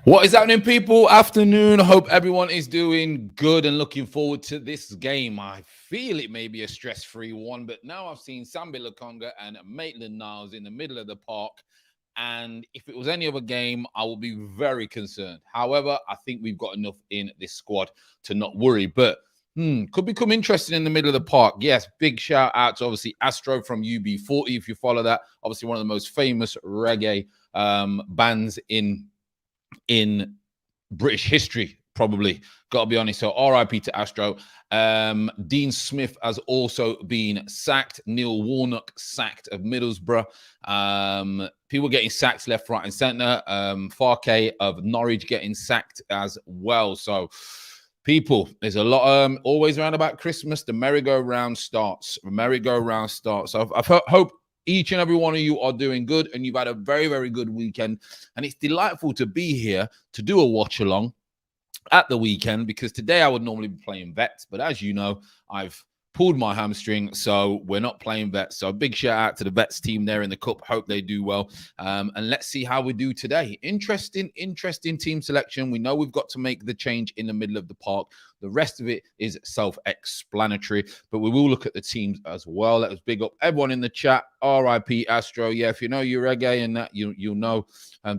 What is happening, people? Afternoon. Hope everyone is doing good and looking forward to this game. I feel it may be a stress-free one, but now I've seen Sambi Lakonga and Maitland-Niles in the middle of the park. And if it was any other game, I would be very concerned. However, I think we've got enough in this squad to not worry. But could become interesting in the middle of the park. Yes, big shout out to obviously Astro from UB40. If you follow that, obviously one of the most famous reggae bands in British history, probably. Got to be honest. So RIP to Astro. Dean Smith has also been sacked. Neil Warnock sacked of Middlesbrough. People getting sacked left, right, and centre. Farke of Norwich getting sacked as well. So, people, there's a lot. Always around about Christmas, the merry-go-round starts. So I hope each and every one of you are doing good and you've had a very, very good weekend. And it's delightful to be here to do a watch along at the weekend, because today I would normally be playing vets. But as you know, I've pulled my hamstring, so we're not playing vets. So a big shout out to the vets team there in the cup. Hope they do well. And let's see how we do today. Interesting team selection. We know we've got to make the change in the middle of the park. The rest of it is self-explanatory, but we will look at the teams as well. Let us big up everyone in the chat. RIP Astro. Yeah, if you know your reggae and that, you'll know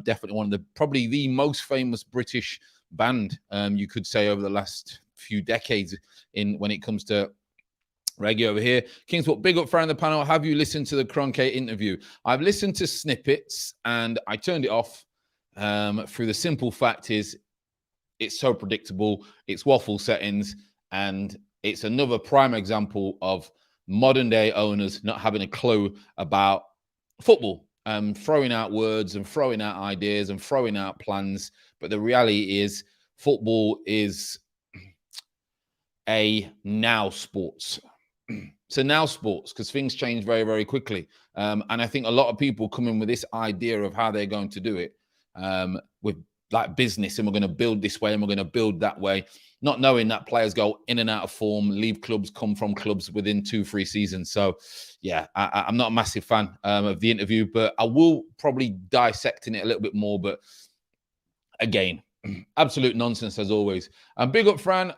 definitely one of the, probably the most famous British band, you could say, over the last few decades when it comes to reggae over here. Kingsport, big up friend of the panel. Have you listened to the Kroenke interview? I've listened to snippets and I turned it off through the simple fact is it's so predictable. It's waffle settings, and it's another prime example of modern day owners not having a clue about football, throwing out words and throwing out ideas and throwing out plans. But the reality is football is a now sports. So now sports, because things change very, very quickly. And I think a lot of people come in with this idea of how they're going to do it with like business, and we're going to build this way and we're going to build that way, not knowing that players go in and out of form, leave clubs, come from clubs within 2-3 seasons. So yeah, I'm not a massive fan of the interview, but I will probably dissecting it a little bit more. But again, absolute nonsense as always. And big up Fran,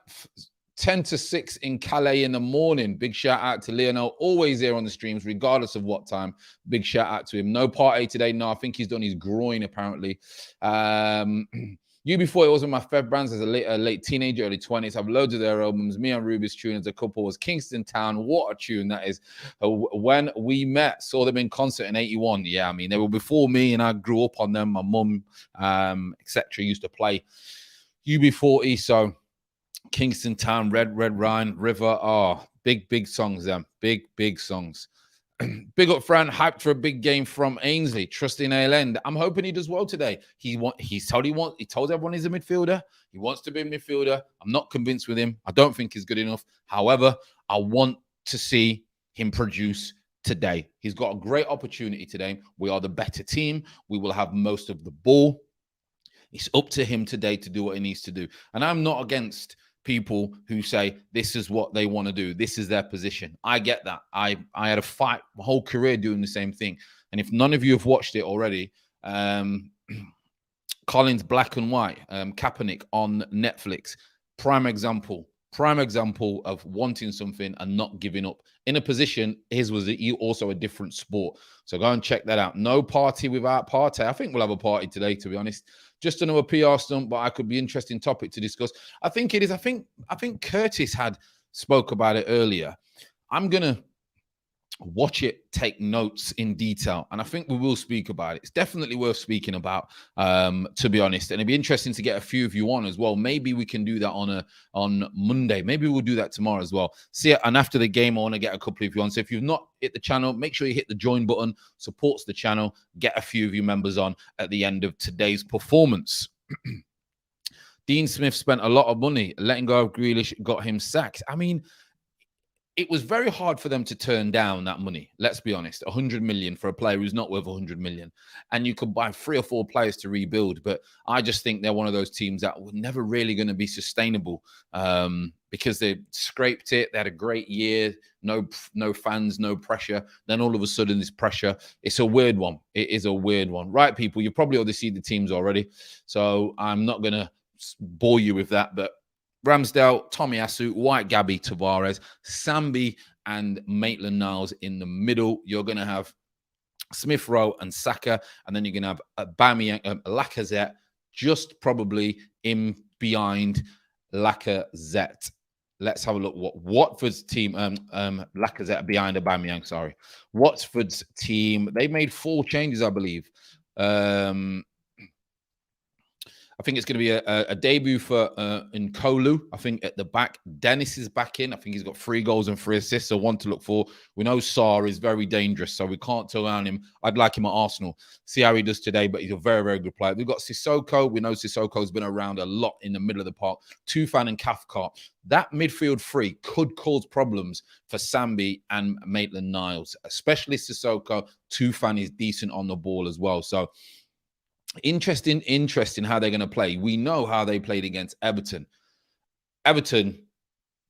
10 to 6 in Calais in the morning. Big shout out to Leonel, always here on the streams, regardless of what time. Big shout out to him. No party today. No, I think he's done his groin, apparently. UB40 was one of my favorite brands as a late teenager, early 20s. I've loads of their albums. Me and Ruby's tune as a couple was Kingston Town. What a tune that is. When we met, saw them in concert in 81. Yeah, I mean, they were before me and I grew up on them. My mum, etc. used to play UB40. So Kingston Town, Red Rhine, River. Oh, big songs, them. Big songs. Big up Fran, hyped for a big game from Ainsley. Trusting ALN. I'm hoping he does well today. He told everyone he's a midfielder. He wants to be a midfielder. I'm not convinced with him. I don't think he's good enough. However, I want to see him produce today. He's got a great opportunity today. We are the better team. We will have most of the ball. It's up to him today to do what he needs to do. And I'm not against people who say this is what they want to do. This is their position. I get that. I had a fight my whole career doing the same thing. And if none of you have watched it already, Collins Black and White, Kaepernick on Netflix, prime example of wanting something and not giving up. In a position, his was also a different sport. So go and check that out. No party without party. I think we'll have a party today, to be honest. Just another PR stunt, but I could be interesting topic to discuss. I think it is. I think Curtis had spoke about it earlier. I'm gonna watch it, take notes in detail, and I think we will speak about it. It's definitely worth speaking about, to be honest. And it'd be interesting to get a few of you on as well. Maybe we can do that on Monday. Maybe we'll do that tomorrow as well. See it, and after the game, I want to get a couple of you on. So if you've not hit the channel, make sure you hit the join button. Supports the channel. Get a few of you members on at the end of today's performance. Dean Smith spent a lot of money. Letting go of Grealish got him sacked. I mean, it was very hard for them to turn down that money. Let's be honest, 100 million for a player who's not worth 100 million. And you could buy 3 or 4 players to rebuild. But I just think they're one of those teams that were never really going to be sustainable because they scraped it. They had a great year, no fans, no pressure. Then all of a sudden, this pressure. It's a weird one. It is a weird one, right, people? You probably already see the teams already, so I'm not gonna bore you with that. But Ramsdale, Tomiyasu, White, Gabby, Tavares, Sambi, and Maitland-Niles in the middle. You're gonna have Smith Rowe and Saka, and then you're gonna have Aubameyang, Lacazette, just probably in behind Lacazette. Let's have a look what Watford's team, Lacazette behind Aubameyang, sorry. Watford's team, they made 4 changes, I believe. I think it's going to be a debut for Nkolu. I think at the back, Dennis is back in. I think he's got 3 goals and 3 assists, so one to look for. We know Sarr is very dangerous, so we can't turn around him. I'd like him at Arsenal. See how he does today, but he's a very, very good player. We've got Sissoko. We know Sissoko's been around a lot in the middle of the park. Tufan and Cathcart. That midfield 3 could cause problems for Sambi and Maitland-Niles, especially Sissoko. Tufan is decent on the ball as well, so interesting how they're going to play. We know how they played against Everton. Everton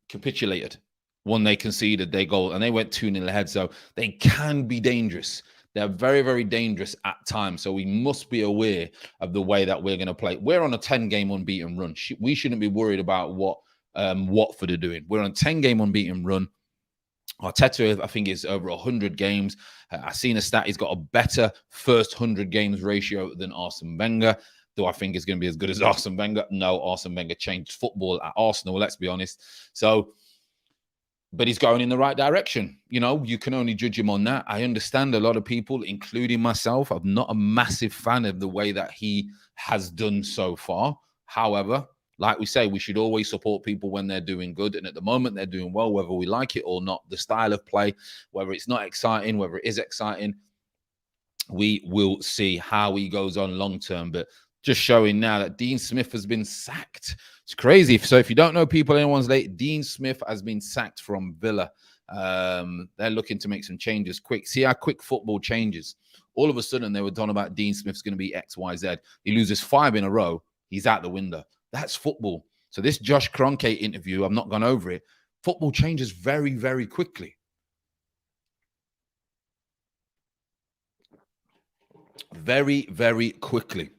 capitulated when they conceded their goal, and they went 2-0 ahead. So they can be dangerous. They're very, very dangerous at times. So we must be aware of the way that we're going to play. We're on a 10-game unbeaten run. We shouldn't be worried about what Watford are doing. We're on a 10-game unbeaten run. Arteta, I think, is over 100 games. I've seen a stat. He's got a better first 100 games ratio than Arsene Wenger. Do I think it's going to be as good as Arsene Wenger? No, Arsene Wenger changed football at Arsenal, let's be honest. So, but he's going in the right direction. You know, you can only judge him on that. I understand a lot of people, including myself, I'm not a massive fan of the way that he has done so far. However, like we say, we should always support people when they're doing good. And at the moment, they're doing well, whether we like it or not. The style of play, whether it's not exciting, whether it is exciting, we will see how he goes on long term. But just showing now that Dean Smith has been sacked. It's crazy. So if you don't know, people, anyone's late, Dean Smith has been sacked from Villa. They're looking to make some changes quick. See how quick football changes. All of a sudden, they were talking about Dean Smith's going to be X, Y, Z. He loses 5 in a row. He's out the window. That's football. So this Josh Kroenke interview, I've not gone over it. Football changes very, very quickly. Very, very quickly.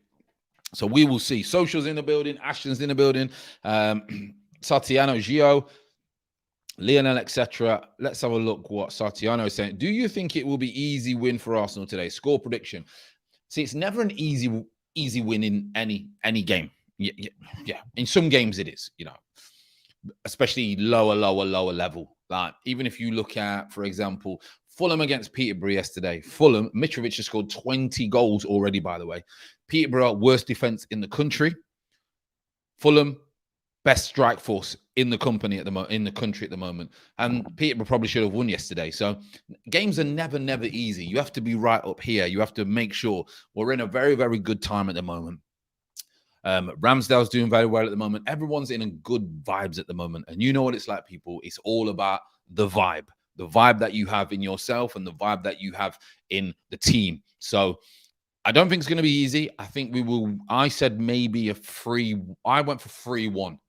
So we will see. Social's in the building. Ashton's in the building. Satiano, Gio, Lionel, etc. Let's have a look what Satiano is saying. Do you think it will be easy win for Arsenal today? Score prediction. See, it's never an easy win in any game. Yeah. In some games it is, you know, especially lower level. Like even if you look at, for example, Fulham against Peterborough yesterday. Fulham, Mitrovic has scored 20 goals already, by the way. Peterborough, worst defense in the country. Fulham, best strike force in the country at the moment. And Peterborough probably should have won yesterday. So games are never easy. You have to be right up here. You have to make sure we're in a very, very good time at the moment. Ramsdale's doing very well at the moment. Everyone's in a good vibes at the moment. And you know what it's like, people. It's all about the vibe that you have in yourself and the vibe that you have in the team. So I don't think it's going to be easy. I think we will. I said maybe I went for 3-1.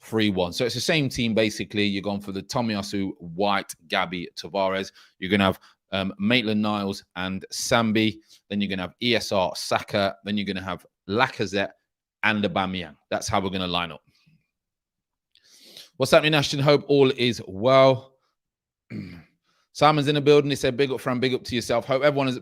3-1. So it's the same team, basically. You're going for the Tomiyasu, White, Gabby, Tavares. You're going to have Maitland-Niles and Sambi. Then you're going to have ESR, Saka. Then you're going to have Lacazette and Aubameyang. That's how we're going to line up. What's happening, Ashton? Hope all is well. Simon's in the building. He said, big up, Fran, big up to yourself. Hope everyone is,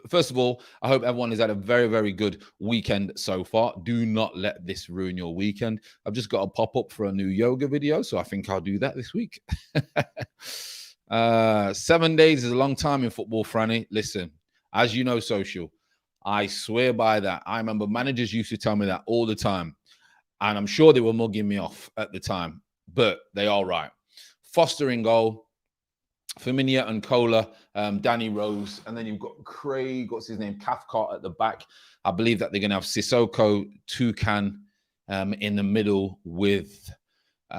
first of all, I hope everyone has had a very, very good weekend so far. Do not let this ruin your weekend. I've just got a pop-up for a new yoga video, so I think I'll do that this week. 7 days is a long time in football, Franny. Listen, as you know, Social, I swear by that. I remember managers used to tell me that all the time. And I'm sure they were mugging me off at the time. But they are right. Foster in goal. Firmino and Cola. Danny Rose. And then you've got Craig, what's his name? Cathcart at the back. I believe that they're going to have Sissoko, Toucan in the middle with... who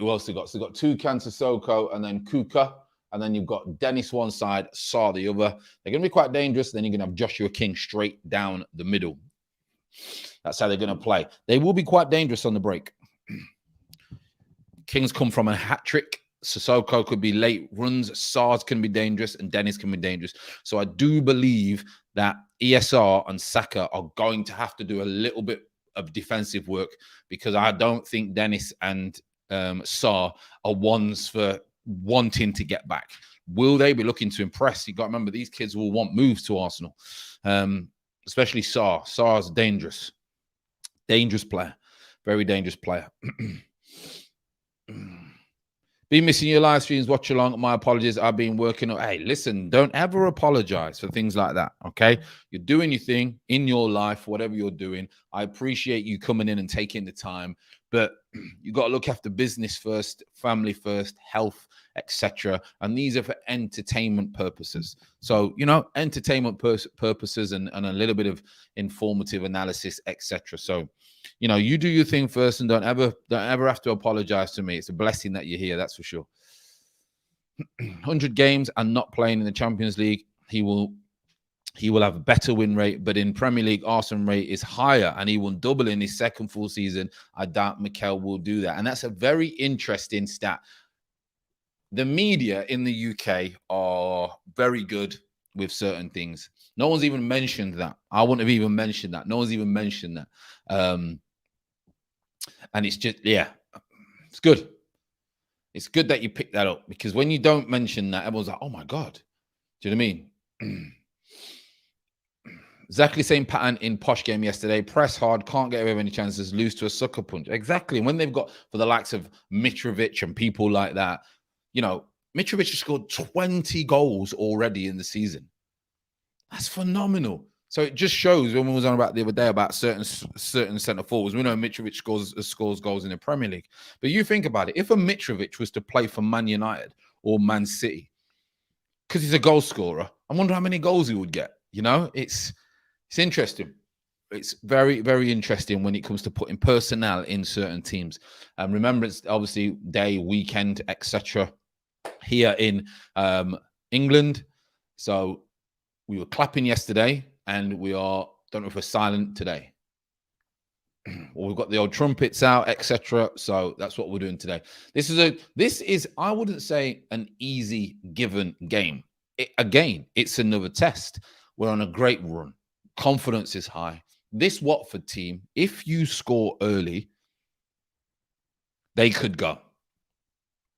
else they got? So they've got Toucan, Sissoko, and then Kuka. And then you've got Dennis one side, Sarr the other. They're going to be quite dangerous. Then you're going to have Joshua King straight down the middle. That's how they're going to play. They will be quite dangerous on the break. Kings come from a hat trick. Sissoko could be late runs. Sars can be dangerous, and Dennis can be dangerous. So I do believe that ESR and Saka are going to have to do a little bit of defensive work, because I don't think Dennis and Sar are ones for wanting to get back. Will they be looking to impress? You got to remember, these kids will want moves to Arsenal, especially Sar. Sar's dangerous player, very dangerous player. Been missing your live streams. Watch along. My apologies. I've been working on. Hey, listen, don't ever apologize for things like that. Okay. You're doing your thing in your life, whatever you're doing. I appreciate you coming in and taking the time, but you got to look after business first, family first, health, etc. And these are for entertainment purposes. So, entertainment purposes and a little bit of informative analysis, etc. So, you do your thing first, and don't ever have to apologize to me. It's a blessing that you're here, that's for sure. 100 games and not playing in the Champions League, he will have a better win rate, but in Premier League, Arsenal rate is higher, and he will double in his second full season. I doubt Mikel will do that, and that's a very interesting stat. The media in the UK are very good with certain things. No one's even mentioned that. I wouldn't have even mentioned that. No one's even mentioned that. And it's just, it's good. It's good that you picked that up, because when you don't mention that, everyone's like, oh my God. Do you know what I mean? Exactly same pattern in Posh game yesterday. Press hard, can't get away with any chances, lose to a sucker punch. Exactly. And when they've got, for the likes of Mitrovic and people like that, Mitrovic has scored 20 goals already in the season. That's phenomenal. So it just shows, when we was on about the other day about certain centre forwards, we know Mitrovic scores goals in the Premier League. But you think about it, if a Mitrovic was to play for Man United or Man City, because he's a goal scorer, I wonder how many goals he would get. It's interesting. It's very, very interesting when it comes to putting personnel in certain teams. Remembrance, obviously, day, weekend, etc. here in England. So we were clapping yesterday, and we are, don't know if we're silent today. Well, we've got the old trumpets out, etc. So that's what we're doing today. This is I wouldn't say an easy given game. Again, it's another test. We're on a great run. Confidence is high. This Watford team, if you score early, they could go.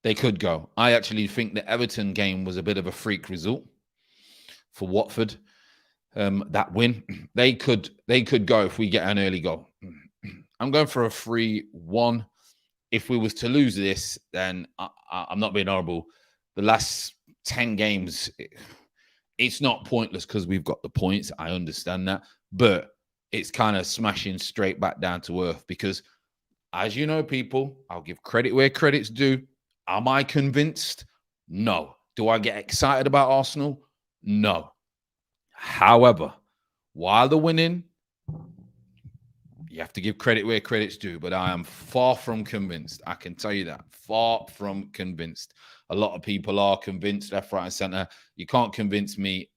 They could go. I actually think the Everton game was a bit of a freak result for Watford. That win, they could go if we get an early goal. I'm going for a 3-1. If we was to lose this, then I'm not being horrible. The last 10 games, it's not pointless because we've got the points. I understand that, but it's kind of smashing straight back down to earth, because, as you know, people, I'll give credit where credit's due. Am I convinced? No. Do I get excited about Arsenal? No. However, while they're winning, you have to give credit where credit's due, but I am far from convinced. I can tell you that. Far from convinced. A lot of people are convinced, left, right, and center. You can't convince me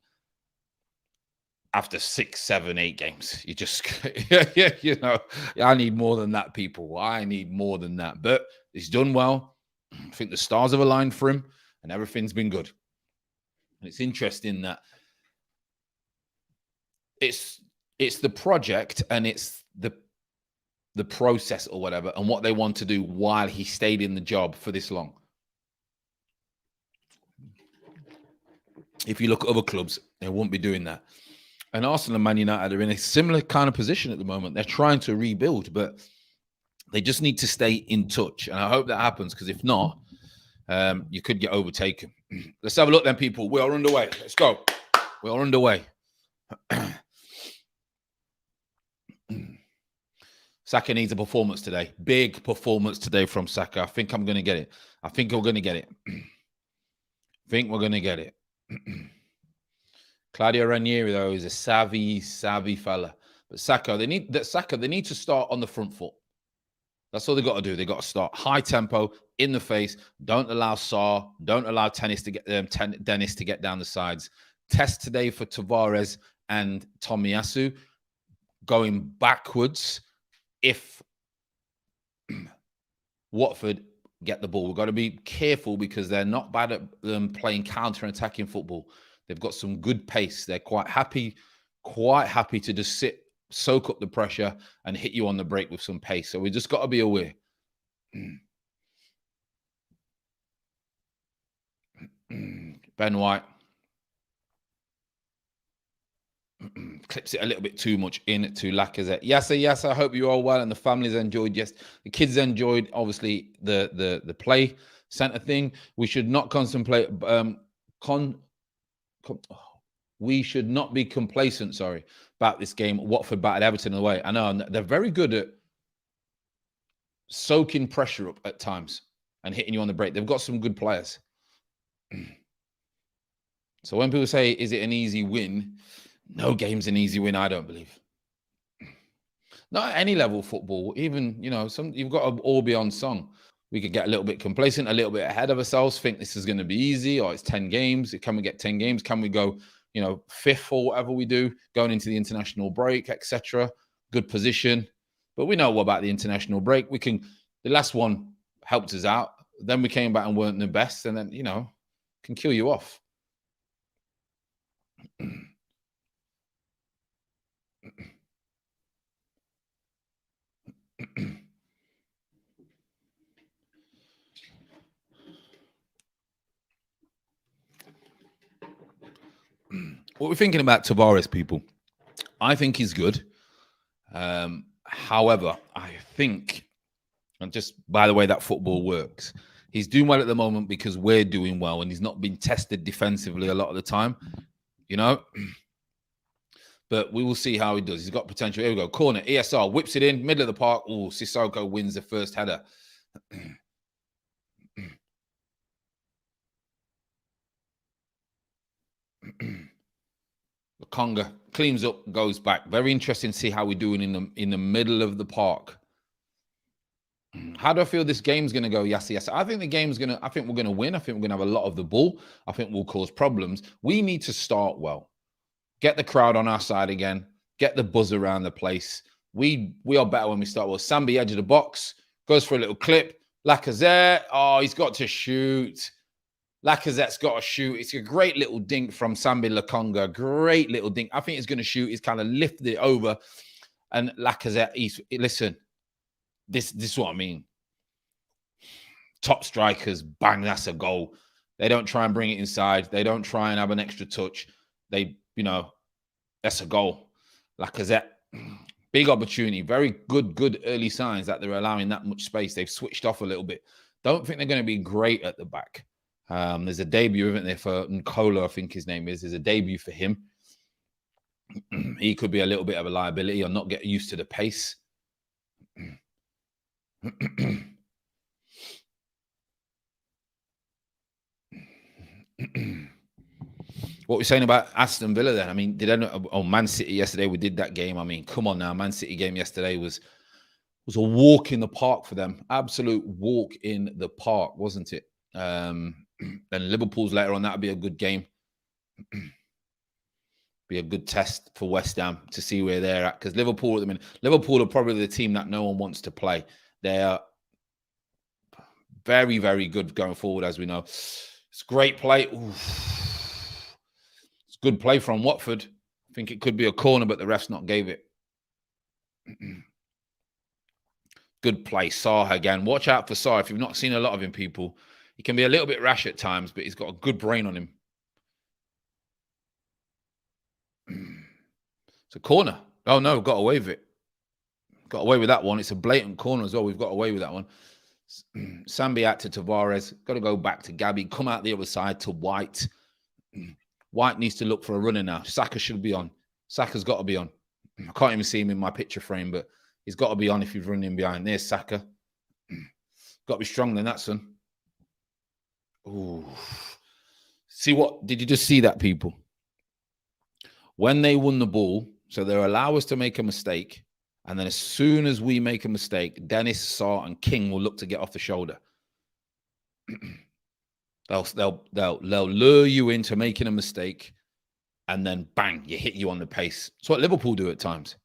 after 6, 7, 8 games. You just, I need more than that, people. I need more than that. But he's done well. I think the stars have aligned for him, and everything's been good. And it's interesting that it's the project, and it's the process or whatever, and what they want to do while he stayed in the job for this long. If you look at other clubs, they won't be doing that. And Arsenal and Man United are in a similar kind of position at the moment. They're trying to rebuild, but they just need to stay in touch. And I hope that happens, because if not, you could get overtaken. Let's have a look then, people. We are underway. Let's go. We are underway. Saka needs a performance today. Big performance today from Saka. I think I'm going to get it. I think we're going to get it. Claudio Ranieri, though, is a savvy fella. But Saka, they need to start on the front foot. That's all they got to do. They got to start high tempo, in the face. Don't allow don't allow Dennis to get down the sides. Test today for Tavares and Tomiyasu. Going backwards, if Watford get the ball. We've got to be careful because they're not bad at playing counter-attacking football. They've got some good pace. They're quite happy to just sit, soak up the pressure, and hit you on the break with some pace. So we just got to be aware. Ben White clips it a little bit too much in to Lacazette. Yes, I hope you're all well and the families enjoyed. Yes, the kids enjoyed, obviously, the play center thing. We should not contemplate we should not be complacent, about this game. Watford battered Everton away. I know they're very good at soaking pressure up at times and hitting you on the break. They've got some good players. So when people say, is it an easy win? No game's an easy win, I don't believe. Not at any level of football. Even, you've got to all be on song. We could get a little bit complacent, a little bit ahead of ourselves, think this is going to be easy, or it's 10 games. Can we get 10 games? Can we go, fifth or whatever we do, going into the international break, etc. Good position. But we know about the international break. The last one helped us out. Then we came back and weren't the best, and then, can kill you off. What we're thinking about Tavares, people, I think he's good. However, I think, and just by the way that football works, he's doing well at the moment because we're doing well, and he's not been tested defensively a lot of the time, But we will see how he does. He's got potential. Here we go. Corner. ESR whips it in. Middle of the park. Oh, Sissoko wins the first header. Conga cleans up, goes back. Very interesting to see how we're doing in the middle of the park. How do I feel this game's going to go? Yes. I think I think we're going to win. I think we're going to have a lot of the ball. I think we'll cause problems. We need to start well. Get the crowd on our side again. Get the buzz around the place. We are better when we start well. Sambi, edge of the box, goes for a little clip. Lacazette, he's got to shoot. Lacazette's got to shoot. It's a great little dink from Sambi Lokonga. Great little dink. I think he's going to shoot. He's kind of lifted it over. And Lacazette, listen, this is what I mean. Top strikers, bang, that's a goal. They don't try and bring it inside. They don't try and have an extra touch. That's a goal. Lacazette, big opportunity. Very good early signs that they're allowing that much space. They've switched off a little bit. Don't think they're going to be great at the back. There's a debut, isn't there, for Nkola, I think his name is. There's a debut for him. He could be a little bit of a liability or not get used to the pace. What we're saying about Aston Villa then? I mean, Man City yesterday, we did that game. I mean, come on now. Man City game yesterday was a walk in the park for them. Absolute walk in the park, wasn't it? Then Liverpool's later on, that'll be a good game. Be a good test for West Ham to see where they're at. Because Liverpool are probably the team that no one wants to play. They're very, very good going forward, as we know. It's great play. Oof. It's good play from Watford. I think it could be a corner, but the ref's not gave it. Good play. Sarr again. Watch out for Sarr. If you've not seen a lot of him, people, he can be a little bit rash at times, but he's got a good brain on him. It's a corner. Oh, no, got away with it. Got away with that one. It's a blatant corner as well. We've got away with that one. Sambi out to Tavares. Got to go back to Gabby. Come out the other side to White. White needs to look for a runner now. Saka should be on. Saka's got to be on. I can't even see him in my picture frame, but he's got to be on if he's running behind. There's Saka. Got to be stronger than that, son. Ooh. Did you just see that, people? When they won the ball, so they allow us to make a mistake, and then as soon as we make a mistake, Dennis, Sarr, and King will look to get off the shoulder. They'll lure you into making a mistake, and then bang, you hit you on the pace. It's what Liverpool do at times.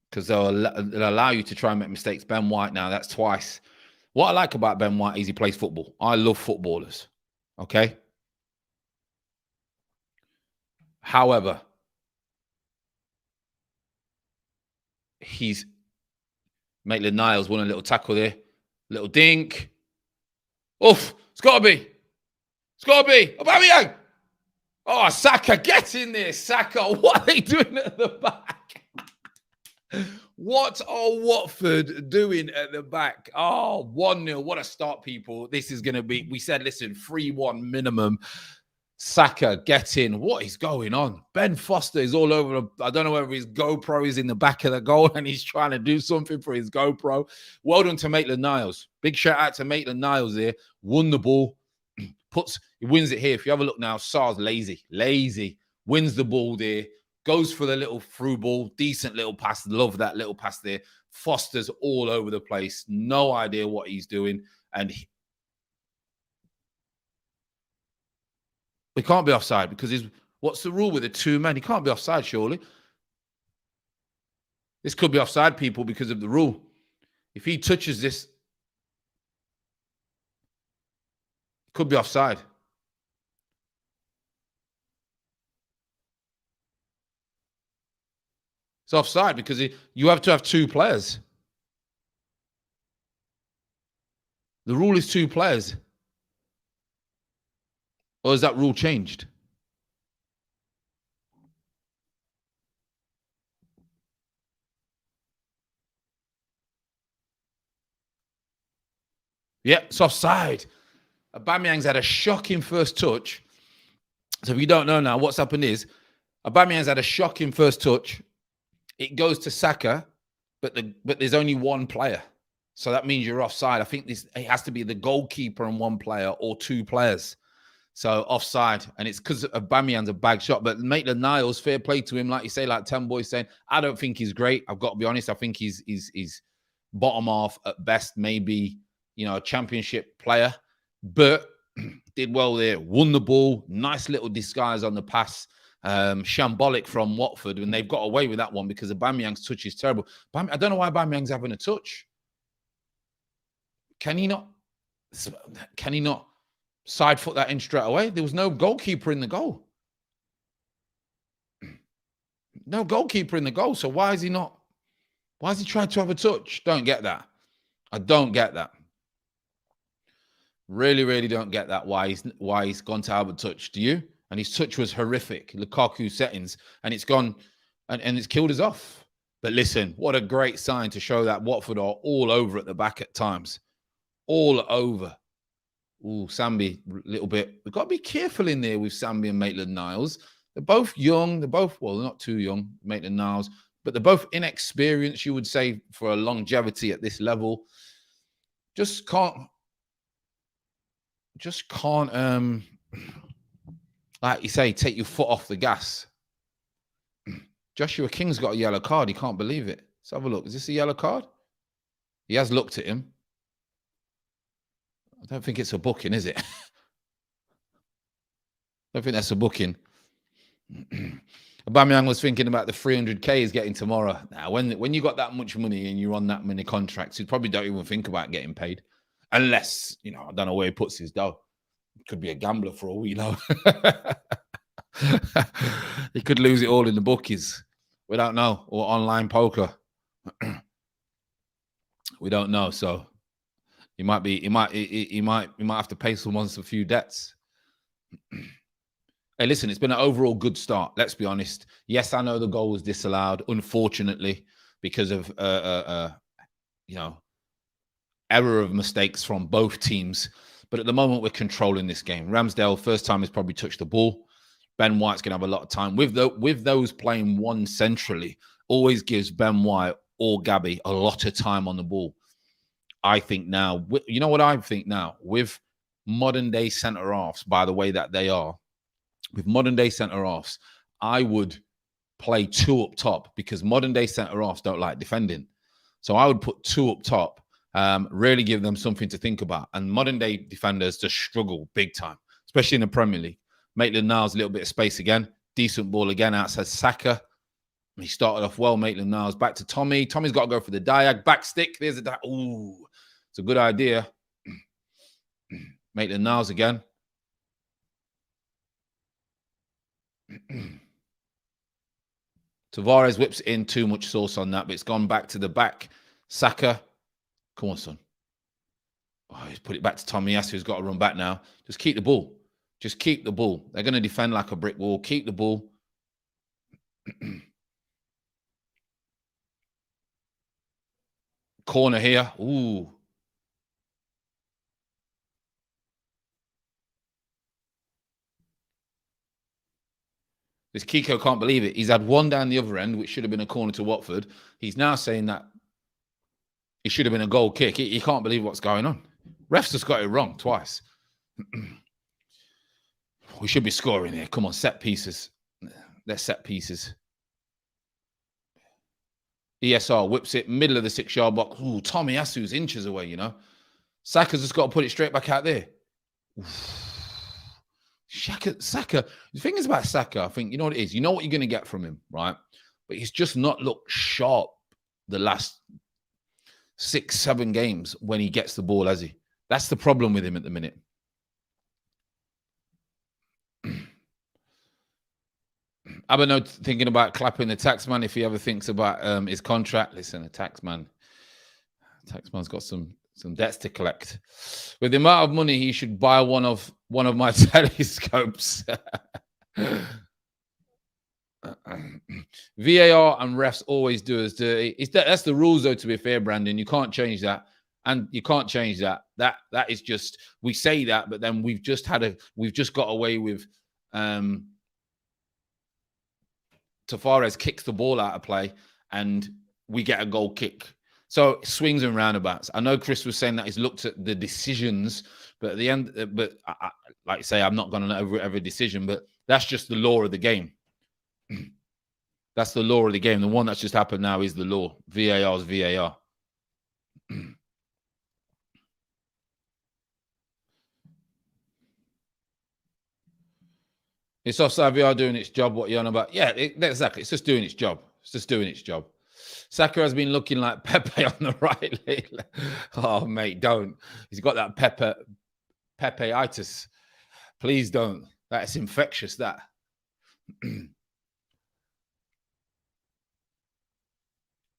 because they'll allow you to try and make mistakes. Ben White now, that's twice. What I like about Ben White is he plays football. I love footballers. Okay. However, he's Maitland-Niles won a little tackle there. Little dink. Oof. It's got to be. It's got to be. Aubameyang. Oh, Saka, get in there, Saka. What are they doing at the back? What are Watford doing at the back? Oh, 1-0. What a start, people. This is going to be, we said, listen, 3-1 minimum. Saka, get in. What is going on? Ben Foster is all over. I don't know whether his GoPro is in the back of the goal and he's trying to do something for his GoPro. Well done to Maitland-Niles. Big shout out to Maitland-Niles there. Won the ball. He wins it here. If you have a look now, Sar's lazy. Wins the ball there. Goes for the little through ball. Decent little pass. Love that little pass there. Foster's all over the place. No idea what he's doing. And he can't be offside because what's the rule with the 2 men? He can't be offside, surely. This could be offside, people, because of the rule. If he touches this, it could be offside. It's offside because you have to have 2 players. The rule is 2 players. Or has that rule changed? Yeah, it's offside. Aubameyang's had a shocking first touch. So if you don't know now, what's happened is Aubameyang's had a shocking first touch. It goes to Saka, but there's only 1 player. So that means you're offside. I think it has to be the goalkeeper and 1 player or 2 players. So offside. And it's because Aubameyang's a bag shot. But Maitland-Niles, fair play to him. Like you say, like 10 boys saying, I don't think he's great. I've got to be honest. I think he's bottom half at best, maybe, a championship player. But did well there. Won the ball. Nice little disguise on the pass. Shambolic from Watford, and they've got away with that one because Aubameyang's touch is terrible. I don't know why Aubameyang's having a touch. Can he not side foot that in straight away? There was no goalkeeper in the goal. No goalkeeper in the goal. So why is he trying to have a touch? Don't get that. I don't get that. Really, really don't get that. Why he's gone to have a touch. Do you? And his touch was horrific. Lukaku settings. And it's gone and it's killed us off. But listen, what a great sign to show that Watford are all over at the back at times. All over. Ooh, Sambi, a little bit. We've got to be careful in there with Sambi and Maitland-Niles. They're both young. They're not too young, Maitland-Niles. But they're both inexperienced, you would say, for a longevity at this level. Just can't, like you say, take your foot off the gas. Joshua King's got a yellow card. He can't believe it. Let's have a look. Is this a yellow card? He has looked at him. I don't think it's a booking, is it? I don't think that's a booking. Aubameyang was thinking about the 300k he's getting tomorrow. Now, when you got that much money and you're on that many contracts, you probably don't even think about getting paid. Unless, I don't know where he puts his dough. Could be a gambler for all we know. He could lose it all in the bookies. We don't know. Or online poker. We don't know. So he might have to pay someone a few debts. Hey, listen, it's been an overall good start. Let's be honest. Yes, I know the goal was disallowed, unfortunately, because of error of mistakes from both teams. But at the moment, we're controlling this game. Ramsdale, first time, has probably touched the ball. Ben White's going to have a lot of time. With those playing one centrally, always gives Ben White or Gabby a lot of time on the ball. I think now, you know what I think now? With modern-day centre-halves, by the way that they are, with modern-day centre-halves, I would play 2 up top because modern-day centre-halves don't like defending. So I would put 2 up top. Really give them something to think about. And modern-day defenders just struggle big time, especially in the Premier League. Maitland-Niles, a little bit of space again. Decent ball again outside Saka. He started off well, Maitland-Niles. Back to Tommy. Tommy's got to go for the diag. Back stick. There's a diag. Ooh, it's a good idea. Maitland-Niles again. Tavares whips in too much sauce on that, but it's gone back to the back. Saka. Come on, son. Oh, he's put it back to Tomiyasu, who's got to run back now. Just keep the ball. Just keep the ball. They're going to defend like a brick wall. Keep the ball. Corner here. Ooh. This Kiko can't believe it. He's had one down the other end, which should have been a corner to Watford. He's now saying that it should have been a goal kick. He can't believe what's going on. Refs just got it wrong twice. We should be scoring here. Come on, set pieces. They're set pieces. ESR whips it, middle of the 6-yard box. Ooh, Tomiyasu's inches away, you know. Saka's just got to put it straight back out there. Saka. The thing is about Saka, I think, you know what it is? You know what you're going to get from him, right? But he's just not looked sharp the last 6-7 games when he gets the ball, has he? That's the problem with him at the minute. I've been thinking about clapping the taxman if he ever thinks about his contract. Listen, the taxman's got some debts to collect. With the amount of money, he should buy one of my telescopes. VAR and refs always do us dirty. That's the rules, though, to be fair, Brandon. You can't change that. And you can't change that. That is just, we say that, but then we've just got away with Tavares kicks the ball out of play and we get a goal kick. So swings and roundabouts. I know Chris was saying that he's looked at the decisions, but at the end, like I say, I'm not going to know every decision, but that's just the law of the game. That's the law of the game. The one that's just happened now is the law. VAR is VAR. It's offside VAR doing its job. What you're on about? Yeah, exactly. It's just doing its job. It's just doing its job. Saka has been looking like Pepe on the right lately. Oh, mate, don't. He's got that Pepe-itis. Please don't. That's infectious, that.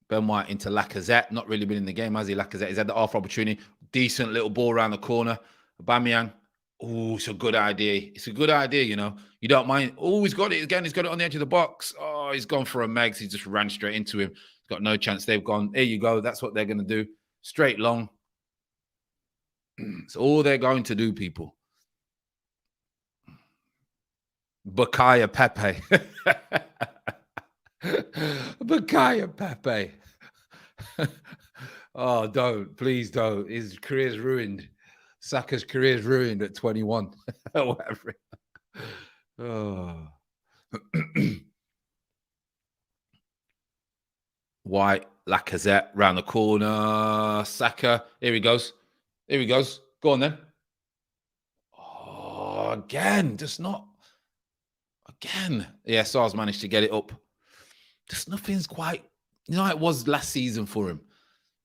Ben White into Lacazette. Not really been in the game, has he? Lacazette. He's had the half opportunity. Decent little ball around the corner. Aubameyang. Oh, it's a good idea. It's a good idea, you know. You don't mind. Oh, he's got it again. He's got it on the edge of the box. Oh, he's gone for a Megs. He just ran straight into him. He's got no chance. They've gone, there you go. That's what they're going to do. Straight long. It's all they're going to do, people. Bukayo Pepe. Bukayo Pepe. Oh, don't. Please don't. His career's ruined. Saka's career's ruined at 21. Whatever. Oh. White, Lacazette, round the corner. Saka. Here he goes. Here he goes. Go on then. Oh, again. Just not. Again. Yeah, SARS managed to get it up. Just nothing's quite, you know, it was last season for him.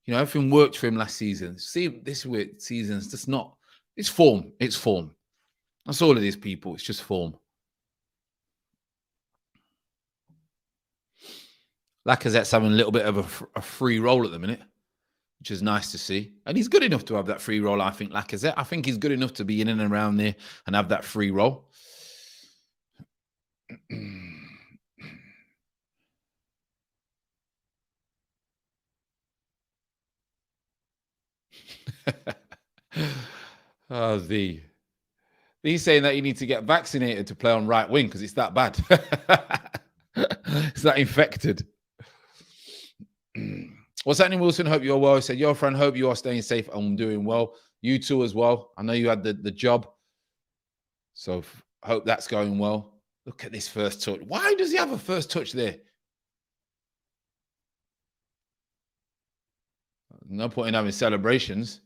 You know, everything worked for him last season. See, this season's just not, it's form. It's form. That's all it is, people. It's just form. Lacazette's having a little bit of a free roll at the minute, which is nice to see. And he's good enough to have that free roll, I think, Lacazette. I think he's good enough to be in and around there and have that free roll. Oh, he's saying that you need to get vaccinated to play on right wing because it's that bad. It's that infected. What's happening, Wilson? Hope you're well. I said, your friend, hope you are staying safe and doing well. You too as well. I know you had the job. So hope that's going well. Look at this first touch. Why does he have a first touch there? No point in having celebrations.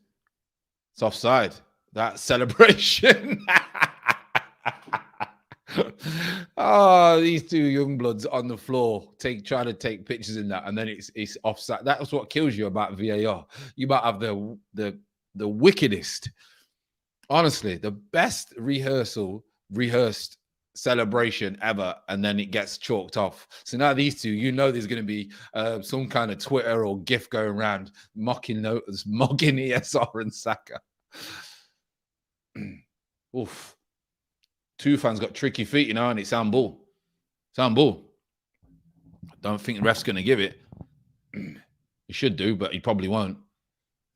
It's offside. That celebration. Oh, these two young bloods on the floor trying to take pictures in that, and then it's offside. That's what kills you about VAR. You might have the wickedest, honestly, the best rehearsed celebration ever, and then it gets chalked off. So now these two, there's going to be some kind of Twitter or GIF going around mocking ESR and Saka. Oof. Tufan's got tricky feet, and it's handball. It's handball. I don't think the ref's going to give it. He should do, but he probably won't.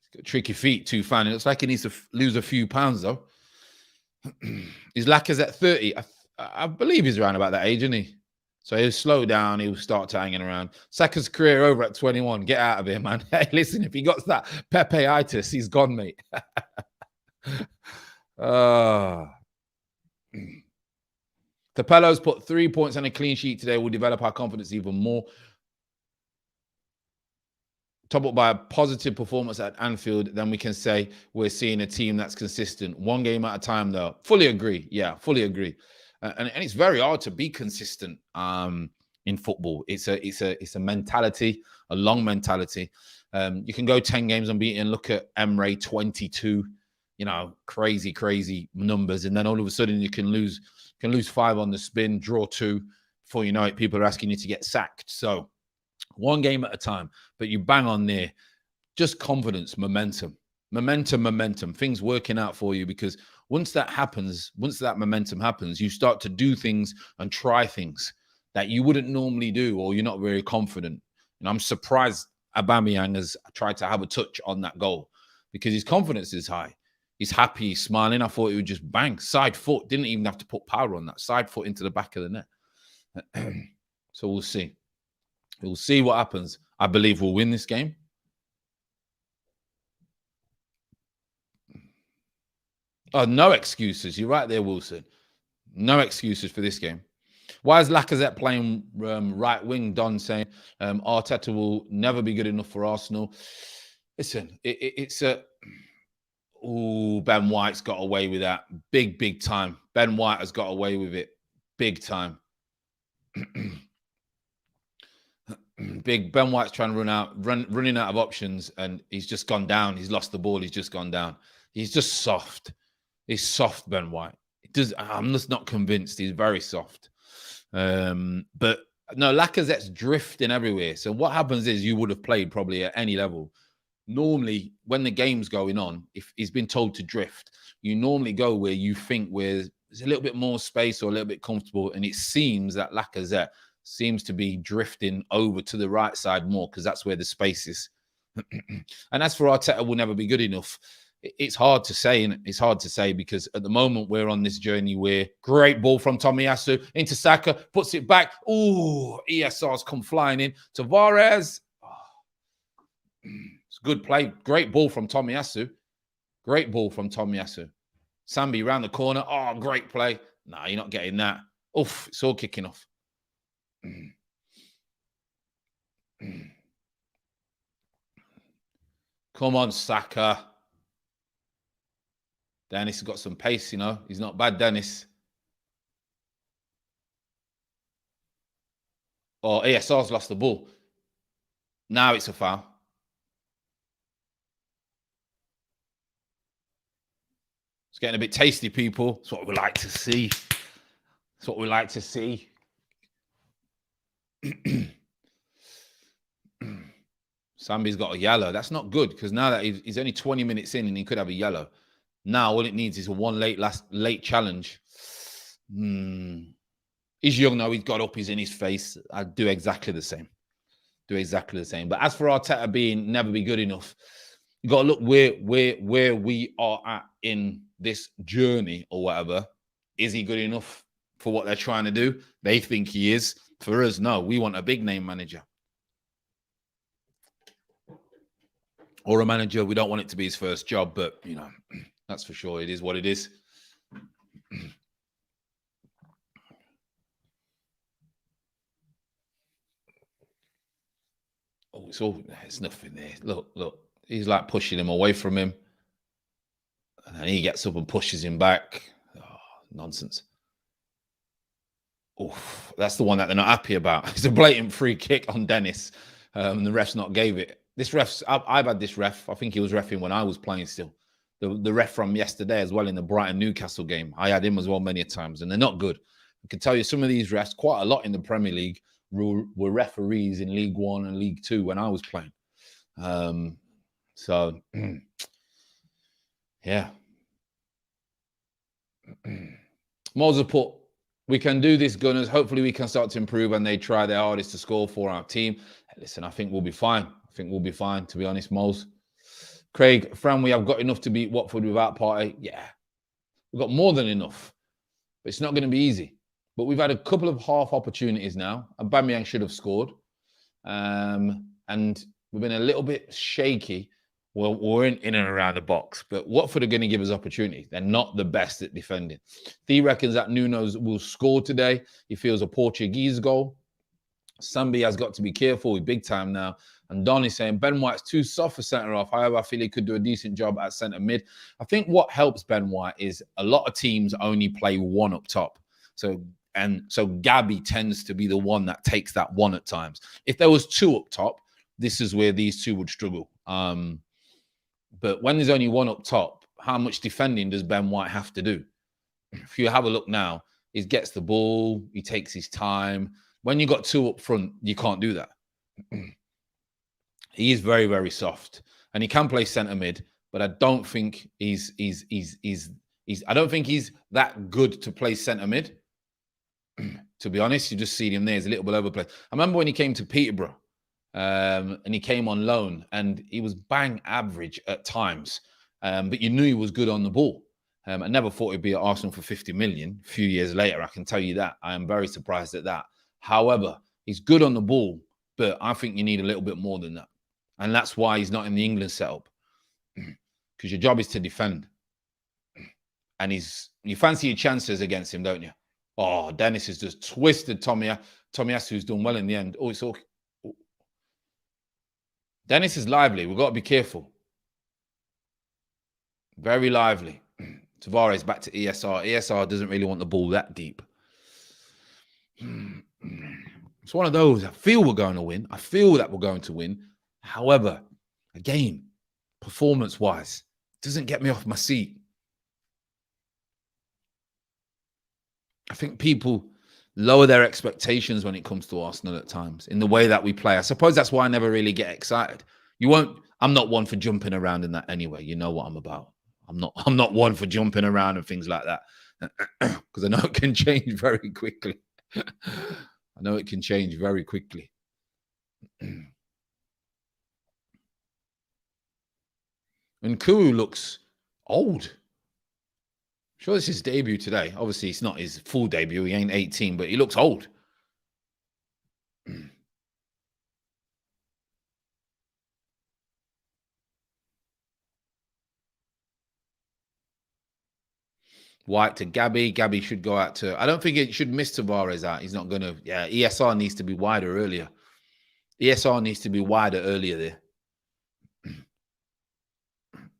He's got tricky feet, Tufan. It looks like he needs to lose a few pounds, though. His Lacazette 30. I believe he's around about that age, isn't he? So he'll slow down. He'll start hanging around. Saka's career over at 21. Get out of here, man. Hey, listen, if he got that Pepe-itis, he's gone, mate. Capello's put 3 points and a clean sheet today. Will develop our confidence even more. Top up by a positive performance at Anfield, then we can say we're seeing a team that's consistent. One game at a time, though. Fully agree. Yeah, fully agree. And it's very hard to be consistent in football. It's a mentality, a long mentality. You can go 10 games unbeaten. Look at Emre 22. Crazy numbers, and then all of a sudden you can lose 5 on the spin, draw 2. Before you know it, people are asking you to get sacked. So one game at a time, but you bang on there. Just confidence, momentum, things working out for you, because once that momentum happens, you start to do things and try things that you wouldn't normally do, or you're not very confident. And I'm surprised Aubameyang has tried to have a touch on that goal, because his confidence is high. He's happy, he's smiling. I thought he would just bang. Side foot. Didn't even have to put power on that. Side foot into the back of the net. So we'll see. We'll see what happens. I believe we'll win this game. Oh, no excuses. You're right there, Wilson. No excuses for this game. Why is Lacazette playing right wing? Don saying Arteta will never be good enough for Arsenal. Listen, it's a... Oh, Ben White's got away with that. Big time. Ben White has got away with it. Big time. Ben White's trying to running out of options, and he's just gone down. He's lost the ball. He's just gone down. He's just soft. He's soft, Ben White. I'm just not convinced. He's very soft. But no, Lacazette's drifting everywhere. So what happens is you would have played probably at any level. Normally, when the game's going on, if he's been told to drift, you normally go where you think where there's a little bit more space or a little bit comfortable. And it seems that Lacazette seems to be drifting over to the right side more, because that's where the space is. And as for Arteta, will never be good enough. It's hard to say, and it's hard to say because at the moment we're on this journey where great ball from Tomiyasu into Saka, puts it back. Ooh, ESR's come flying in. Tavares. It's a good play. Great ball from Tomiyasu. Great ball from Tomiyasu. Sambi round the corner. Oh, great play. No, you're not getting that. Oof, it's all kicking off. Come on, Saka. Dennis has got some pace, He's not bad, Dennis. Oh, ESR's lost the ball. Now it's a foul. It's getting a bit tasty, people. That's what we like to see. That's what we like to see. Sambi's got a yellow. That's not good, because now that he's only 20 minutes in and he could have a yellow. Now all it needs is a late challenge. He's young now. He's got up. He's in his face. I'd do exactly the same. But as for Arteta being never be good enough, you got to look where we are at in this journey or whatever. Is he good enough for what they're trying to do? They think he is. For us, no. We want a big name manager. Or a manager. We don't want it to be his first job, but, that's for sure. It is what it is. Oh, it's nothing there. Look. He's like pushing him away from him. And then he gets up and pushes him back. Oh, nonsense. Oof, that's the one that they're not happy about. It's a blatant free kick on Dennis. The ref's not gave it. This ref's, I've had this ref. I think he was refing when I was playing still. The ref from yesterday as well in the Brighton Newcastle game. I had him as well many times, and they're not good. I can tell you some of these refs, quite a lot in the Premier League, were referees in League One and League Two when I was playing. So, yeah. Moses put, we can do this, Gunners. Hopefully we can start to improve and they try their hardest to score for our team. Listen, I think we'll be fine. I think we'll be fine, to be honest, Moles. Craig, Fran, we have got enough to beat Watford without Partey. Yeah, we've got more than enough. But it's not going to be easy. But we've had a couple of half opportunities now. Aubameyang should have scored. And we've been a little bit shaky. Well, we're in and around the box, but Watford are going to give us opportunity. They're not the best at defending. He reckons that Nuno's will score today. He feels a Portuguese goal. Sambi has got to be careful with big time now. And Don is saying Ben White's too soft for centre-half. However, I feel he could do a decent job at centre-mid. I think what helps Ben White is a lot of teams only play one up top. So Gabby tends to be the one that takes that one at times. If there was two up top, this is where these two would struggle. But when there's only one up top, how much defending does Ben White have to do? If you have a look now, he gets the ball, he takes his time. When you got two up front, you can't do that. He is very, very soft, and he can play centre mid, but I don't think he's I don't think he's that good to play centre mid. To be honest, you just see him there. He's a little bit overplayed. I remember when he came to Peterborough. And he came on loan and he was bang average at times, but you knew he was good on the ball. I never thought he'd be at Arsenal for 50 million. A few years later, I can tell you that. I am very surprised at that. However, he's good on the ball, but I think you need a little bit more than that. And that's why he's not in the England setup, because your job is to defend. And you fancy your chances against him, don't you? Oh, Dennis has just twisted Tomiyasu's done well in the end. Oh, it's okay. Dennis is lively. We've got to be careful. Very lively. Tavares back to ESR. ESR doesn't really want the ball that deep. It's one of those. I feel we're going to win. I feel that we're going to win. However, again, performance-wise, doesn't get me off my seat. I think people lower their expectations when it comes to Arsenal at times in the way that we play. I suppose that's why I never really get excited. I'm not one for jumping around in that anyway. You know what I'm about. I'm not one for jumping around and things like that, because I know it can change very quickly. I know it can change very quickly. And Kuru looks old. Sure, this is his debut today. Obviously, it's not his full debut. He ain't 18, but he looks old. White to Gabby. Gabby should go out to... I don't think it should miss Tavares out. He's not going to... Yeah, ESR needs to be wider earlier. ESR needs to be wider earlier there.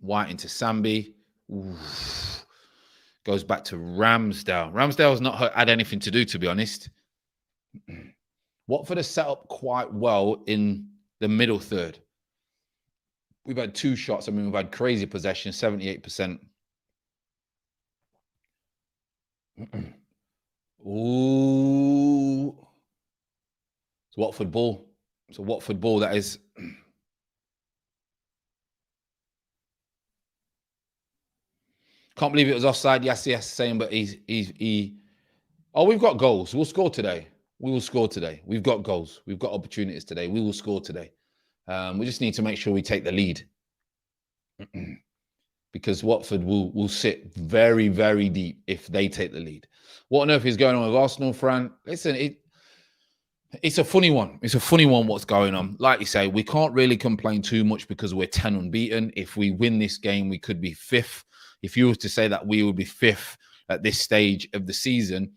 White into Sambi. Oof. Goes back to Ramsdale. Ramsdale's not had anything to do, to be honest. Watford has set up quite well in the middle third. We've had two shots. I mean, we've had crazy possession, 78%. Ooh. It's a Watford ball. It's a Watford ball, that is. Can't believe it was offside. Yes, same, but he. Oh, we've got goals. We'll score today. We will score today. We've got goals. We've got opportunities today. We will score today. We just need to make sure we take the lead. Because Watford will sit very, very deep if they take the lead. What on earth is going on with Arsenal, Fran? Listen, it's a funny one. It's a funny one what's going on. Like you say, we can't really complain too much because we're 10 unbeaten. If we win this game, we could be 5th. If you were to say that we would be 5th at this stage of the season,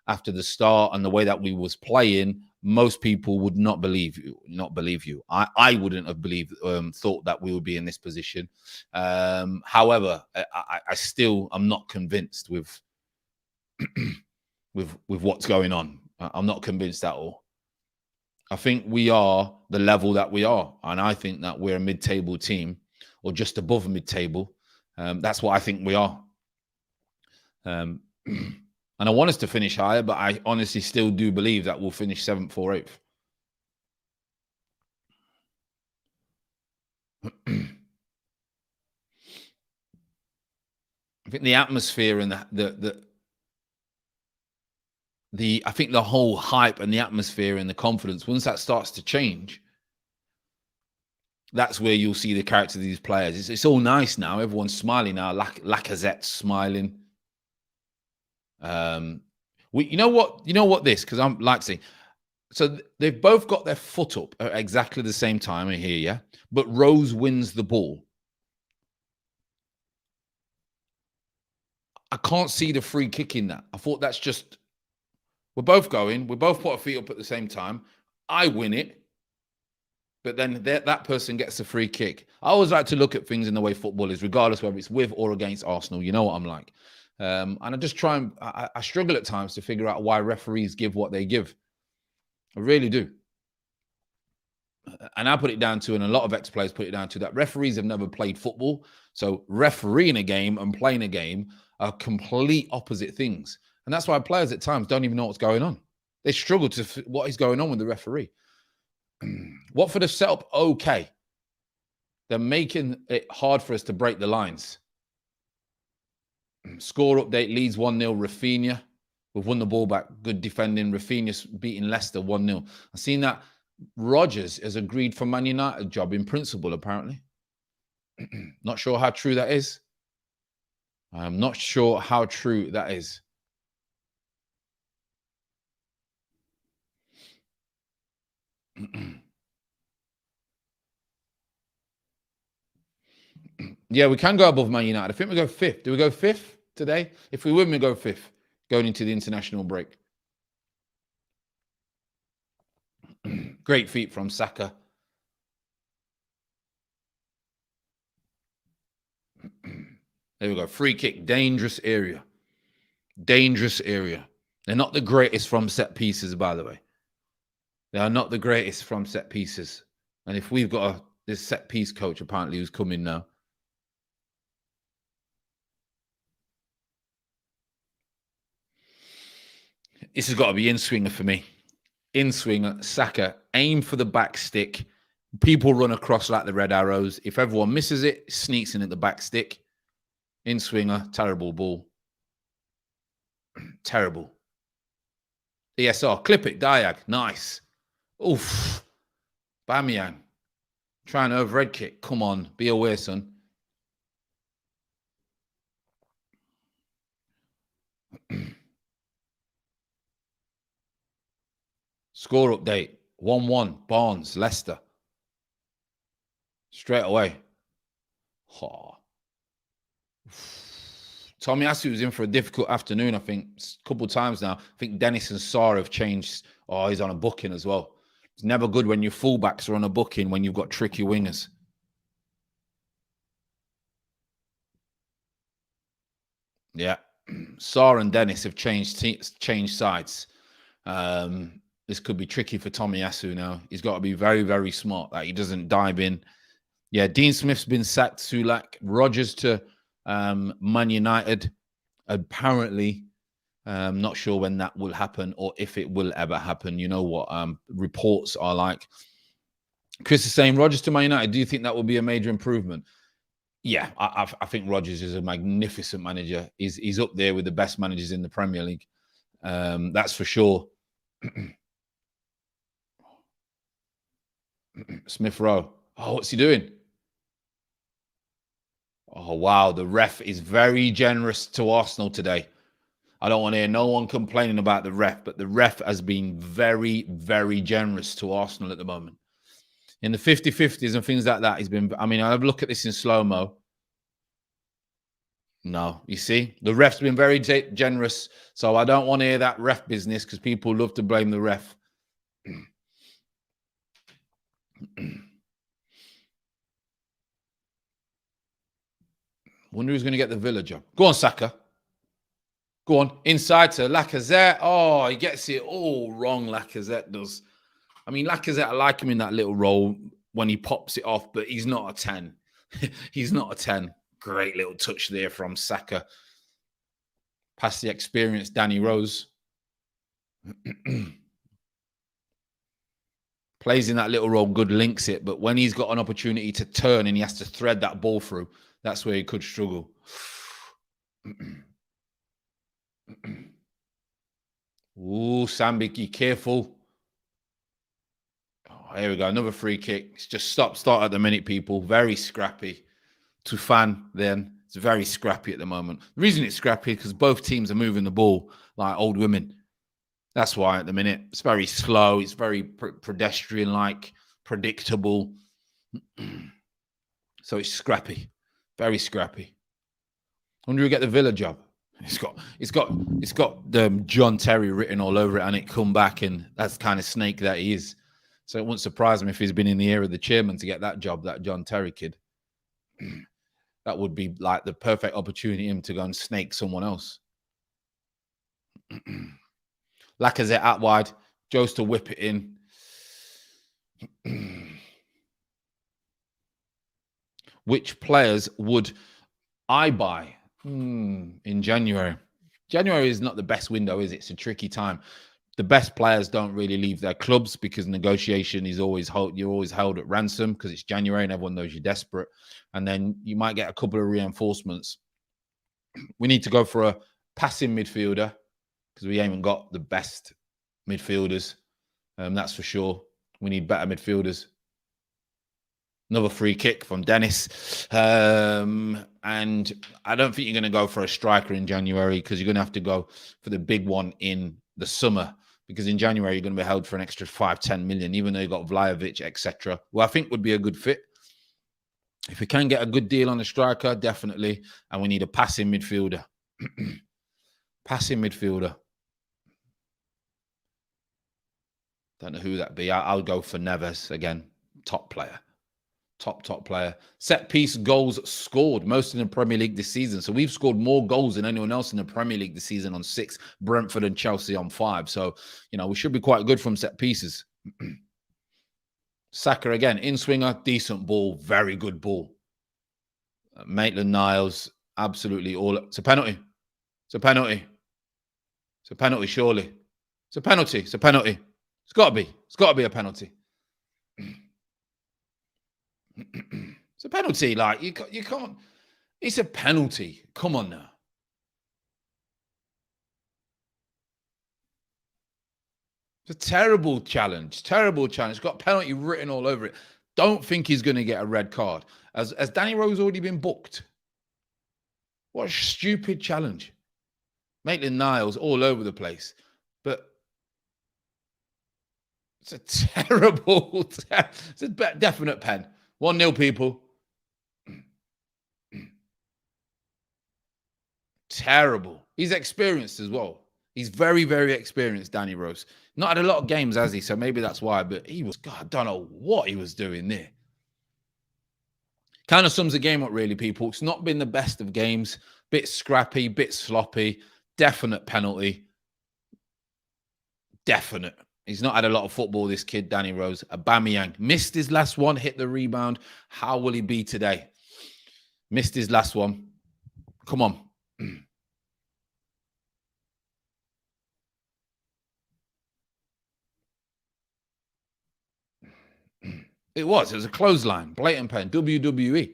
after the start and the way that we was playing, most people would not believe you. I wouldn't have thought that we would be in this position. However, I still am not convinced with what's going on. I'm not convinced at all. I think we are the level that we are. And I think that we're a mid-table team or just above mid-table. That's what I think we are. And I want us to finish higher, but I honestly still do believe that we'll finish 7th or 8th. I think the atmosphere and I think the whole hype and the atmosphere and the confidence, once that starts to change, that's where you'll see the character of these players. It's all nice now. Everyone's smiling now. Lacazette's smiling. You know what this, because I'm like saying, so they've both got their foot up at exactly the same time here, yeah? But Rose wins the ball. I can't see the free kick in that. I thought that's just, we're both going, we both put our feet up at the same time. I win it, but then that person gets a free kick. I always like to look at things in the way football is, regardless whether it's with or against Arsenal. You know what I'm like. And I just try and, I struggle at times to figure out why referees give what they give. I really do. And I put it down to, and a lot of ex-players put it down to, that referees have never played football. So refereeing a game and playing a game are complete opposite things. And that's why players at times don't even know what's going on. They struggle to what is going on with the referee. Watford have set up okay. They're making it hard for us to break the lines. Score update, Leeds 1-0, Rafinha. We've won the ball back. Good defending. Rafinha's beating Leicester 1-0. I've seen that Rodgers has agreed for Man United job in principle, apparently. Not sure how true that is. I'm not sure how true that is. Yeah, we can go above Man United. I think we go 5th. Do we go 5th today? If we win, we go 5th going into the international break. Great feat from Saka. There we go. Free kick. Dangerous area. Dangerous area. They're not the greatest from set pieces, by the way. They are not the greatest from set pieces. And if we've got this set piece coach, apparently, who's coming now. This has got to be in-swinger for me. In-swinger, Saka, aim for the back stick. People run across like the red arrows. If everyone misses it, sneaks in at the back stick. In-swinger, terrible ball. Terrible. ESR, clip it, Diag, nice. Oof. Bamiyang, trying to overhead kick. Come on, be aware, son. Score update, 1-1, Barnes, Leicester. Straight away. Oh. Tomiyasu was in for a difficult afternoon, I think, a couple of times now. I think Dennis and Sarr have changed. Oh, he's on a booking as well. It's never good when your fullbacks are on a booking when you've got tricky wingers. Yeah. Sarr and Dennis have changed sides. This could be tricky for Tomiyasu now. He's got to be very, very smart that he doesn't dive in. Yeah, Dean Smith's been sacked. Sulak, Rodgers to Man United. Apparently, not sure when that will happen or if it will ever happen. You know what reports are like. Chris is saying, Rodgers to Man United, do you think that will be a major improvement? Yeah, I think Rodgers is a magnificent manager. He's up there with the best managers in the Premier League. That's for sure. Smith Rowe. Oh, what's he doing? Oh, wow. The ref is very generous to Arsenal today. I don't want to hear no one complaining about the ref, but the ref has been very, very generous to Arsenal at the moment. In the 50-50s and things like that, he's been, I mean, I'll look at this in slow-mo. No, you see, the ref's been very generous, so I don't want to hear that ref business because people love to blame the ref. Wonder who's going to get the Villa job. Go on, Saka. Go on, inside to Lacazette. Oh, he gets it all wrong, Lacazette does. I mean, Lacazette, I like him in that little role when he pops it off, but he's not a 10. He's not a 10. Great little touch there from Saka. Past the experienced Danny Rose. Plays in that little role, good, links it. But when he's got an opportunity to turn and he has to thread that ball through, that's where he could struggle. Ooh, Sambi, be careful. Oh, here we go. Another free kick. It's just start at the minute, people. Very scrappy. Tufan, then. It's very scrappy at the moment. The reason it's scrappy is because both teams are moving the ball like old women. That's why at the minute. It's very slow. It's very pedestrian-like, predictable. So it's scrappy. Very scrappy. I wonder who get the Villa job. It's got John Terry written all over it, and it come back, and that's the kind of snake that he is. So it wouldn't surprise me if he's been in the ear of the chairman to get that job, that John Terry kid. That would be like the perfect opportunity for him to go and snake someone else. Lacazette out wide, Joe's to whip it in. Which players would I buy in January? January is not the best window, is it? It's a tricky time. The best players don't really leave their clubs because negotiation is always you're always held at ransom because it's January and everyone knows you're desperate. And then you might get a couple of reinforcements. We need to go for a passing midfielder because we haven't got the best midfielders. That's for sure. We need better midfielders. Another free kick from Dennis. And I don't think you're going to go for a striker in January because you're going to have to go for the big one in the summer. Because in January, you're going to be held for an extra 5-10 million, even though you've got Vlahovic, etc. Well, I think would be a good fit. If we can get a good deal on a striker, definitely. And we need a passing midfielder. Passing midfielder. Don't know who that'd be. I'll go for Neves again. Top player. Top player. Set piece goals scored, most in the Premier League this season. So we've scored more goals than anyone else in the Premier League this season on 6, Brentford and Chelsea on 5. So, we should be quite good from set pieces. Saka again, in-swinger, decent ball, very good ball. Maitland-Niles, absolutely all. It's a penalty. It's a penalty. It's a penalty, surely. It's a penalty. It's a penalty. It's got to be. It's got to be a penalty. It's a penalty. Like, you can't. It's a penalty. Come on now. It's a terrible challenge. Terrible challenge. Got penalty written all over it. Don't think he's going to get a red card. Has Danny Rose already been booked? What a stupid challenge. Maitland-Niles all over the place. But it's a terrible, it's a definite pen. 1-0, people. Terrible. He's experienced as well. He's very, very experienced, Danny Rose. Not had a lot of games, has he? So maybe that's why. But he was, God, I don't know what he was doing there. Kind of sums the game up, really, people. It's not been the best of games. Bit scrappy, bit sloppy. Definite penalty. Definite. He's not had a lot of football, this kid, Danny Rose. Aubameyang missed his last one, hit the rebound. How will he be today? Missed his last one. Come on. It was a clothesline, blatant pen, WWE,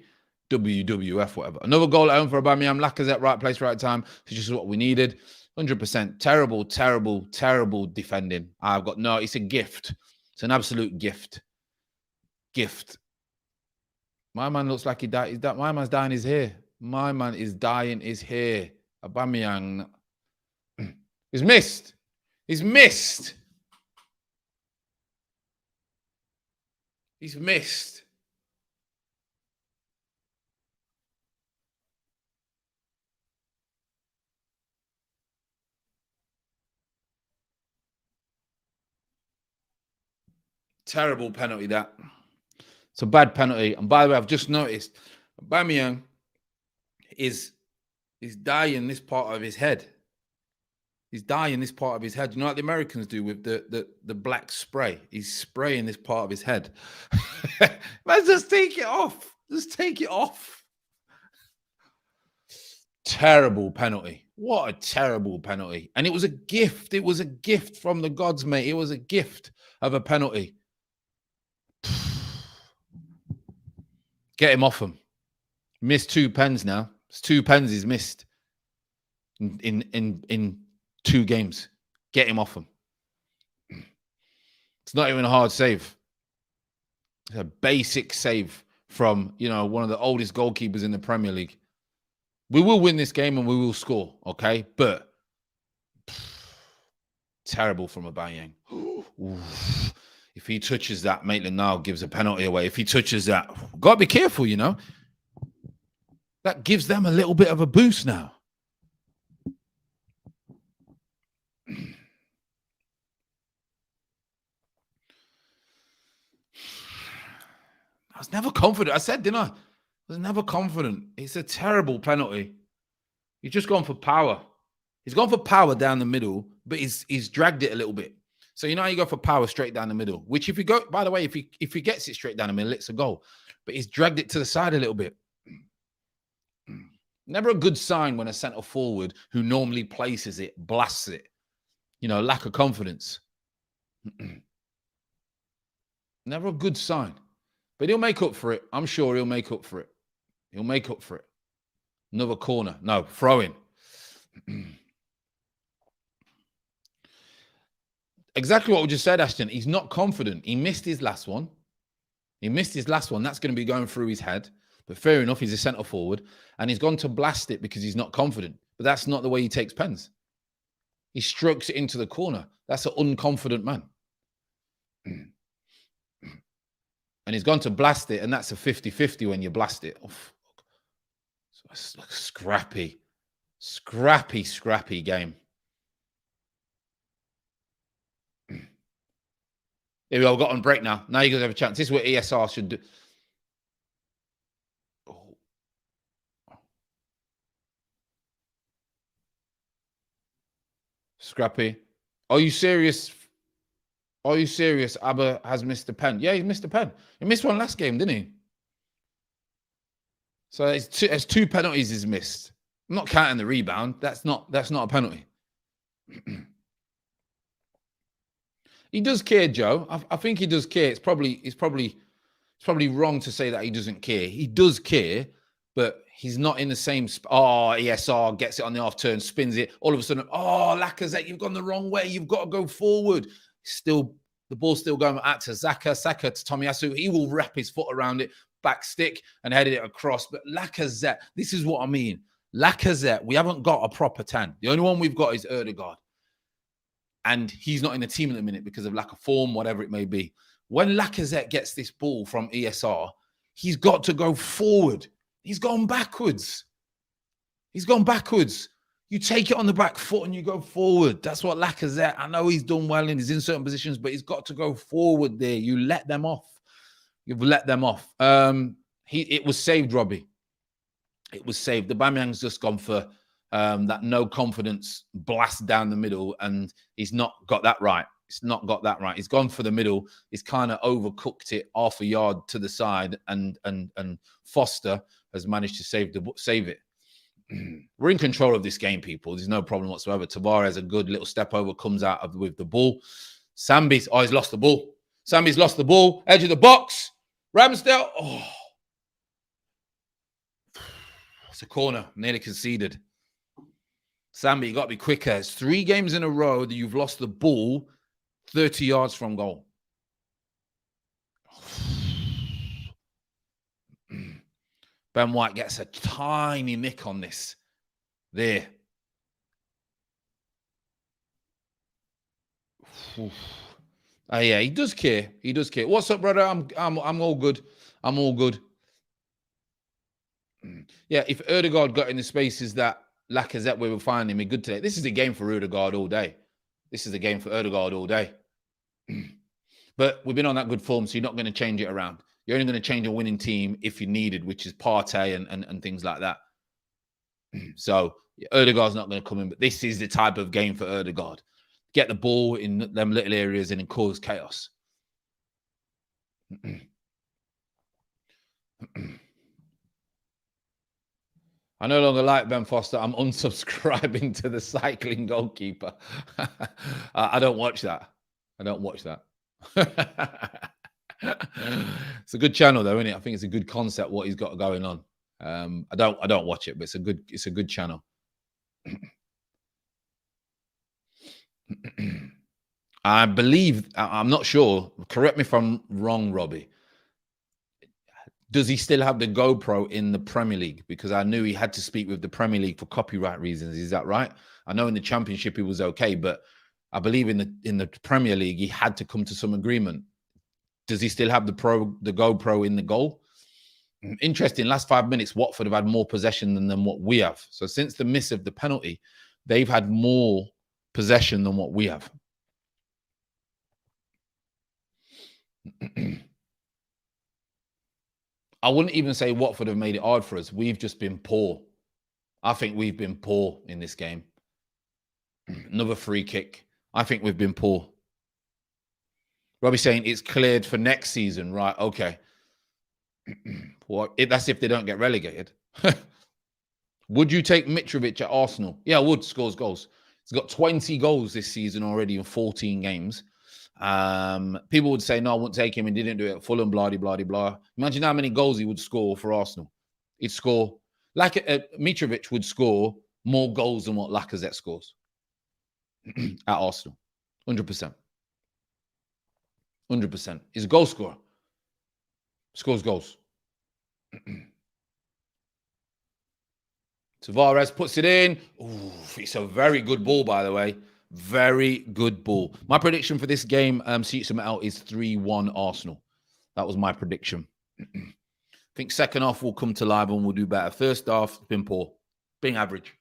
WWF, whatever. Another goal at home for Aubameyang. Lacazette, right place, right time. It's just what we needed. 100%. Terrible, terrible, terrible defending. It's a gift. It's an absolute gift. Gift. My man looks like he died. My man's dying his hair. My man is dying his hair. Aubameyang. He's missed. He's missed. He's missed. Terrible penalty, that. It's a bad penalty. And by the way, I've just noticed Aubameyang is dyeing this part of his head. He's dyeing this part of his head. You know what the Americans do with the black spray? He's spraying this part of his head. Man, just take it off. Just take it off. Terrible penalty. What a terrible penalty. And it was a gift. It was a gift from the gods, mate. It was a gift of a penalty. Get him off him. Missed 2 pens now. It's 2 pens he's missed in 2 games. Get him off him. It's not even a hard save. It's a basic save from, you know, one of the oldest goalkeepers in the Premier League. We will win this game and we will score, okay? But terrible from Aubameyang. If he touches that, Maitland-Niles gives a penalty away. If he touches that, got to be careful, you know. That gives them a little bit of a boost now. I was never confident. I said, didn't I? I was never confident. It's a terrible penalty. He's just gone for power. He's gone for power down the middle, but he's dragged it a little bit. So you know how you go for power straight down the middle, which if you go, by the way, if he gets it straight down the middle, it's a goal. But he's dragged it to the side a little bit. Never a good sign when a centre forward who normally places it blasts it. You know, lack of confidence. Never a good sign. But he'll make up for it. I'm sure he'll make up for it. He'll make up for it. Another corner. No, throw in. Exactly what we just said, Ashton. He's not confident. He missed his last one. That's going to be going through his head. But fair enough, he's a centre forward. And he's gone to blast it because he's not confident. But that's not the way he takes pens. He strokes it into the corner. That's an unconfident man. And he's gone to blast it, and that's a 50-50 when you blast it. Oh, so it's like a scrappy game. Here we go, got on break now. Now you guys have a chance. This is what ESR should do. Oh. Scrappy. Are you serious? Are you serious? Abba has missed a pen. Yeah, he missed a pen. He missed one last game, didn't he? So it's 2 penalties he's missed. I'm not counting the rebound. That's not a penalty. He does care, Joe. I think he does care. It's probably wrong to say that he doesn't care. He does care, but he's not in the same. ESR gets it on the off turn, spins it. All of a sudden, Lacazette, you've gone the wrong way. You've got to go forward. Still, the ball's still going out to Saka to Tomiyasu. He will wrap his foot around it, back stick, and headed it across. But Lacazette, this is what I mean. Lacazette, we haven't got a proper 10. The only one we've got is Ødegaard. And he's not in the team at the minute because of lack of form, whatever it may be. When Lacazette gets this ball from ESR, he's got to go forward. He's gone backwards. You take it on the back foot and you go forward. That's what Lacazette, I know he's done well and he's in certain positions, but he's got to go forward there. You let them off. You've let them off. It was saved, Robbie. It was saved. The Aubameyang's just gone for that no confidence blast down the middle, and he's not got that right. He's gone for the middle. He's kind of overcooked it half a yard to the side, and Foster has managed to save it. We're in control of this game, people. There's no problem whatsoever. Tavares, a good little step over, comes out with the ball. Sambi's, he's lost the ball. Sambi's lost the ball. Edge of the box. Ramsdale. It's a corner. Nearly conceded. Sambi, you got to be quicker. It's 3 games in a row that you've lost the ball 30 yards from goal. Ben White gets a tiny nick on this. There. Yeah, he does care. What's up, brother? I'm all good. I'm all good. Yeah, if Ødegaard got in the spaces that Lacazette we were finding me good today. This is a game for Ødegaard all day. But we've been on that good form, so you're not going to change it around. You're only going to change a winning team if you needed, which is Partey and things like that. So Odegaard's not going to come in, but this is the type of game for Odegaard. Get the ball in them little areas and then cause chaos. I no longer like Ben Foster. I'm unsubscribing to the cycling goalkeeper. I don't watch that. I don't watch that. It's a good channel though, isn't it? I think it's a good concept what he's got going on. I don't watch it, but it's a good channel. I believe, I'm not sure. Correct me if I'm wrong, Robbie. Does he still have the GoPro in the Premier League? Because I knew he had to speak with the Premier League for copyright reasons. Is that right? I know in the Championship he was okay, but I believe in the Premier League he had to come to some agreement. Does he still have the GoPro in the goal? Interesting. Last 5 minutes, Watford have had more possession than what we have. So since the miss of the penalty, they've had more possession than what we have. I wouldn't even say Watford have made it hard for us. We've just been poor. I think we've been poor in this game. Another free kick. I think we've been poor. Robbie saying it's cleared for next season. Right, okay. Well, that's if they don't get relegated. Would you take Mitrovic at Arsenal? Yeah, I would. Scores goals. He's got 20 goals this season already in 14 games. People would say, no, I wouldn't take him. He didn't do it at Fulham, blah, blah, blah, blah. Imagine how many goals he would score for Arsenal. He'd score, like Mitrovic would score more goals than what Lacazette scores at Arsenal. 100%. 100%. He's a goal scorer. Scores goals. Tavares puts it in. Ooh, it's a very good ball, by the way. Very good ball. My prediction for this game, seats them out, is 3-1 Arsenal. That was my prediction. I think second half will come to life and we'll do better. First half, been poor. Being average.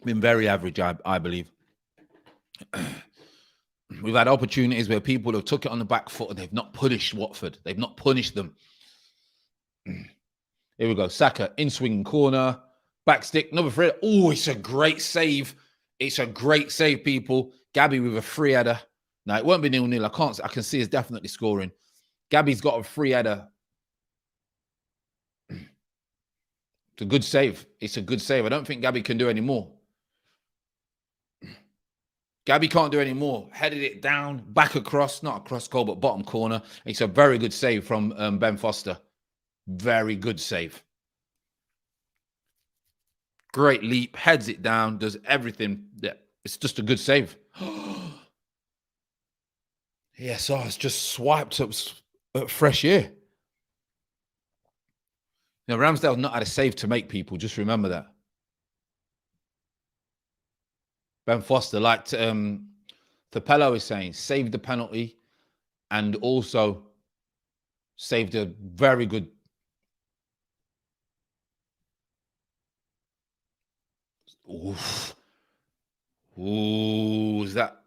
Been very average, I believe. We've had opportunities where people have took it on the back foot and they've not punished Watford. They've not punished them. Here we go. Saka, in-swinging corner. Back stick, number 3. Oh, it's a great save. It's a great save, people. Gabby with a free header. Now, it won't be 0-0. I can see it's definitely scoring. Gabby's got a free header. It's a good save. It's a good save. I don't think Gabby can do any more. Gabby can't do any more. Headed it down, back across, not across goal, but bottom corner. It's a very good save from Ben Foster. Very good save. Great leap, heads it down, does everything. Yeah, it's just a good save. Yes, it's just swiped up fresh air. Now, Ramsdale's not had a save to make, people. Just remember that. Ben Foster, like Thapello is saying, saved the penalty and also saved a very good. Oof. Ooh, is that?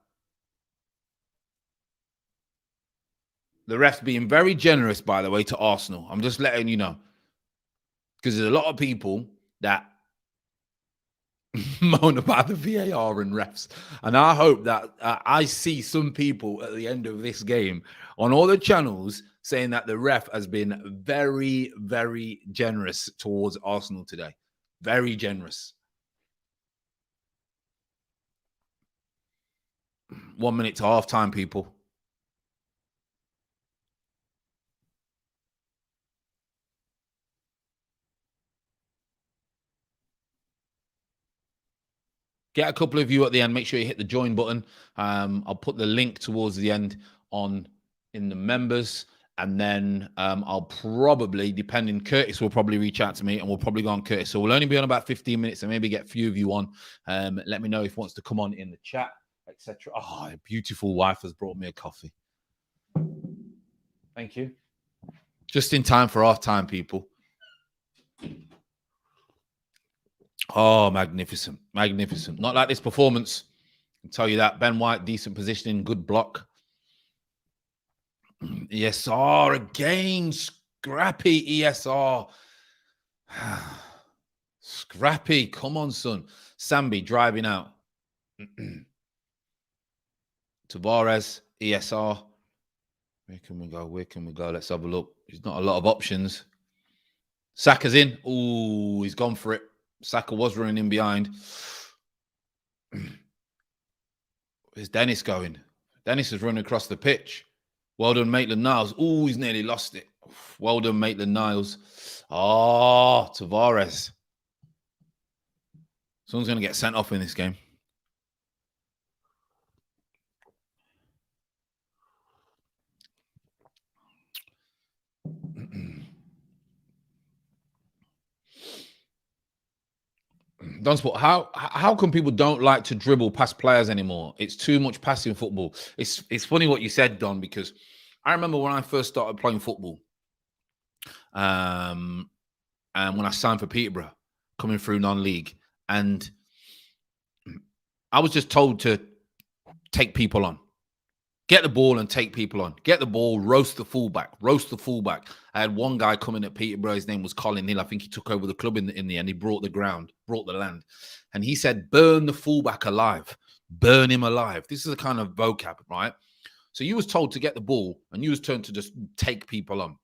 The ref's being very generous, by the way, to Arsenal. I'm just letting you know. Because there's a lot of people that moan about the VAR and refs. And I hope that I see some people at the end of this game on all the channels saying that the ref has been very, very generous towards Arsenal today. Very generous. 1 minute to half time, people. Get a couple of you at the end. Make sure you hit the join button. I'll put the link towards the end in the members. And then I'll probably, depending, Curtis will probably reach out to me and we'll probably go on Curtis. So we'll only be on about 15 minutes and maybe get a few of you on. Let me know if he wants to come on in the chat, etc. Oh, a beautiful wife has brought me a coffee. Thank you. Just in time for half time, people. Oh, magnificent. Magnificent. Not like this performance. I'll tell you that. Ben White, decent positioning, good block. ESR again. Scrappy ESR. Scrappy, come on, son. Sambi driving out. Tavares, ESR. Where can we go? Where can we go? Let's have a look. There's not a lot of options. Saka's in. Ooh, he's gone for it. Saka was running in behind. Where's Dennis going? Dennis is running across the pitch. Well done, Maitland-Niles. Ooh, he's nearly lost it. Well done, Maitland-Niles. Oh, Tavares. Someone's going to get sent off in this game. Donsport, how come people don't like to dribble past players anymore? It's too much passing football. It's funny what you said, Don, because I remember when I first started playing football, and when I signed for Peterborough, coming through non-league, and I was just told to take people on. Get the ball and take people on. Get the ball, roast the fullback. Roast the fullback. I had one guy coming at Peterborough. His name was Colin Hill. I think he took over the club in the end. He brought the ground, brought the land. And he said, burn the fullback alive. Burn him alive. This is a kind of vocab, right? So you was told to get the ball and you was told to just take people on.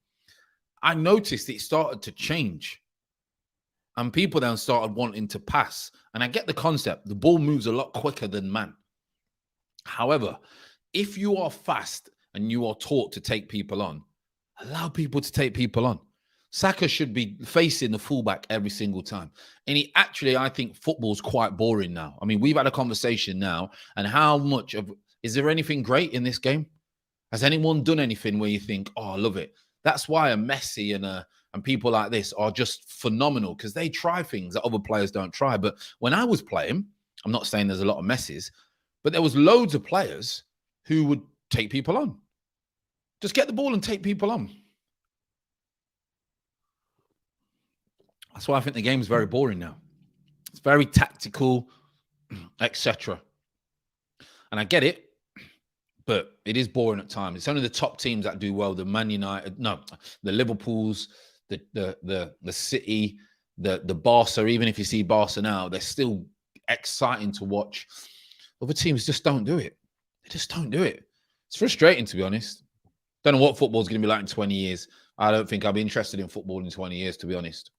I noticed it started to change. And people then started wanting to pass. And I get the concept. The ball moves a lot quicker than man. However, if you are fast and you are taught to take people on, allow people to take people on. Saka should be facing the fullback every single time. And I think football's quite boring now. I mean, we've had a conversation now, and is there anything great in this game? Has anyone done anything where you think, oh, I love it? That's why a Messi and people like this are just phenomenal, because they try things that other players don't try. But when I was playing, I'm not saying there's a lot of Messis, but there was loads of players who would take people on. Just get the ball and take people on. That's why I think the game is very boring now. It's very tactical, etc. And I get it, but it is boring at times. It's only the top teams that do well. The Man United, no, the Liverpools, the City, the Barca. Even if you see Barca now, they're still exciting to watch. Other teams just don't do it. They just don't do it. It's frustrating, to be honest. Don't know what football's going to be like in 20 years. I don't think I'll be interested in football in 20 years, to be honest,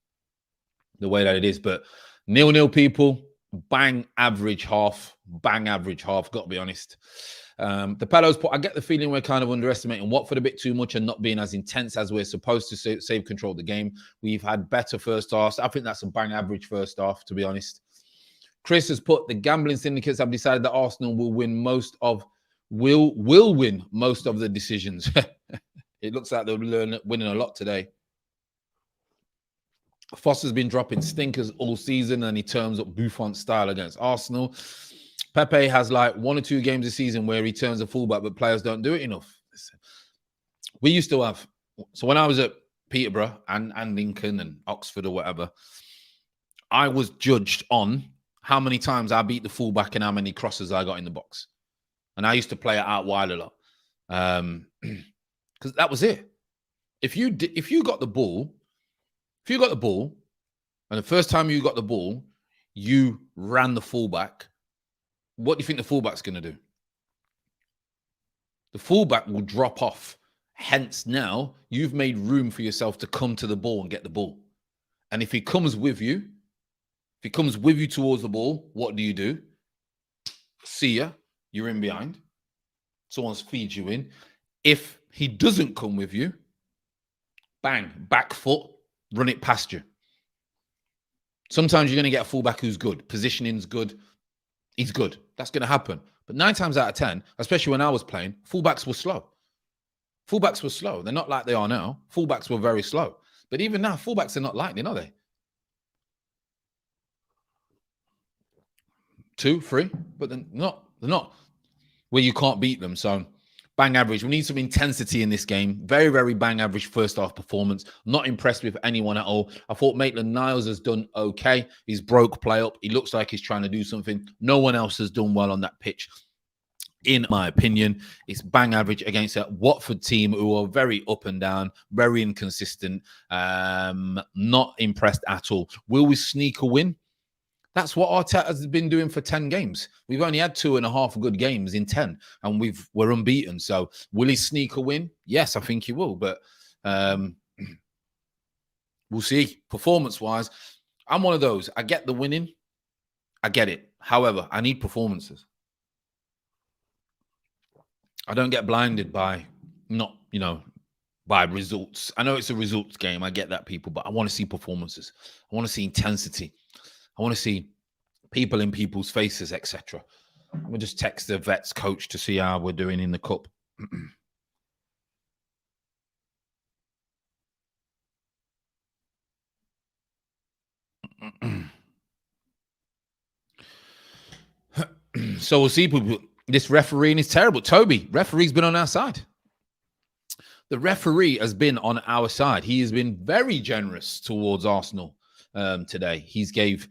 the way that it is. But 0-0 people, bang average half, got to be honest. The Palos, I get the feeling we're kind of underestimating Watford a bit too much and not being as intense as we're supposed to save control of the game. We've had better first halves. I think that's a bang average first half, to be honest. Chris has put, the gambling syndicates have decided that Arsenal will win most of the decisions. It looks like they'll be winning a lot today. Foster's been dropping stinkers all season and he turns up Buffon style against Arsenal. Pepe has like 1 or 2 games a season where he turns a fullback, but players don't do it enough. We used to have, so when I was at Peterborough and Lincoln and Oxford or whatever, I was judged on how many times I beat the fullback and how many crosses I got in the box. And I used to play it out wide a lot. Because that was it. If you got the ball, and the first time you got the ball, you ran the fullback, what do you think the fullback's going to do? The fullback will drop off. Hence, now you've made room for yourself to come to the ball and get the ball. And if he comes with you towards the ball, what do? See ya. You're in behind. Someone feeds you in. If he doesn't come with you, bang, back foot, run it past you. Sometimes you're going to get a fullback who's good. Positioning's good. He's good. That's going to happen. But 9 times out of 10, especially when I was playing, fullbacks were slow. They're not like they are now. Fullbacks were very slow. But even now, fullbacks are not lightning, are they? 2, 3, but they're not where you can't beat them. So bang average. We need some intensity in this game. Very, very bang average first half performance. Not impressed with anyone at all. I thought Maitland-Niles has done okay. He's broke play up. He looks like he's trying to do something. No one else has done well on that pitch. in my opinion. It's bang average against a Watford team who are very up and down, very inconsistent, not impressed at all. Will we sneak a win? That's what Arteta has been doing for 10 games. We've only had 2.5 good games in 10, and we're unbeaten. So will he sneak a win? Yes, I think he will, but we'll see. Performance-wise, I'm one of those. I get the winning. I get it. However, I need performances. I don't get blinded by by results. I know it's a results game. I get that, people, but I want to see performances. I want to see intensity. I want to see people in people's faces, etc. We'll just text the Vets coach to see how we're doing in the cup. So we'll see. This refereeing is terrible. Toby, referee's been on our side. The referee has been on our side. He has been very generous towards Arsenal today. He's gave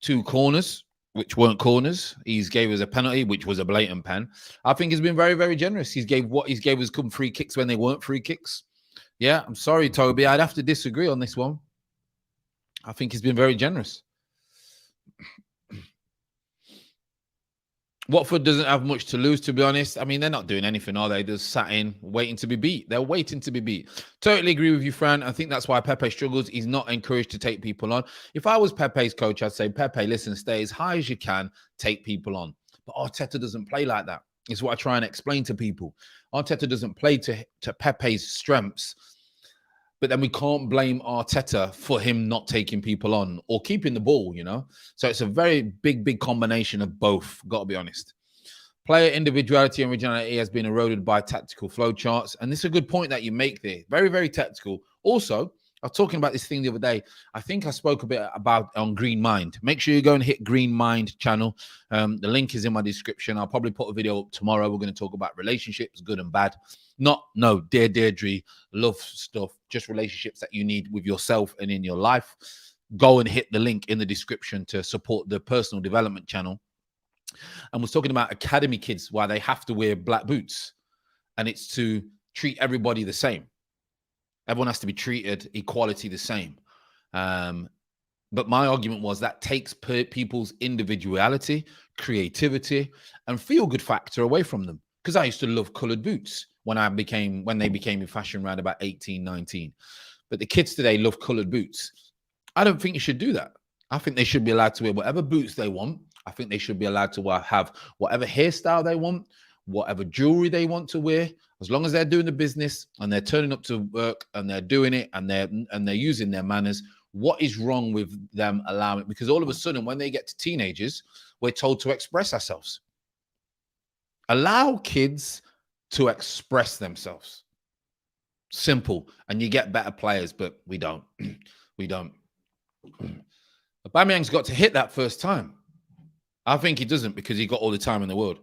2 corners, which weren't corners. He's gave us a penalty, which was a blatant pen. I think he's been very, very generous. He's gave us come free kicks when they weren't free kicks. Yeah, I'm sorry, Toby. I'd have to disagree on this one. I think he's been very generous. Watford doesn't have much to lose, to be honest. I mean, they're not doing anything, are they? They're sat in, waiting to be beat. They're waiting to be beat. Totally agree with you, Fran. I think that's why Pepe struggles. He's not encouraged to take people on. If I was Pepe's coach, I'd say, Pepe, listen, stay as high as you can, take people on. But Arteta doesn't play like that. It's what I try and explain to people. Arteta doesn't play to Pepe's strengths. But then we can't blame Arteta for him not taking people on or keeping the ball, So it's a very big combination of both, got to be honest. Player individuality and originality has been eroded by tactical flowcharts. And this is a good point that you make there. Very, very tactical. Also, I was talking about this thing the other day. I think I spoke a bit about on Green Mind. Make sure you go and hit Green Mind channel. The link is in my description. I'll probably put a video up tomorrow. We're going to talk about relationships, good and bad. No, Deirdre, love stuff, just relationships that you need with yourself and in your life. Go and hit the link in the description to support the personal development channel. And we're talking about academy kids, why they have to wear black boots. And it's to treat everybody the same. Everyone has to be treated equality the same. But my argument was that takes people's individuality, creativity, and feel-good factor away from them. Because I used to love coloured boots when they became in fashion around about 18, 19. But the kids today love coloured boots. I don't think you should do that. I think they should be allowed to wear whatever boots they want. I think they should be allowed to have whatever hairstyle they want, whatever jewelry they want to wear, as long as they're doing the business and they're turning up to work and they're doing it and they're using their manners. What is wrong with them allowing it? Because all of a sudden, when they get to teenagers, we're told to express ourselves. Allow kids to express themselves. Simple. And you get better players, but we don't. We don't. Aubameyang's got to hit that first time. I think he doesn't because he got all the time in the world.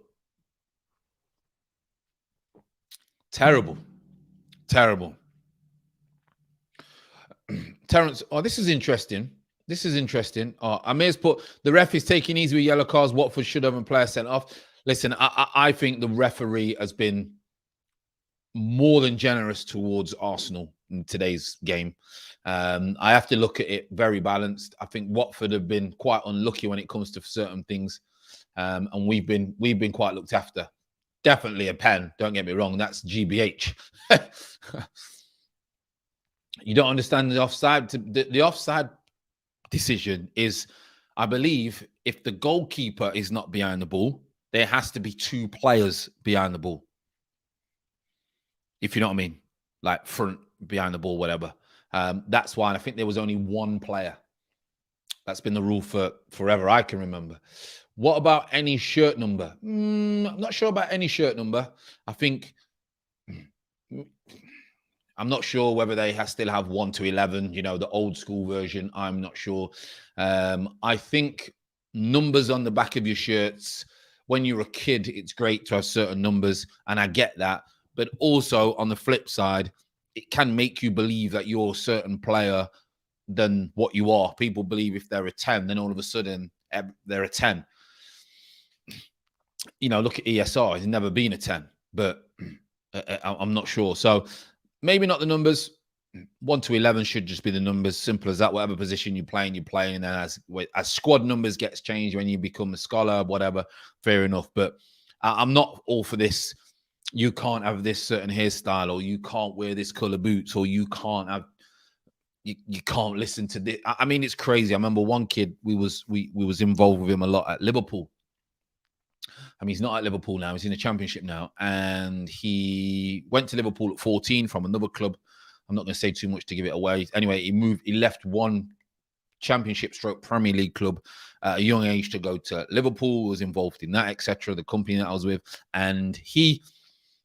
Terrible. Terrible. Terence, this is interesting. Amir's put, the ref is taking easy with yellow cards. Watford should have a player sent off. Listen, I think the referee has been more than generous towards Arsenal in today's game. I have to look at it very balanced. I think Watford have been quite unlucky when it comes to certain things, and we've been quite looked after. Definitely a pen. Don't get me wrong. That's GBH. You don't understand the offside. The offside decision is, I believe, if the goalkeeper is not behind the ball, there has to be 2 players behind the ball. If you know what I mean, like front, behind the ball, whatever. That's why I think there was only 1 player. That's been the rule for forever I can remember. What about any shirt number? I'm not sure about any shirt number. I'm not sure whether they still have 1 to 11, the old school version. I'm not sure. I think numbers on the back of your shirts, when you're a kid, it's great to have certain numbers, and I get that. But also on the flip side, it can make you believe that you're a certain player than what you are. People believe if they're a 10, then all of a sudden they're a 10. look at ESR. He's never been a 10, but I'm not sure. So maybe not the numbers. 1 to 11 should just be the numbers. Simple as that. Whatever position you're playing. And then as squad numbers gets changed when you become a scholar, whatever, fair enough. But I'm not all for this. You can't have this certain hairstyle, or you can't wear this color boots, or you can't have. You can't listen to this. I mean, it's crazy. I remember one kid. We was involved with him a lot at Liverpool. I mean, he's not at Liverpool now. He's in the Championship now, and he went to Liverpool at 14 from another club. I'm not going to say too much to give it away. Anyway, he left one Championship / Premier League club at a young age to go to Liverpool, was involved in that, etc., the company that I was with. And he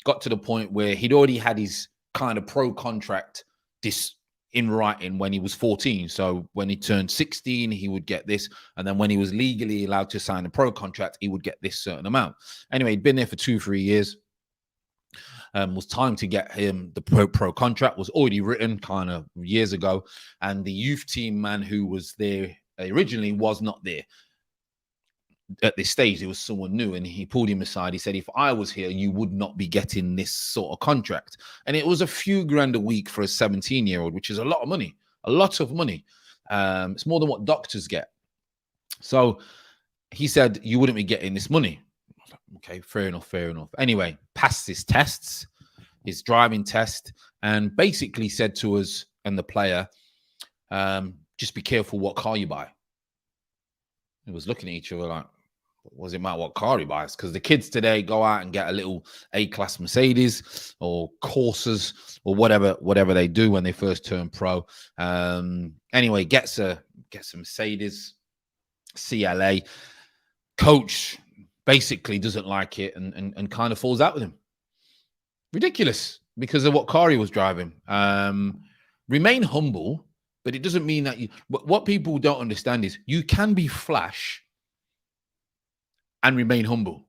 got to the point where he'd already had his kind of pro contract in writing when he was 14. So when he turned 16, he would get this. And then when he was legally allowed to sign a pro contract, he would get this certain amount. Anyway, he'd been there for 2-3 years. Was time to get him the pro contract, was already written kind of years ago. And the youth team man who was there originally was not there at this stage. It was someone new, and he pulled him aside. He said, if I was here, you would not be getting this sort of contract. And it was a few grand a week for a 17-year-old, which is a lot of money. It's more than what doctors get. So he said, you wouldn't be getting this money. Okay, fair enough. Anyway, passed his tests, his driving test, and basically said to us and the player, just be careful what car you buy. He was looking at each other like, what does it matter what car he buys? Because the kids today go out and get a little A-class Mercedes or Corsas or whatever they do when they first turn pro. Anyway, gets a Mercedes CLA. Coach basically doesn't like it and kind of falls out with him. Ridiculous because of what car he was driving. Remain humble, but it doesn't mean that you. What people don't understand is you can be flash and remain humble.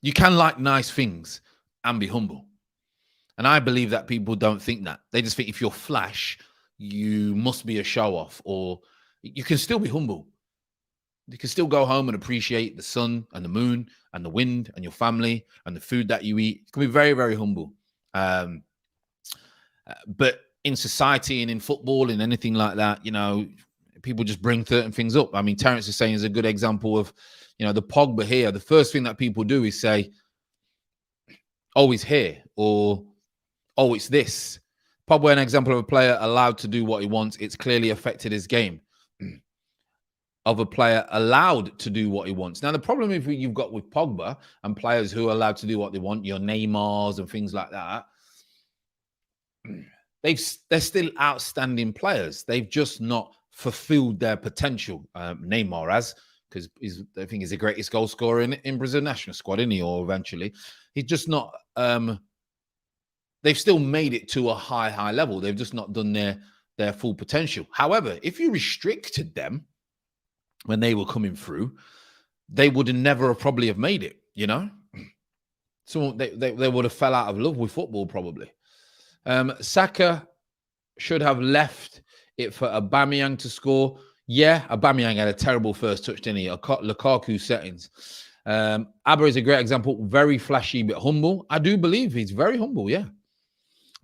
You can like nice things and be humble. And I believe that people don't think that. They just think if you're flash, you must be a show off, or you can still be humble. You can still go home and appreciate the sun and the moon and the wind and your family and the food that you eat. You can be very, very humble. But in society and in football and anything like that, people just bring certain things up. I mean, Terence is saying is a good example of, the Pogba here. The first thing that people do is say, oh, he's here, or, oh, it's this. Pogba, an example of a player allowed to do what he wants. It's clearly affected his game. Of a player allowed to do what he wants. Now, the problem you've got with Pogba and players who are allowed to do what they want, your Neymars and things like that, they're still outstanding players. They've just not fulfilled their potential. Neymar has, because I think he's the greatest goal scorer in Brazil national squad, isn't he? Or eventually, he's just not. They've still made it to a high level. They've just not done their full potential. However, if you restricted them when they were coming through, they would have never probably have made it, So they would have fell out of love with football probably. Saka should have left it for Aubameyang to score. Yeah, Aubameyang had a terrible first touch, didn't he? Lukaku settings. Abba is a great example. Very flashy, but humble. I do believe he's very humble, yeah.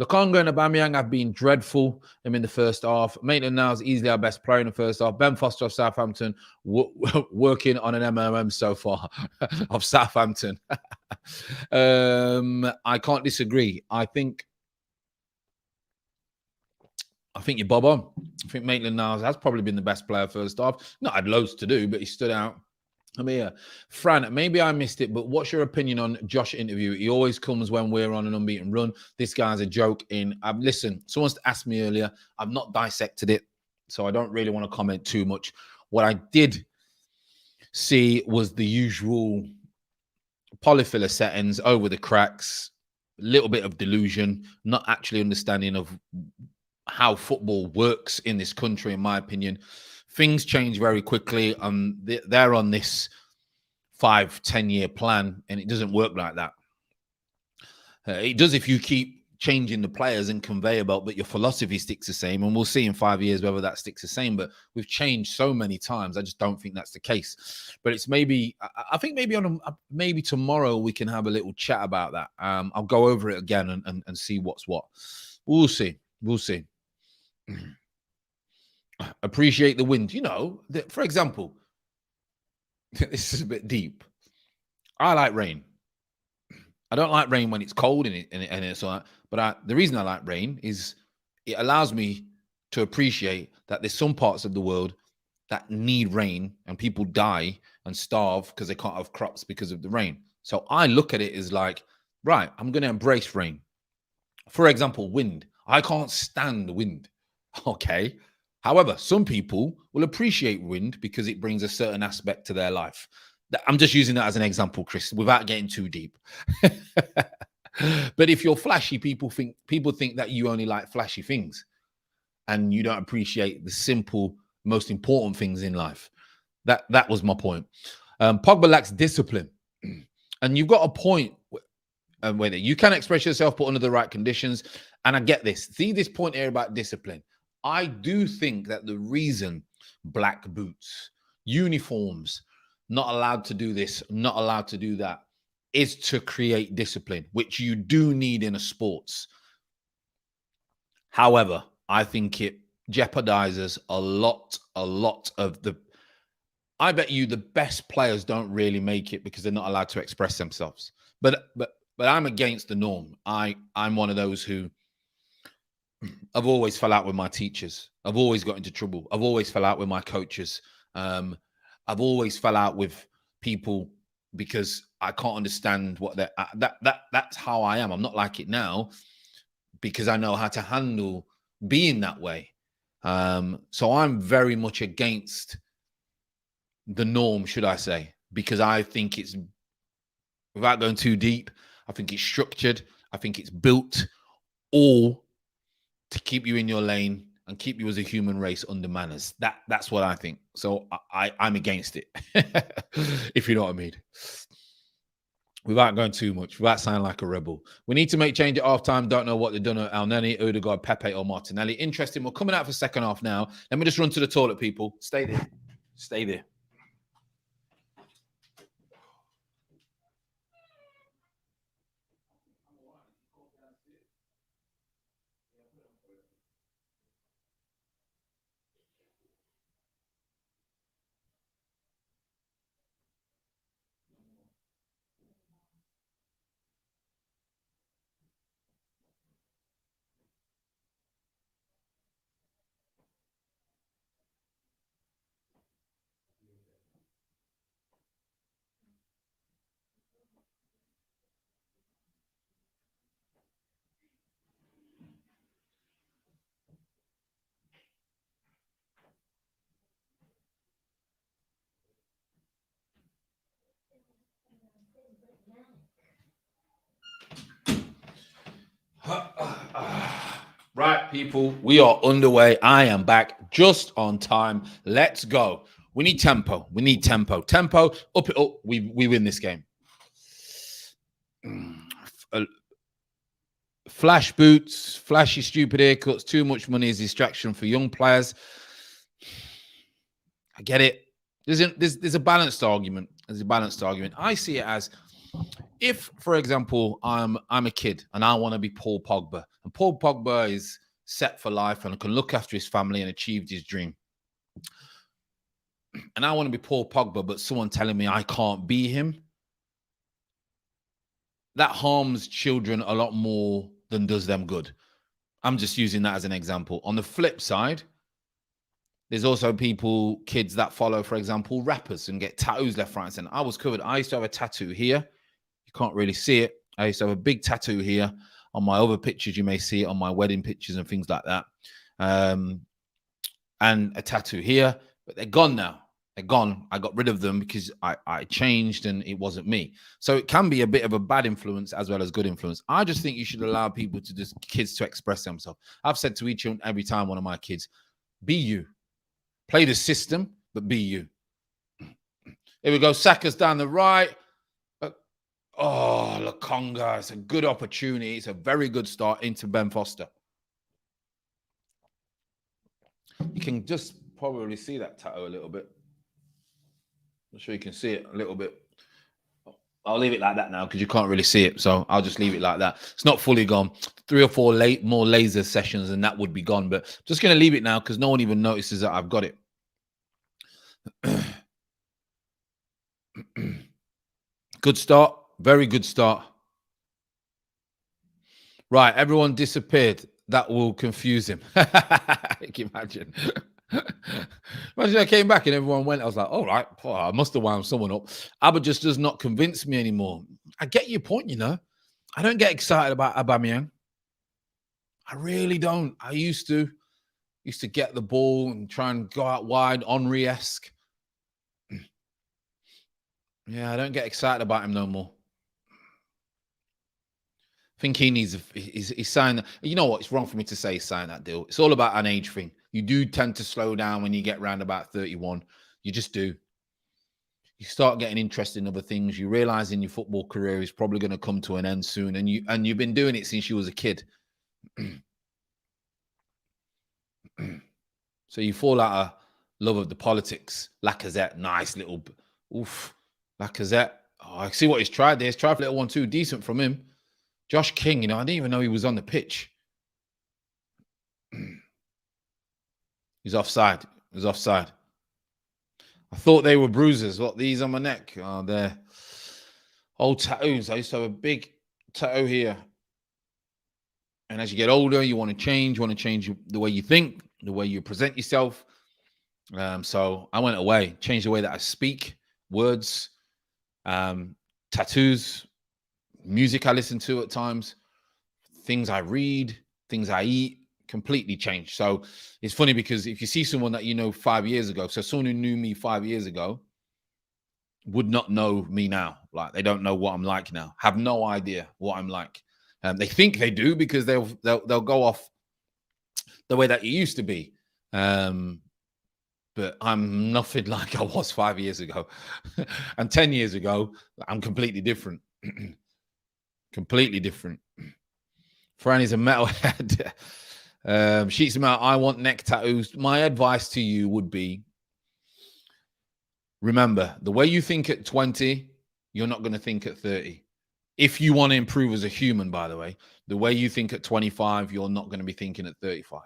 Lukonga and Aubameyang have been dreadful in the first half. Maitland-Niles easily our best player in the first half. Ben Foster of Southampton working on an MMM so far of Southampton. I can't disagree. I think you're bob on. I think Maitland-Niles has probably been the best player first half. Not had loads to do, but he stood out. I'm here. Fran, maybe I missed it, but what's your opinion on Josh interview? He always comes when we're on an unbeaten run. This guy's a joke. Listen, someone's asked me earlier. I've not dissected it, so I don't really want to comment too much. What I did see was the usual polyfiller settings over the cracks, a little bit of delusion, not actually understanding of how football works in this country, in my opinion. Things change very quickly. They're on this 5-10 year plan, and it doesn't work like that. It does if you keep changing the players and conveyor belt, but your philosophy sticks the same. And we'll see in 5 years whether that sticks the same. But we've changed so many times. I just don't think that's the case. But it's maybe, I think maybe maybe tomorrow we can have a little chat about that. I'll go over it again and see what's what. We'll see. We'll see. Appreciate the wind. You know, for example, this is a bit deep. I like rain. I don't like rain when it's cold and it's all that. But the reason I like rain is it allows me to appreciate that there's some parts of the world that need rain and people die and starve because they can't have crops because of the rain. So I look at it as like, right, I'm going to embrace rain. For example, wind. I can't stand the wind. Okay. However, some people will appreciate wind because it brings a certain aspect to their life. I'm just using that as an example, Chris, without getting too deep. But if you're flashy, people think that you only like flashy things and you don't appreciate the simple, most important things in life. That was my point. Pogba lacks discipline. And you've got a point where you can express yourself, put under the right conditions. And I get this. See this point here about discipline. I do think that the reason black boots, uniforms, not allowed to do this, not allowed to do that, is to create discipline, which you do need in a sports. However, I think it jeopardizes a lot of the, I bet you the best players don't really make it because they're not allowed to express themselves. But I'm against the norm. I'm one of those who, I've always fell out with my teachers. I've always got into trouble. I've always fell out with my coaches. I've always fell out with people because I can't understand what that's how I am. I'm not like it now because I know how to handle being that way. So I'm very much against the norm, should I say, because I think it's, without going too deep, I think it's structured. I think it's built all to keep you in your lane and keep you as a human race under manners. That's what I think. So I'm against it, if you know what I mean. Without going too much, without sounding like a rebel. We need to make change at halftime. Don't know what they've done at Elneny, Odegaard, Pepe, or Martinelli. Interesting. We're coming out for second half now. Let me just run to the toilet, people. Stay there. Stay there. Right, people, we are underway. I am back just on time. Let's go. We need tempo. We need tempo. Tempo, up it up. We win this game. Flash boots, flashy, stupid haircuts, too much money is distraction for young players. I get it. There's a balanced argument. There's a balanced argument. I see it as, if, for example, I'm a kid and I want to be Paul Pogba, and Paul Pogba is set for life and can look after his family and achieved his dream, and I want to be Paul Pogba, but someone telling me I can't be him, that harms children a lot more than does them good. I'm just using that as an example. On the flip side, there's also kids that follow, for example, rappers and get tattoos left, right, and center. I was covered. I used to have a tattoo here. You can't really see it. I used to have a big tattoo here. On my other pictures, you may see it on my wedding pictures and things like that. And a tattoo here, but they're gone now. They're gone. I got rid of them because I changed and it wasn't me. So it can be a bit of a bad influence as well as good influence. I just think you should allow kids to express themselves. I've said to each and every time one of my kids, be you. Play the system, but be you. Here we go. Saka's down the right. Oh, Lokonga. It's a good opportunity. It's a very good start into Ben Foster. You can just probably see that tattoo a little bit. I'm sure you can see it a little bit. I'll leave it like that now because you can't really see it. So I'll just leave it like that. It's not fully gone. 3 or 4 more laser sessions and that would be gone. But just going to leave it now because no one even notices that I've got it. Good start. Very good start. Right. Everyone disappeared. That will confuse him. Can you imagine? Imagine I came back and everyone went. I was like, all right, I must have wound someone up. Abba just does not convince me anymore. I get your point, you know. I don't get excited about Aubameyang. I really don't. I used to get the ball and try and go out wide, Henry-esque. Yeah, I don't get excited about him no more. I think he needs he's signed. You know what? It's wrong for me to say sign that deal. It's all about an age thing. You do tend to slow down when you get around about 31. You just do. You start getting interested in other things. You realize in your football career is probably going to come to an end soon, and you've been doing it since you was a kid. So you fall out of love of the politics. Lacazette, nice little, oof. Lacazette. Oh, I see what he's tried there. He's tried for a little 1-2, decent from him. Josh King, you know, I didn't even know he was on the pitch. He's offside. He's offside. I thought they were bruises. What, these on my neck? Oh, they're old tattoos. I used to have a big tattoo here. And as you get older, you want to change. You want to change the way you think, the way you present yourself. So I went away, changed the way that I speak, words, tattoos, music I listen to at times, things I read, things I eat, completely changed. So it's funny because if you see someone that you know 5 years ago, so someone who knew me 5 years ago would not know me now. Like they don't know what I'm like now, have no idea what I'm like. They think they do because they'll go off the way that you used to be. But I'm nothing like I was 5 years ago. And 10 years ago, I'm completely different. Completely different. Franny's a metalhead. Sheets him out. I want neck tattoos. My advice to you would be, remember, the way you think at 20, you're not going to think at 30. If you want to improve as a human, by the way, the way you think at 25, you're not going to be thinking at 35.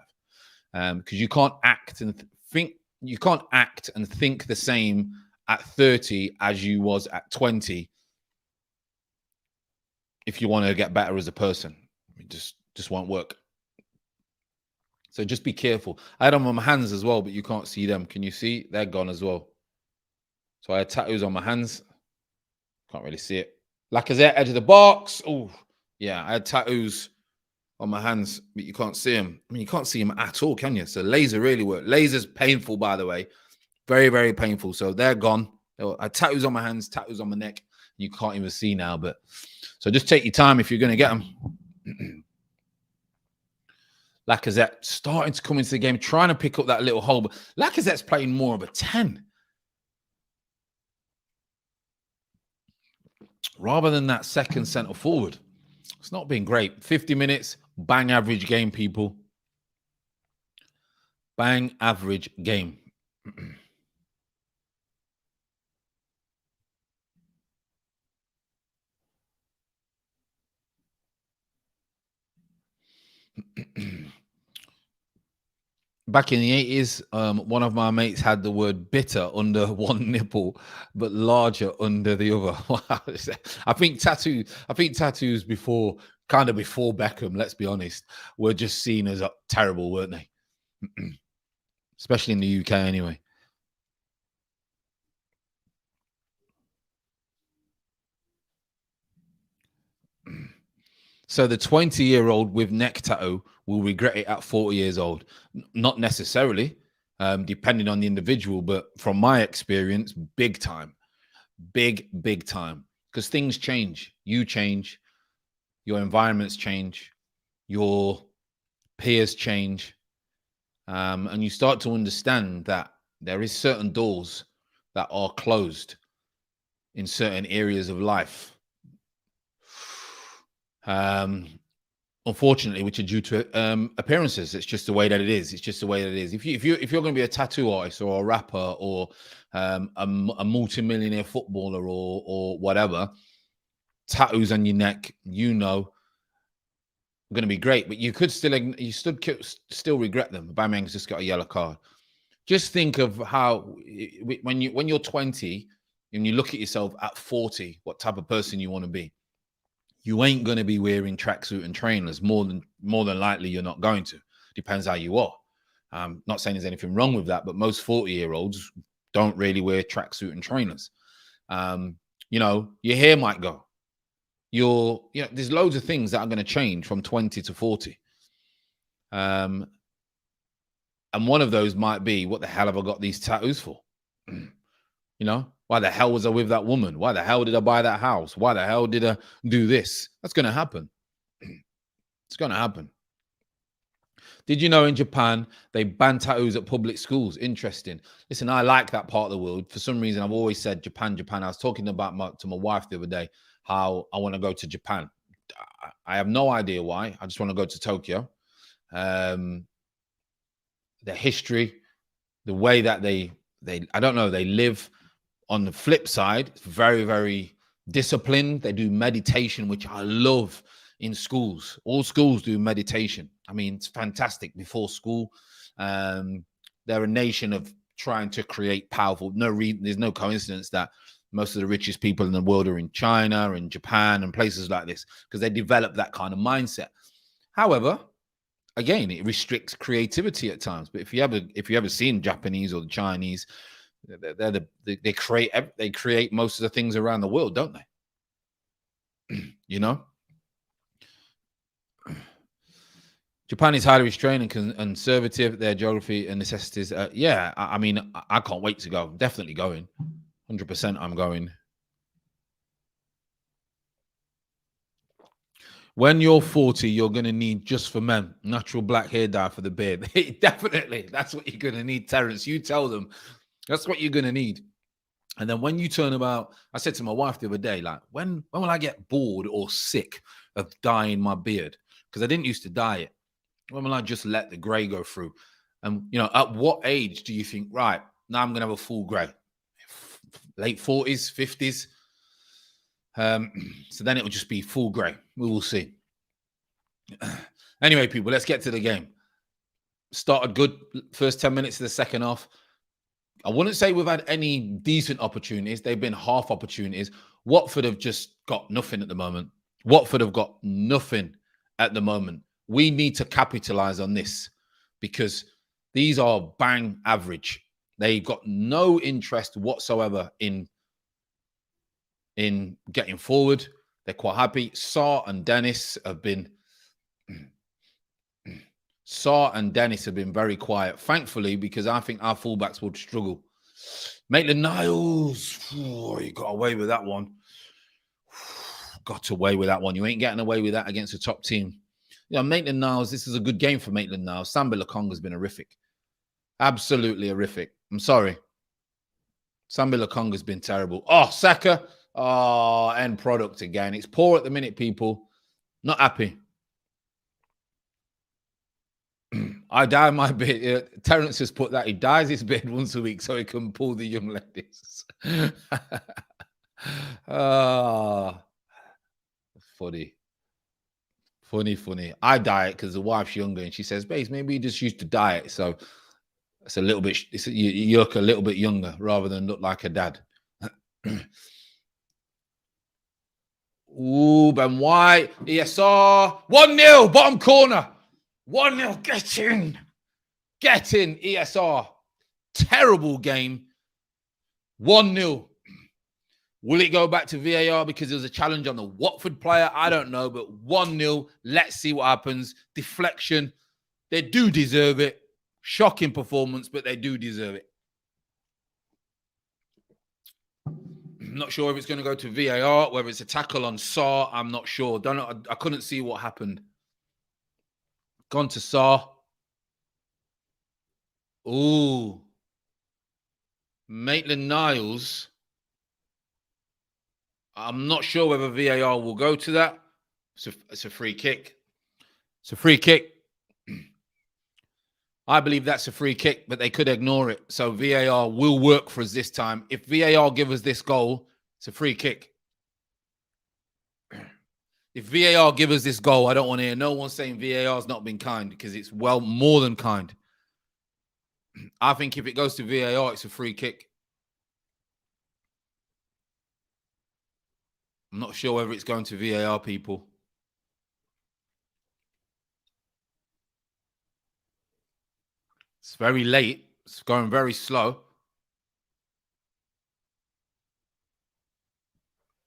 Because you can't act and think. You can't act and think the same at 30 as you was at 20 if you want to get better as a person. It just won't work. So just be careful. I had them on my hands as well, but you can't see them. Can you see? They're gone as well. So I had tattoos on my hands. Can't really see it. Lacazette, edge of the box. Oh, yeah. I had tattoos on my hands, but you can't see them. I mean, you can't see them at all, can you? So laser really worked. Laser's painful, by the way. Very, very painful. So they're gone. I had tattoos on my hands, tattoos on my neck. You can't even see now. But so just take your time if you're going to get them. Lacazette starting to come into the game, trying to pick up that little hole. But Lacazette's playing more of a 10. Rather than that second centre forward. It's not been great. 50 minutes, bang average game, people. Bang average game. Back in the 80s, one of my mates had the word bitter under one nipple, but larger under the other. Wow. I think tattoos before Beckham, let's be honest, were just seen as terrible, weren't they? Especially in the UK anyway. So the 20-year-old with neck tattoo will regret it at 40 years old. Not necessarily, depending on the individual, but from my experience, big time. Big time. Because things change. You change. Your environments change. Your peers change. And you start to understand that there is certain doors that are closed in certain areas of life. Unfortunately, which are due to appearances. It's just the way that it is. It's just the way that it is. If you're going to be a tattoo artist or a rapper or a multimillionaire footballer or whatever, tattoos on your neck, going to be great. But you still regret them. Aubameyang's just got a yellow card. Just think of how when you're 20 and you look at yourself at 40, what type of person you want to be. You ain't going to be wearing tracksuit and trainers. More than likely, you're not going to. Depends how you are. Not saying there's anything wrong with that, but most 40-year-olds don't really wear tracksuit and trainers. Your hair might go. There's loads of things that are going to change from 20 to 40. And one of those might be, what the hell have I got these tattoos for? Why the hell was I with that woman? Why the hell did I buy that house? Why the hell did I do this? That's going to happen. It's going to happen. Did you know in Japan, they ban tattoos at public schools? Interesting. Listen, I like that part of the world. For some reason, I've always said Japan. I was talking about to my wife the other day, how I want to go to Japan. I have no idea why. I just want to go to Tokyo. The history, the way that they I don't know, they live. On the flip side, it's very, very disciplined. They do meditation, which I love in schools. All schools do meditation. I mean, it's fantastic before school. They're a nation of trying to create powerful. There's no coincidence that most of the richest people in the world are in China and Japan and places like this, because they develop that kind of mindset. However, again, it restricts creativity at times. But if you ever seen Japanese or the Chinese, they create most of the things around the world, don't they? Japan is highly restrained and conservative. Their geography and necessities. I mean, I can't wait to go. I'm definitely going. 100%. I'm going. When you're 40, you're going to need, just for men, natural black hair dye for the beard. Definitely. That's what you're going to need, Terence. You tell them. That's what you're going to need. And then when you turn about, I said to my wife the other day, like, when will I get bored or sick of dyeing my beard? Because I didn't used to dye it. When will I just let the gray go through? And, at what age do you think, right, now I'm going to have a full gray? Late 40s, 50s. So then it will just be full gray. We will see. Anyway, people, let's get to the game. Started good first 10 minutes of the second half. I wouldn't say we've had any decent opportunities. They've been half opportunities. Watford have just got nothing at the moment. We need to capitalize on this, because these are bang average. They've got no interest whatsoever in getting forward. They're quite happy. Sarr and Dennis have been very quiet, thankfully, because I think our fullbacks would struggle. Maitland-Niles, he got away with that one. You ain't getting away with that against a top team. Maitland-Niles, this is a good game for Maitland-Niles. Sambi Lokonga's been horrific. Absolutely horrific. I'm sorry. Sambi Lokonga's been terrible. Oh, Saka. Oh, end product again. It's poor at the minute, people. Not happy. I dye my beard. Terence has put that he dyes his beard once a week so he can pull the young ladies. Funny. I dye it because the wife's younger and she says, "Babes, maybe you just used to dye it." So it's a little bit, you look a little bit younger rather than look like a dad. Ooh, Ben White. ESR. 1-0, bottom corner. 1-0, get in, ESR. Terrible game. 1-0. Will it go back to VAR because there was a challenge on the Watford player? I don't know, but 1-0. Let's see what happens. Deflection. They do deserve it. Shocking performance, but they do deserve it. I'm not sure if it's going to go to VAR, whether it's a tackle on Sarr. I'm not sure. I couldn't see what happened. Gone to Sarr. Ooh. Maitland-Niles. I'm not sure whether VAR will go to that, It's a free kick. It's a free kick. I believe that's a free kick, but they could ignore it. So VAR will work for us this time. If VAR give us this goal, it's a free kick. If VAR give us this goal, I don't want to hear no one saying VAR's not been kind, because it's well more than kind. I think if it goes to VAR, it's a free kick. I'm not sure whether it's going to VAR, people. It's very late. It's going very slow.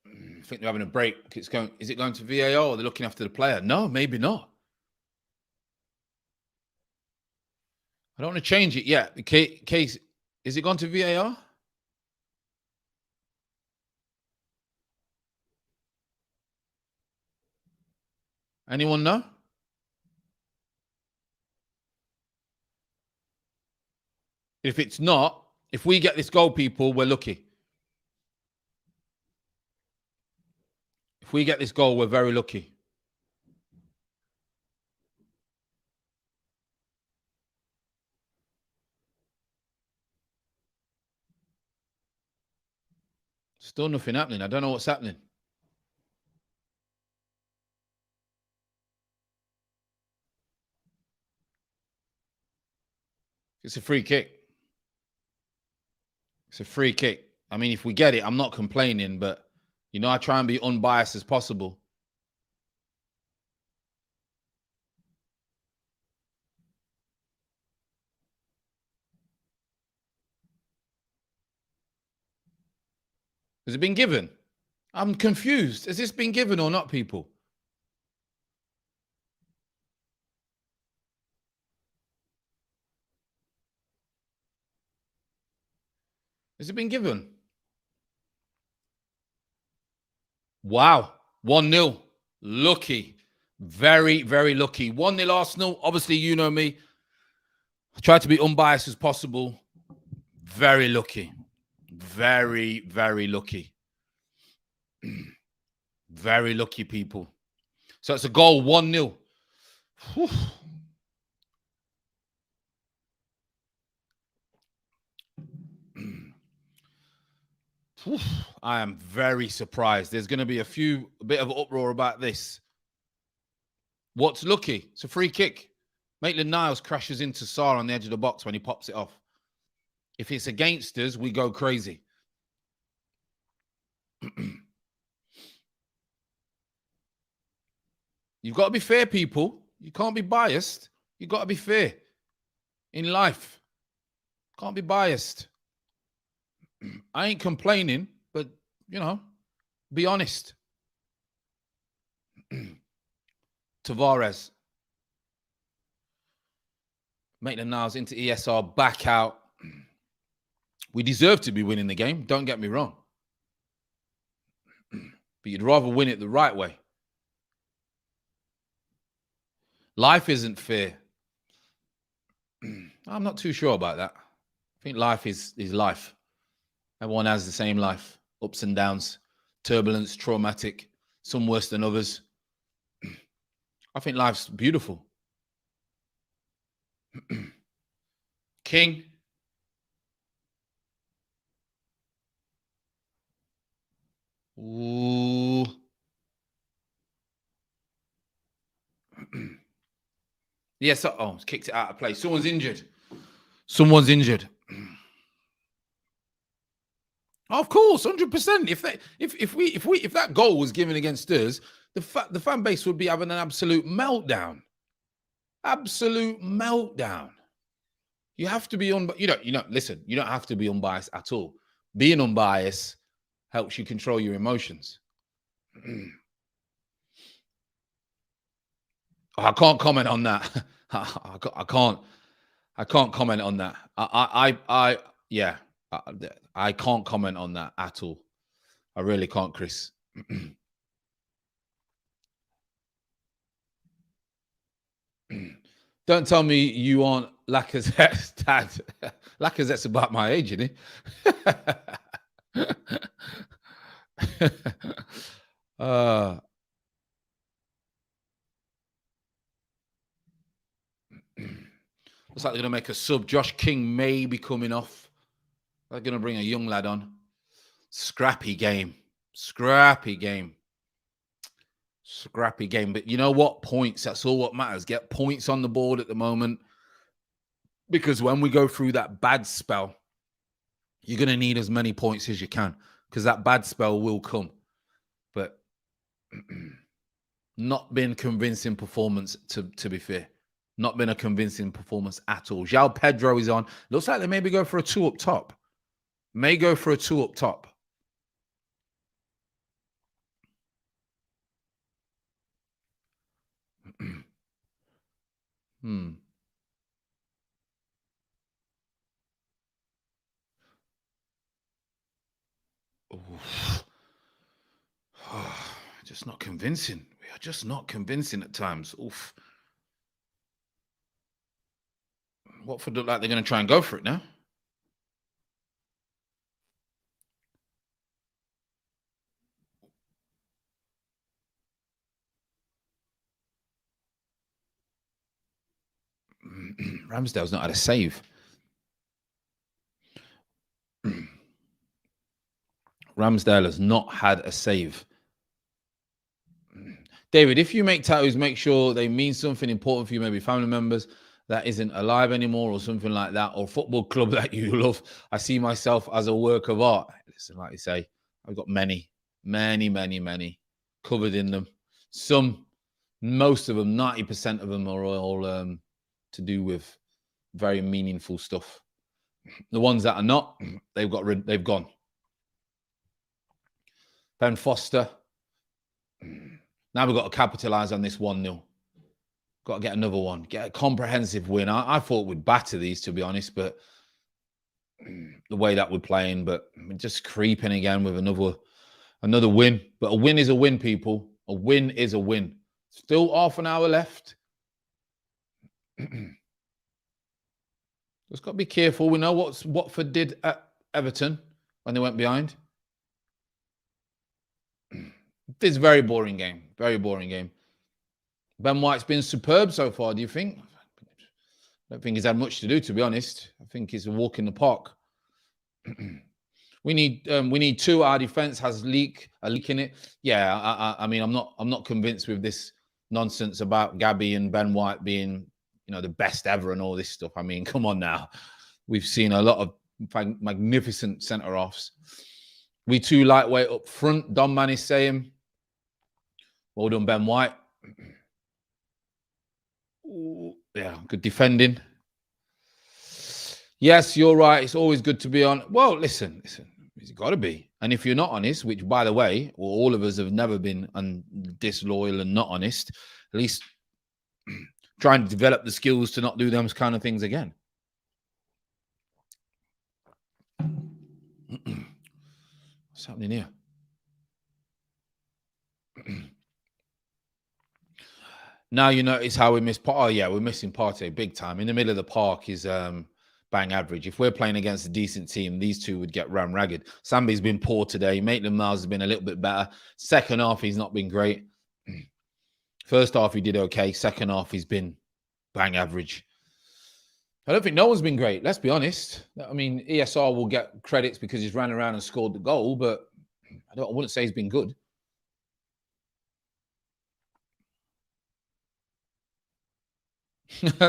I think they're having a break. Is it going to VAR, or they're looking after the player? No, maybe not. I don't want to change it yet. The case, is it gone to VAR? Anyone know? If it's not, if we get this goal, people, we're lucky. If we get this goal, we're very lucky. Still nothing happening. I don't know what's happening. It's a free kick. It's a free kick. I mean, if we get it, I'm not complaining, but, you know, I try and be unbiased as possible. Has it been given? I'm confused. Has this been given or not, people? Has it been given? Wow. 1-0. Lucky. Very, very lucky. 1-0 Arsenal. Obviously, you know me. I try to be unbiased as possible. Very lucky. Very, very lucky. Very lucky, people. So it's a goal, 1-0. I am very surprised. There's going to be a bit of uproar about this. What's lucky? It's a free kick. Maitland-Niles crashes into Sarr on the edge of the box when he pops it off. If it's against us, we go crazy. You've got to be fair, people. You can't be biased. You've got to be fair in life. Can't be biased. I ain't complaining, but, you know, be honest. Tavares. Maitland-Niles into ESR, back out. We deserve to be winning the game, don't get me wrong. But you'd rather win it the right way. Life isn't fair. I'm not too sure about that. I think life is life. Everyone has the same life. Ups and downs, turbulence, traumatic, some worse than others. I think life's beautiful. King. Ooh. Yes. Oh, kicked it out of play. Someone's injured. Someone's injured. Of course, 100%. If that goal was given against us, the fan base would be having an absolute meltdown. Absolute meltdown. You have to be listen, you don't have to be unbiased at all. Being unbiased helps you control your emotions. I can't comment on that. I can't comment on that. I can't comment on that at all. I really can't, Chris. Don't tell me you aren't Lacazette's dad. Lacazette's about my age, isn't he? Looks like they're going to make a sub. Josh King may be coming off. They're going to bring a young lad on. Scrappy game. Scrappy game. Scrappy game. But you know what? Points. That's all what matters. Get points on the board at the moment. Because when we go through that bad spell, you're going to need as many points as you can. Because that bad spell will come. But not been convincing performance, to be fair. Not been a convincing performance at all. João Pedro is on. Looks like they maybe go for a 2 up top. May go for a 2 up top. Just not convincing. We are just not convincing at times. Oof. Watford look like they're going to try and go for it now. Ramsdale's not had a save. Ramsdale has not had a save. David, if you make tattoos, make sure they mean something important for you, maybe family members that isn't alive anymore or something like that, or football club that you love. I see myself as a work of art. Listen, like you say, I've got many covered in them. Most of them, 90% of them are all to do with very meaningful stuff. The ones that are not, they've gone. Ben Foster. Now we've got to capitalize on this 1-0. Got to get another one. Get a comprehensive win. I thought we'd batter these, to be honest, but the way that we're playing, but just creeping again with another win. But a win is a win, people. A win is a win. Still half an hour left. Just got to be careful. We know what Watford did at Everton when they went behind. This is a very boring game. Very boring game. Ben White's been superb so far, do you think? I don't think he's had much to do, to be honest. I think he's a walk in the park. We need two. Our defense has a leak in it. Yeah, I mean, I'm not convinced with this nonsense about Gabby and Ben White being, the best ever and all this stuff. I mean, come on now. We've seen a lot of magnificent centre-offs. We too lightweight up front. Don Man is saying, well done, Ben White. Ooh, yeah, good defending. Yes, you're right. It's always good to be on. Well, listen, it's got to be. And if you're not honest, which, by the way, all of us have never been disloyal and not honest, at least trying to develop the skills to not do those kind of things again. What's happening here? Now you notice how we miss. Oh yeah, we're missing Partey big time. In the middle of the park is bang average. If we're playing against a decent team, these two would get ram ragged. Sambi's been poor today. Maitland-Niles has been a little bit better. Second half, he's not been great. First half, he did okay. Second half, he's been bang average. I don't think no one's been great. Let's be honest. I mean, ESR will get credits because he's ran around and scored the goal, but I wouldn't say he's been good.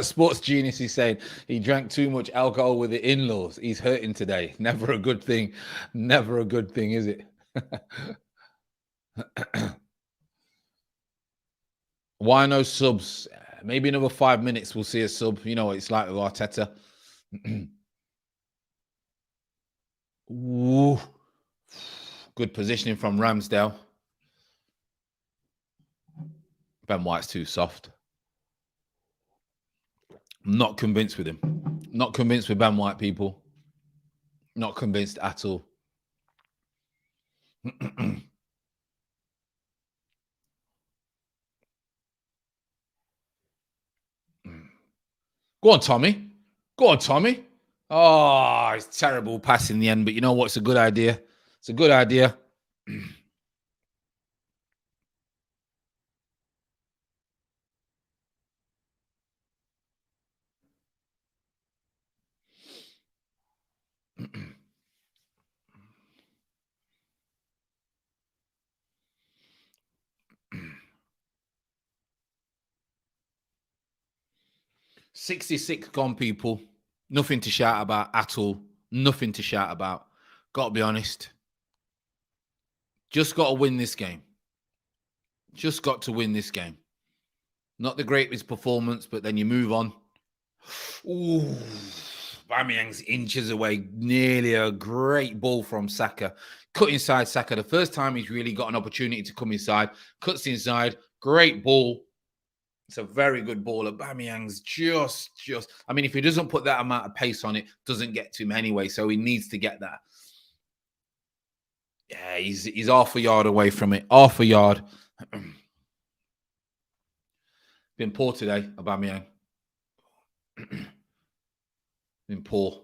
Sports Genius is saying he drank too much alcohol with the in-laws. He's hurting today. Never a good thing. Never a good thing, is it? Why no subs? Maybe another 5 minutes we'll see a sub. You know what it's like with Arteta. Ooh. Good positioning from Ramsdale. Ben White's too soft. I'm not convinced with him. Not convinced with Ben White, people. Not convinced at all. Go on, Tommy. Go on, Tommy. Oh, it's terrible pass in the end, but you know what? It's a good idea. It's a good idea. 66 gone, people. Nothing to shout about at all. Nothing to shout about. Got to be honest. Just got to win this game. Just got to win this game. Not the greatest performance, but then you move on. Ooh, Aubameyang's inches away. Nearly a great ball from Saka. Cut inside Saka. The first time he's really got an opportunity to come inside. Cuts inside. Great ball. It's a very good ball. Aubameyang's just. I mean, if he doesn't put that amount of pace on it, doesn't get to him anyway. So he needs to get that. Yeah, he's half a yard away from it. Half a yard. Been poor today, Aubameyang. Been poor.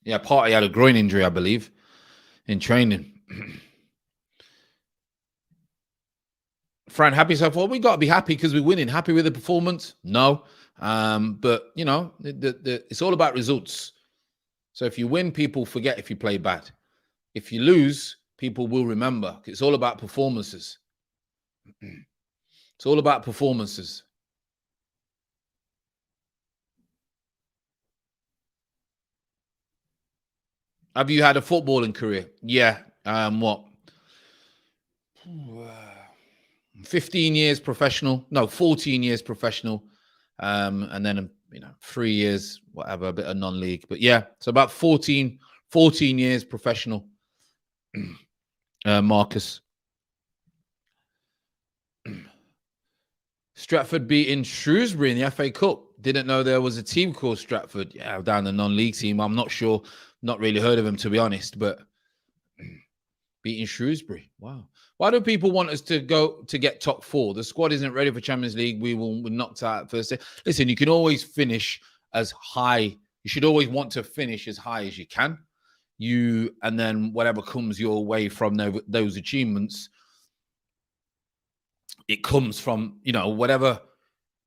Yeah, Partey had a groin injury, I believe, in training. Fran, happy so far? We got to be happy because we're winning. Happy with the performance? No. But, you know, it's all about results. So if you win, people forget if you play bad. If you lose, people will remember. It's all about performances. It's all about performances. Have you had a footballing career? Yeah. What? 15 years professional. No, 14 years professional. And then, 3 years, whatever, a bit of non-league. But yeah, so about 14 years professional. Marcus. Stratford beating Shrewsbury in the FA Cup. Didn't know there was a team called Stratford. Yeah, down the non-league team. I'm not sure. Not really heard of him, to be honest. But beating Shrewsbury. Wow. Why do people want us to go to get top 4? The squad isn't ready for Champions League. We're knocked out at first. Listen, you can always finish as high. You should always want to finish as high as you can. And then whatever comes your way from those achievements, it comes from, whatever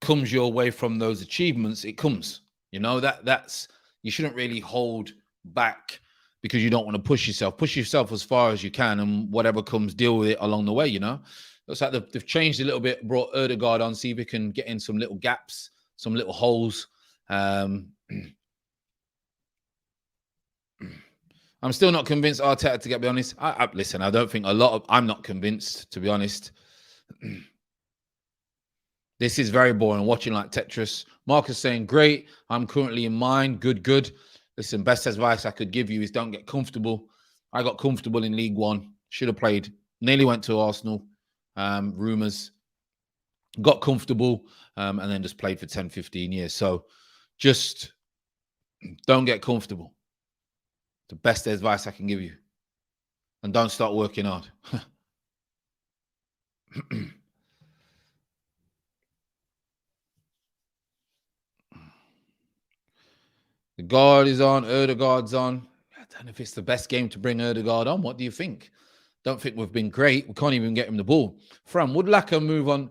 comes your way from those achievements, it comes. That's you shouldn't really hold back because you don't want to push yourself. Push yourself as far as you can, and whatever comes, deal with it along the way, Looks like they've changed a little bit, brought Ødegaard on, see if we can get in some little gaps, some little holes. I'm still not convinced Arteta, to be honest. Listen, I don't think I'm not convinced, to be honest. This is very boring, watching like Tetris. Marcus saying, great, I'm currently in mine. Good. Listen, best advice I could give you is don't get comfortable. I got comfortable in League One. Should have played. Nearly went to Arsenal. Rumours. Got comfortable and then just played for 10, 15 years. So just don't get comfortable. The best advice I can give you. And don't start working hard. The guard is on. Ødegaard's on. I don't know if it's the best game to bring Ødegaard on. What do you think? Don't think we've been great. We can't even get him the ball. Fran, would Laka move on?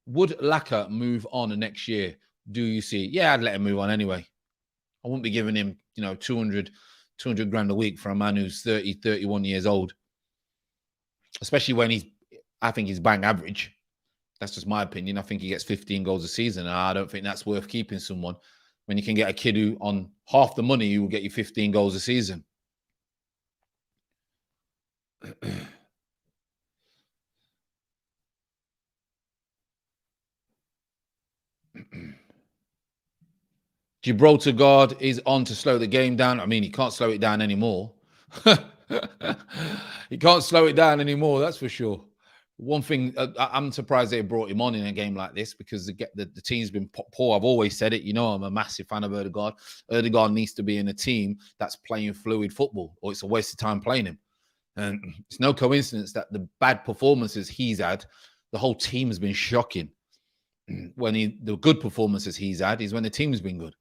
Would Laka move on next year? Do you see? Yeah, I'd let him move on anyway. I wouldn't be giving him, 200 grand a week for a man who's 30, 31 years old. Especially when I think he's bang average. That's just my opinion. I think he gets 15 goals a season. And I don't think that's worth keeping someone when you can get a kid who on half the money who will get you 15 goals a season. Gibraltar guard is on to slow the game down. I mean, he can't slow it down anymore. He can't slow it down anymore, that's for sure. One thing, I'm surprised they brought him on in a game like this because the team's been poor. I've always said it. I'm a massive fan of Ødegaard. Ødegaard needs to be in a team that's playing fluid football, or it's a waste of time playing him. And it's no coincidence that the bad performances he's had, the whole team has been shocking. The good performances he's had is when the team's been good.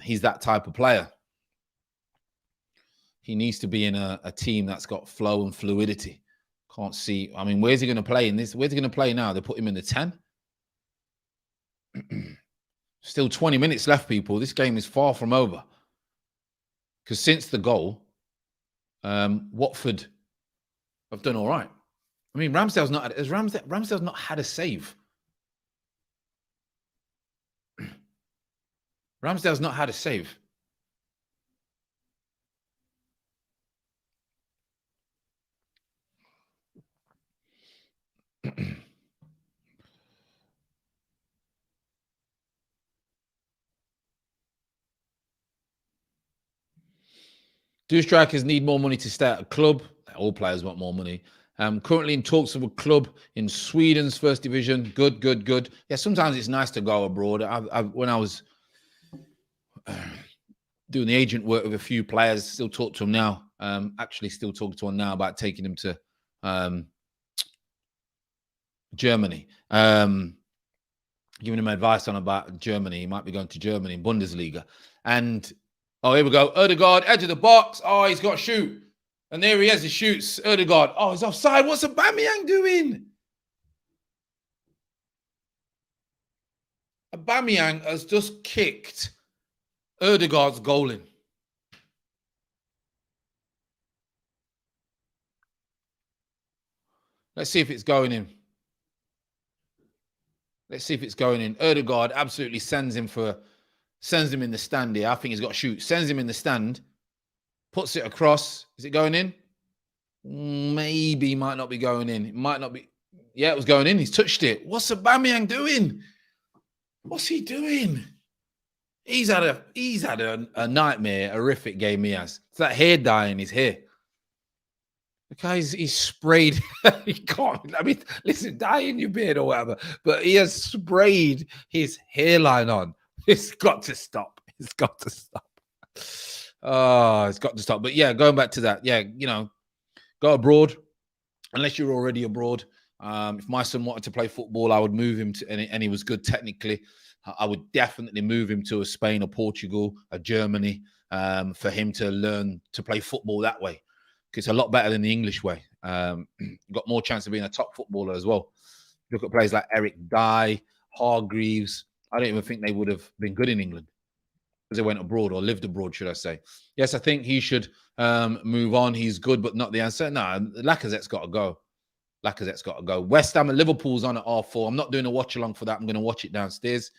He's that type of player. He needs to be in a team that's got flow and fluidity. Can't see. I mean, where's he going to play in this? Where's he going to play now? They put him in the 10. Still 20 minutes left, people. This game is far from over. Because since the goal, Watford have done all right. I mean, Ramsdale's not had a save. Ramsdale's not had a save. Do strikers need more money to stay at a club? All players want more money. Currently in talks of a club in Sweden's first division. Good. Yeah, sometimes it's nice to go abroad. When I was doing the agent work with a few players, still talk to them now. Actually, still talking to them now about taking them to Germany. Giving him advice on about Germany. He might be going to Germany in Bundesliga. And, oh, here we go. Ødegaard, edge of the box. Oh, he's got to shoot. And there he is. He shoots. Ødegaard. Oh, he's offside. What's Aubameyang doing? Aubameyang has just kicked Ødegaard's goal in. Let's see if it's going in. Let's see if it's going in. Ødegaard absolutely sends him in the stand here. I think he's got to shoot. Sends him in the stand. Puts it across. Is it going in? Maybe, might not be going in. It might not be. Yeah, it was going in. He's touched it. What's Aubameyang doing? What's he doing? He's had a nightmare, horrific game he has. It's that hair dye in his hair. The guy's he's sprayed. He can't. I mean, listen, dye in your beard or whatever. But he has sprayed his hairline on. It's got to stop. It's got to stop. Oh, it's got to stop. But yeah, going back to that. Yeah, go abroad. Unless you're already abroad. If my son wanted to play football, I would move him to, and he was good technically. I would definitely move him to a Spain or Portugal, or Germany, for him to learn to play football that way. It's a lot better than the English way. Got more chance of being a top footballer as well. Look at players like Eric Dye, Hargreaves. I don't even think they would have been good in England because they went abroad or lived abroad, should I say. Yes, I think he should move on. He's good, but not the answer. No, Lacazette's got to go. Lacazette's got to go. West Ham and Liverpool's on at R4. I'm not doing a watch along for that. I'm going to watch it downstairs.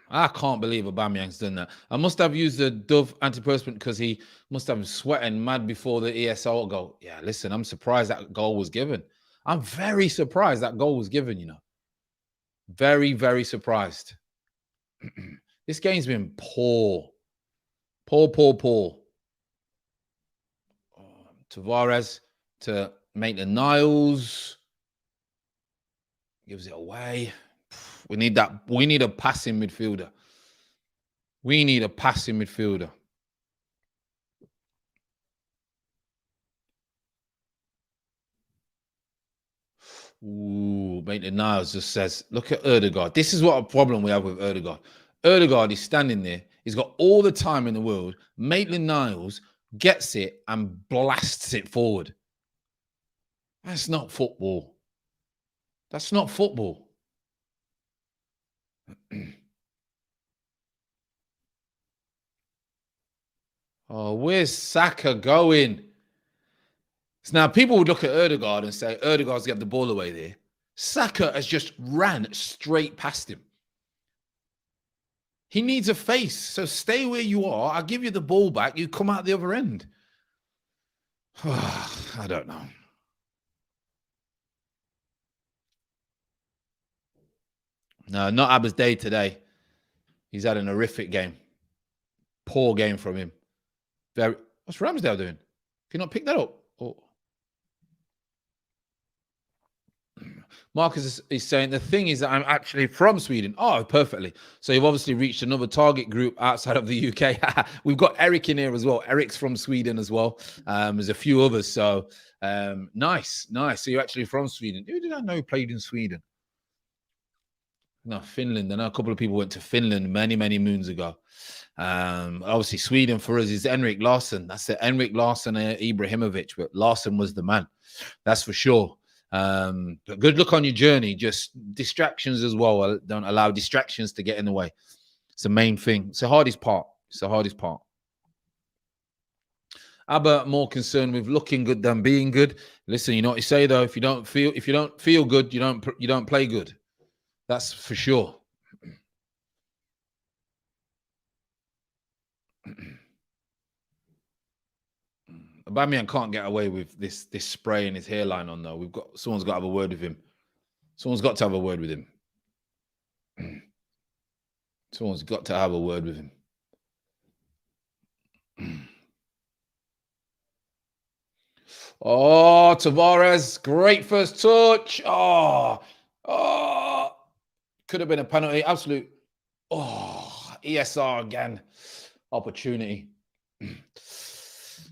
I can't believe Aubameyang's done that. I must have used the Dove antiperspirant because he must have been sweating mad before the ESL goal. Yeah, listen, I'm surprised that goal was given. I'm very surprised that goal was given, Very, very surprised. This game's been poor. Poor. Tavares to Maitland-Niles. Gives it away. We need that. We need a passing midfielder. Ooh, Maitland-Niles just says, look at Ødegaard. This is what a problem we have with Ødegaard. Ødegaard is standing there. He's got all the time in the world. Maitland-Niles gets it and blasts it forward. That's not football. That's not football. Oh, where's Saka going? So now people would look at Ødegaard and say, Ødegaard's got the ball away there. Saka has just ran straight past him. He needs a face. So stay where you are. I'll give you the ball back. You come out the other end. I don't know. No, not Abba's day today. He's had an horrific game. Poor game from him. What's Ramsdale doing? Can you not pick that up? Oh. Marcus is saying, the thing is that I'm actually from Sweden. Oh, perfectly. So you've obviously reached another target group outside of the UK. We've got Eric in here as well. Eric's from Sweden as well. There's a few others. So nice. So you're actually from Sweden. Who did I know played in Sweden? No, Finland. I know a couple of people went to Finland many moons ago. Obviously, Sweden for us is Henrik Larsson. That's it. Henrik Larsson and Ibrahimovic. But Larsson was the man. That's for sure. But good luck on your journey. Just distractions as well. Don't allow distractions to get in the way. It's the main thing. It's the hardest part. Abba more concerned with looking good than being good. Listen, you know what you say though. If you don't feel good, you don't play good. That's for sure. Aubameyang can't get away with this spray in his hairline on though. Someone's got to have a word with him. Someone's got to have a word with him. Someone's got to have a word with him. Oh, Tavares, great first touch. Oh, could have been a penalty. Absolute. Oh, ESR again. Opportunity. It's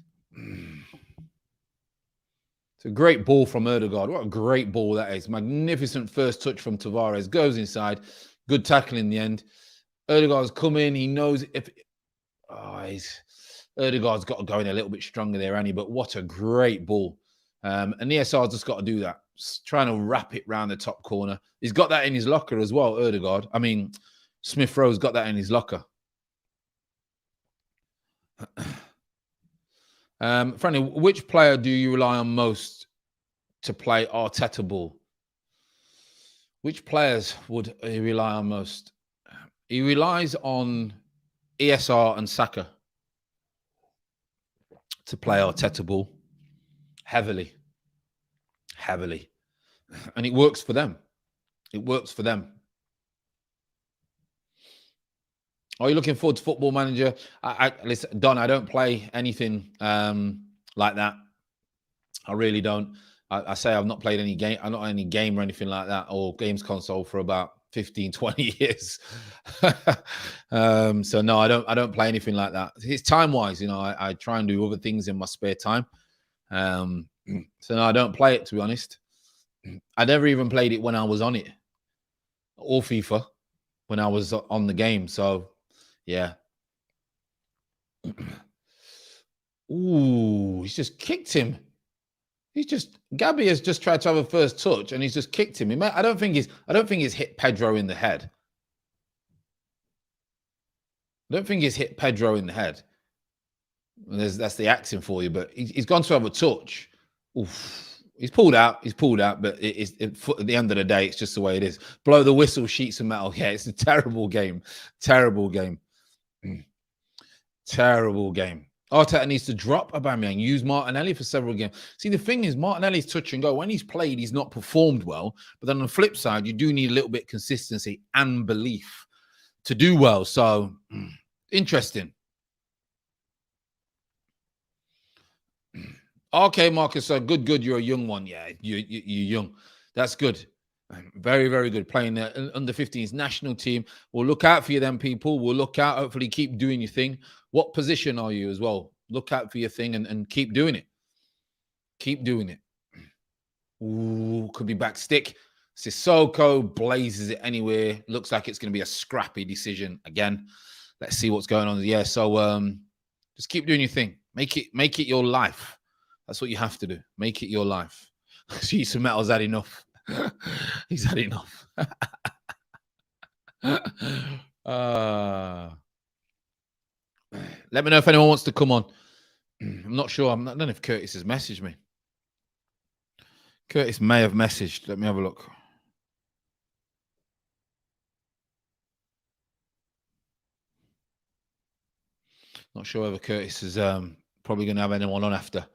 a great ball from Ødegaard. What a great ball that is. Magnificent first touch from Tavares. Goes inside. Good tackle in the end. Ødegaard's come in. He knows if. Ødegaard's got to go in a little bit stronger there, Annie. But what a great ball. And ESR's just got to do that. Just trying to wrap it round the top corner. He's got that in his locker as well, Ødegaard. I mean, Smith Rowe's got that in his locker. Franny, which player do you rely on most to play Arteta ball? Which players would he rely on most? He relies on ESR and Saka to play Arteta ball heavily. And it works for them. It works for them. Are you looking forward to Football Manager? Listen, Don, I don't play anything like that. I really don't. I say I've not played any game. I'm not on any game or anything like that, or games console for about 15, 20 years. So no, I don't play anything like that. It's time-wise, you know, I try and do other things in my spare time. So no, I don't play it, to be honest. I never even played it when I was on it, or FIFA when I was on the game. So yeah. Ooh, he's just kicked him. Gabby has just tried to have a first touch and he's just kicked him. I don't think he's hit Pedro in the head. That's the acting for you, but he's gone to have a touch. Oof. He's pulled out, but at the end of the day, it's just the way it is. Blow the whistle, sheets of metal. Yeah, it's a terrible game. Terrible game. Arteta needs to drop Aubameyang, use Martinelli for several games. See, the thing is, Martinelli's touch and go. When he's played, he's not performed well. But then on the flip side, you do need a little bit of consistency and belief to do well. So, interesting. Okay, Marcus, so good. You're a young one. Yeah, you're young. That's good. Very, very good. Playing the under 15s national team. We'll look out for you then, people. We'll look out. Hopefully keep doing your thing. What position are you as well? Look out for your thing and keep doing it. Keep doing it. Ooh, could be back stick. Sissoko blazes it anywhere. Looks like it's going to be a scrappy decision again. Let's see what's going on. Yeah, so just keep doing your thing. Make it your life. That's what you have to do. Make it your life. Sheets of Metal's had enough. He's had enough. Let me know if anyone wants to come on. I'm not sure. I don't know if Curtis has messaged me. Curtis may have messaged. Let me have a look. Not sure whether Curtis is probably going to have anyone on after.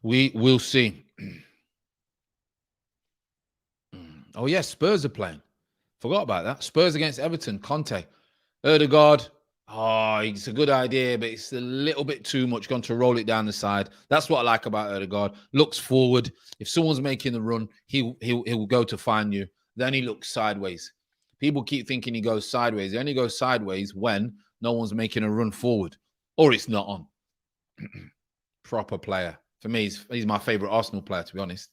We will see. Oh, yes, Spurs are playing. Forgot about that. Spurs against Everton. Conte. Ødegaard. Oh, it's a good idea, but it's a little bit too much. Going to roll it down the side. That's what I like about Ødegaard. Looks forward. If someone's making the run, he'll go to find you. Then he looks sideways. People keep thinking he goes sideways. He only goes sideways when no one's making a run forward. Or it's not on. Proper player. For me, he's my favourite Arsenal player, to be honest.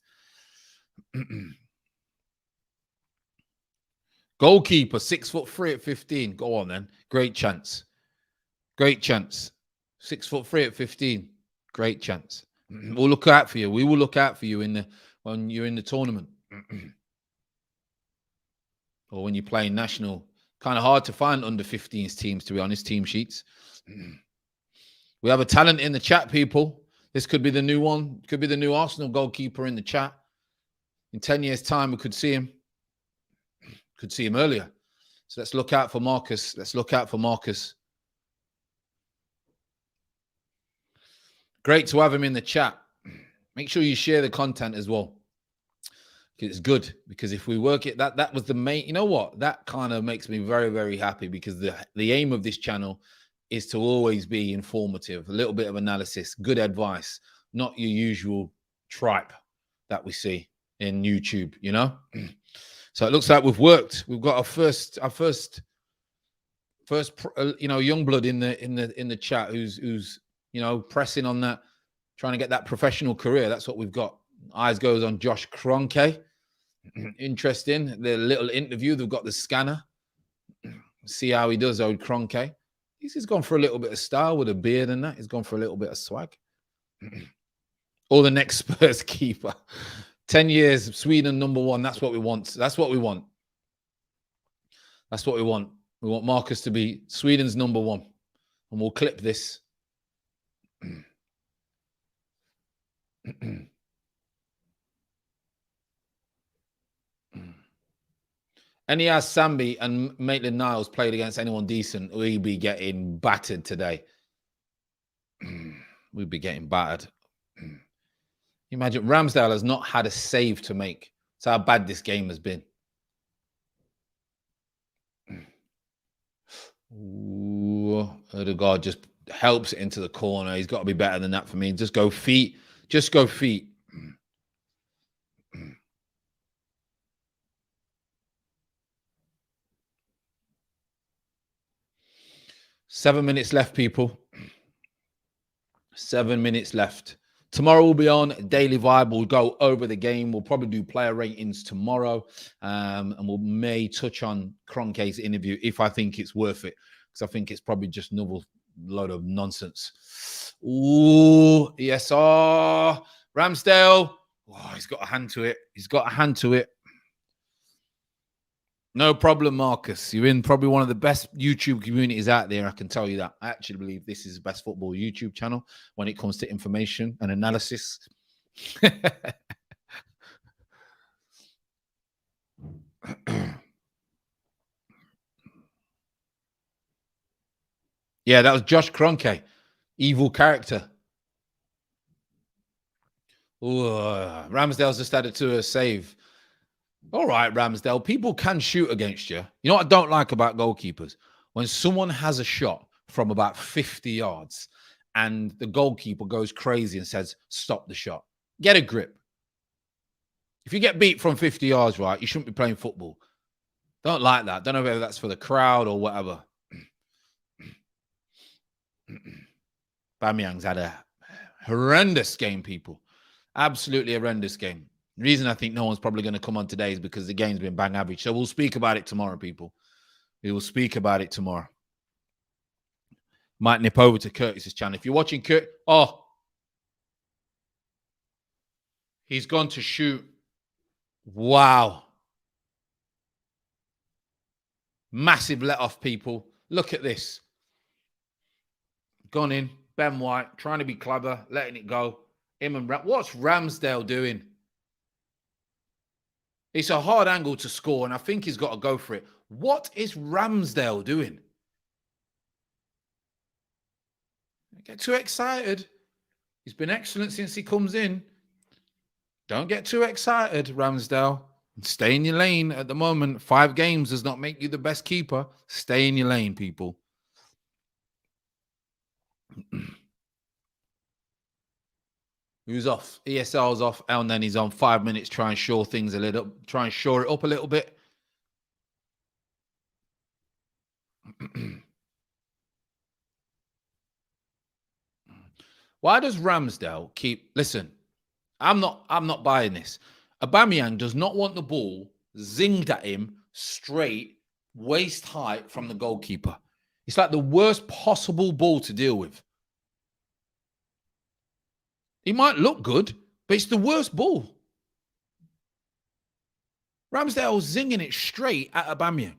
Goalkeeper, 6'3" at 15. Go on, then. Great chance. 6'3" at 15. Great chance. We'll look out for you. We will look out for you when you're in the tournament. Or when you're playing national. Kind of hard to find under 15s teams, to be honest, team sheets. We have a talent in the chat, people. This could be the new one. Could be the new Arsenal goalkeeper in the chat. In 10 years' time, we could see him. Could see him earlier. So let's look out for Marcus. Let's look out for Marcus. Great to have him in the chat. Make sure you share the content as well. It's good, because if we work it, that was the main, you know what? That kind of makes me very, very happy, because the aim of this channel is to always be informative, a little bit of analysis, good advice, not your usual tripe that we see in YouTube, you know? So it looks like we've worked. We've got our first young blood in the chat who's pressing on that, trying to get that professional career. That's what we've got. Eyes goes on Josh Kroenke. Interesting. The little interview, they've got the scanner. See how he does, old Kroenke. He's gone for a little bit of style with a beard and that. He's gone for a little bit of swag. Or the next Spurs keeper. 10 years, Sweden #1. That's what we want. That's what we want. That's what we want. We want Marcus to be Sweden's #1. And we'll clip this. Enias Sambi and Maitland-Niles played against anyone decent, we'd be getting battered today. We'd be getting battered. Imagine Ramsdale has not had a save to make. That's how bad this game has been. Ooh, Odegaard just helps it into the corner. He's got to be better than that for me. Just go feet. Just go feet. 7 minutes left, people. 7 minutes left. Tomorrow we'll be on Daily Vibe. We'll go over the game. We'll probably do player ratings tomorrow. And we may touch on Kroenke's interview if I think it's worth it. Because I think it's probably just another load of nonsense. Ooh, yes. Oh, Ramsdale. Oh, he's got a hand to it. He's got a hand to it. No problem, Marcus. You're in probably one of the best YouTube communities out there. I can tell you that. I actually believe this is the best football YouTube channel when it comes to information and analysis. Yeah, that was Josh Kroenke. Evil character. Ooh, Ramsdale's just added to a save. All right, Ramsdale, people can shoot against you. You know what I don't like about goalkeepers? When someone has a shot from about 50 yards and the goalkeeper goes crazy and says, stop the shot. Get a grip. If you get beat from 50 yards, right, you shouldn't be playing football. Don't like that. Don't know whether that's for the crowd or whatever. Bamiyang's had a horrendous game, people. Absolutely horrendous game. The reason I think no one's probably going to come on today is because the game's been bang average. So we'll speak about it tomorrow, people. We will speak about it tomorrow. Might nip over to Curtis's channel. If you're watching Kurt, oh, he's gone to shoot. Wow. Massive let off, people. Look at this. Gone in. Ben White, trying to be clever, letting it go. What's Ramsdale doing? It's a hard angle to score, and I think he's got to go for it. What is Ramsdale doing? Don't get too excited. He's been excellent since he comes in. Don't get too excited, Ramsdale. Stay in your lane at the moment. 5 games does not make you the best keeper. Stay in your lane, people. Who's off? ESL's off, and then he's on 5 minutes. Try and shore things a little. Try and shore it up a little bit. Why does Ramsdale keep? Listen, I'm not buying this. Aubameyang does not want the ball zinged at him straight, waist height from the goalkeeper. It's like the worst possible ball to deal with. He might look good, but it's the worst ball. Ramsdale's zinging it straight at Aubameyang.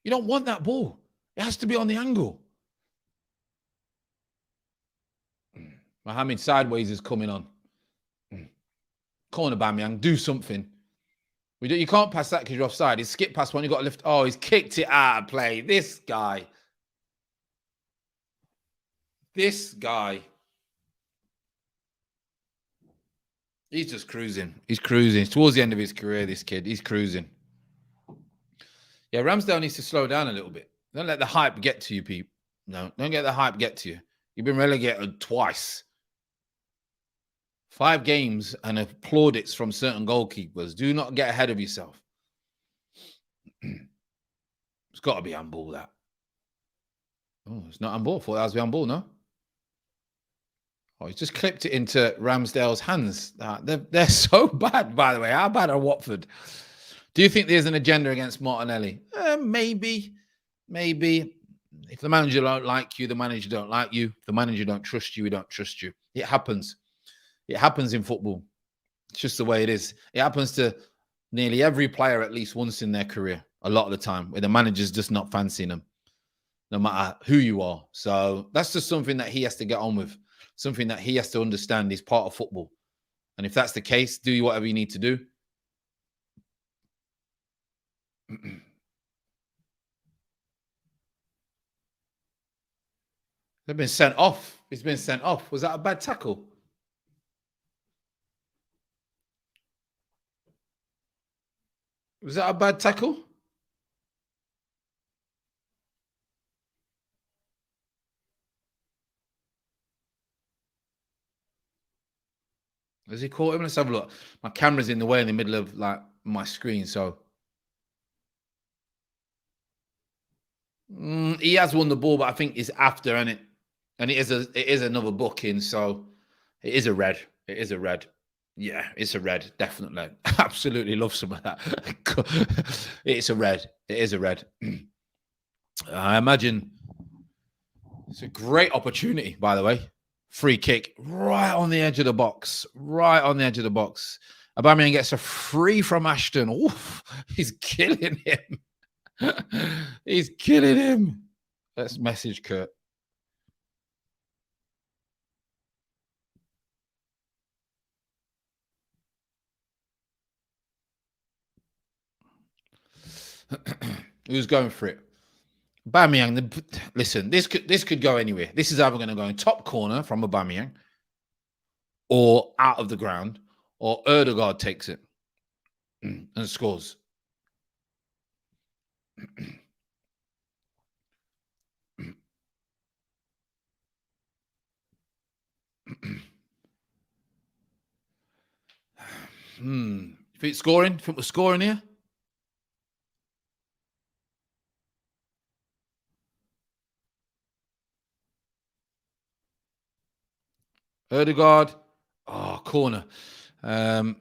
You don't want that ball. It has to be on the angle. Mohamed sideways is coming on. Corner Bamiyang, do something. You can't pass that because you're offside. He's skipped past one. You got to lift. Oh, he's kicked it out of play. This guy. This guy. He's just cruising. He's cruising. It's towards the end of his career, this kid. He's cruising. Yeah, Ramsdale needs to slow down a little bit. Don't let the hype get to you, people. No, don't get the hype get to you. You've been relegated twice. 5 games and plaudits from certain goalkeepers. Do not get ahead of yourself. It's got to be handball, that. Oh, it's not handball. I thought that was handball, no? Oh, he's just clipped it into Ramsdale's hands. They're so bad, by the way. How bad are Watford? Do you think there's an agenda against Martinelli? Maybe. If the manager don't like you, the manager don't like you. If the manager don't trust you, he don't trust you. It happens. It happens in football. It's just the way it is. It happens to nearly every player at least once in their career, a lot of the time, where the manager's just not fancying them, no matter who you are. So that's just something that he has to get on with, something that he has to understand is part of football. And if that's the case, do whatever you need to do. They've been sent off. He's been sent off. Was that a bad tackle? Was that a bad tackle? Has he caught him? Let's have a look. My camera's in the way in the middle of like my screen, so he has won the ball, but I think it's after, isn't it? And it is another booking, so it is a red. It is a red. Yeah, it's a red, definitely. Absolutely love some of that. It's a red. It is a red. I imagine it's a great opportunity, by the way. Free kick right on the edge of the box. Right on the edge of the box. Aubameyang gets a free from Ashton. Oof, he's killing him. He's killing him. Let's message Kurt. Who's going for it? Aubameyang. Listen, this could go anywhere. This is either going to go in top corner from Aubameyang, or out of the ground, or Erdegaard takes it and scores. You think scoring? Think we're scoring here? Erdegaard. Oh, corner. Who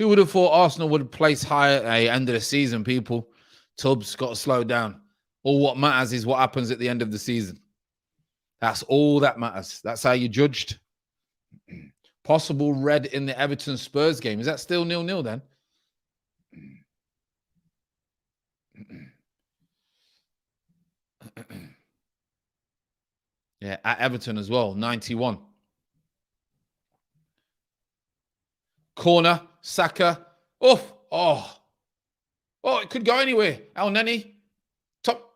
would have thought Arsenal would place higher at the end of the season, people? Tubbs got to slow down. All what matters is what happens at the end of the season. That's all that matters. That's how you judged. Possible red in the Everton Spurs game. Is that still 0-0 then? Yeah, at Everton as well, 91. Corner, Saka. Oh, it could go anywhere. El Neni, top.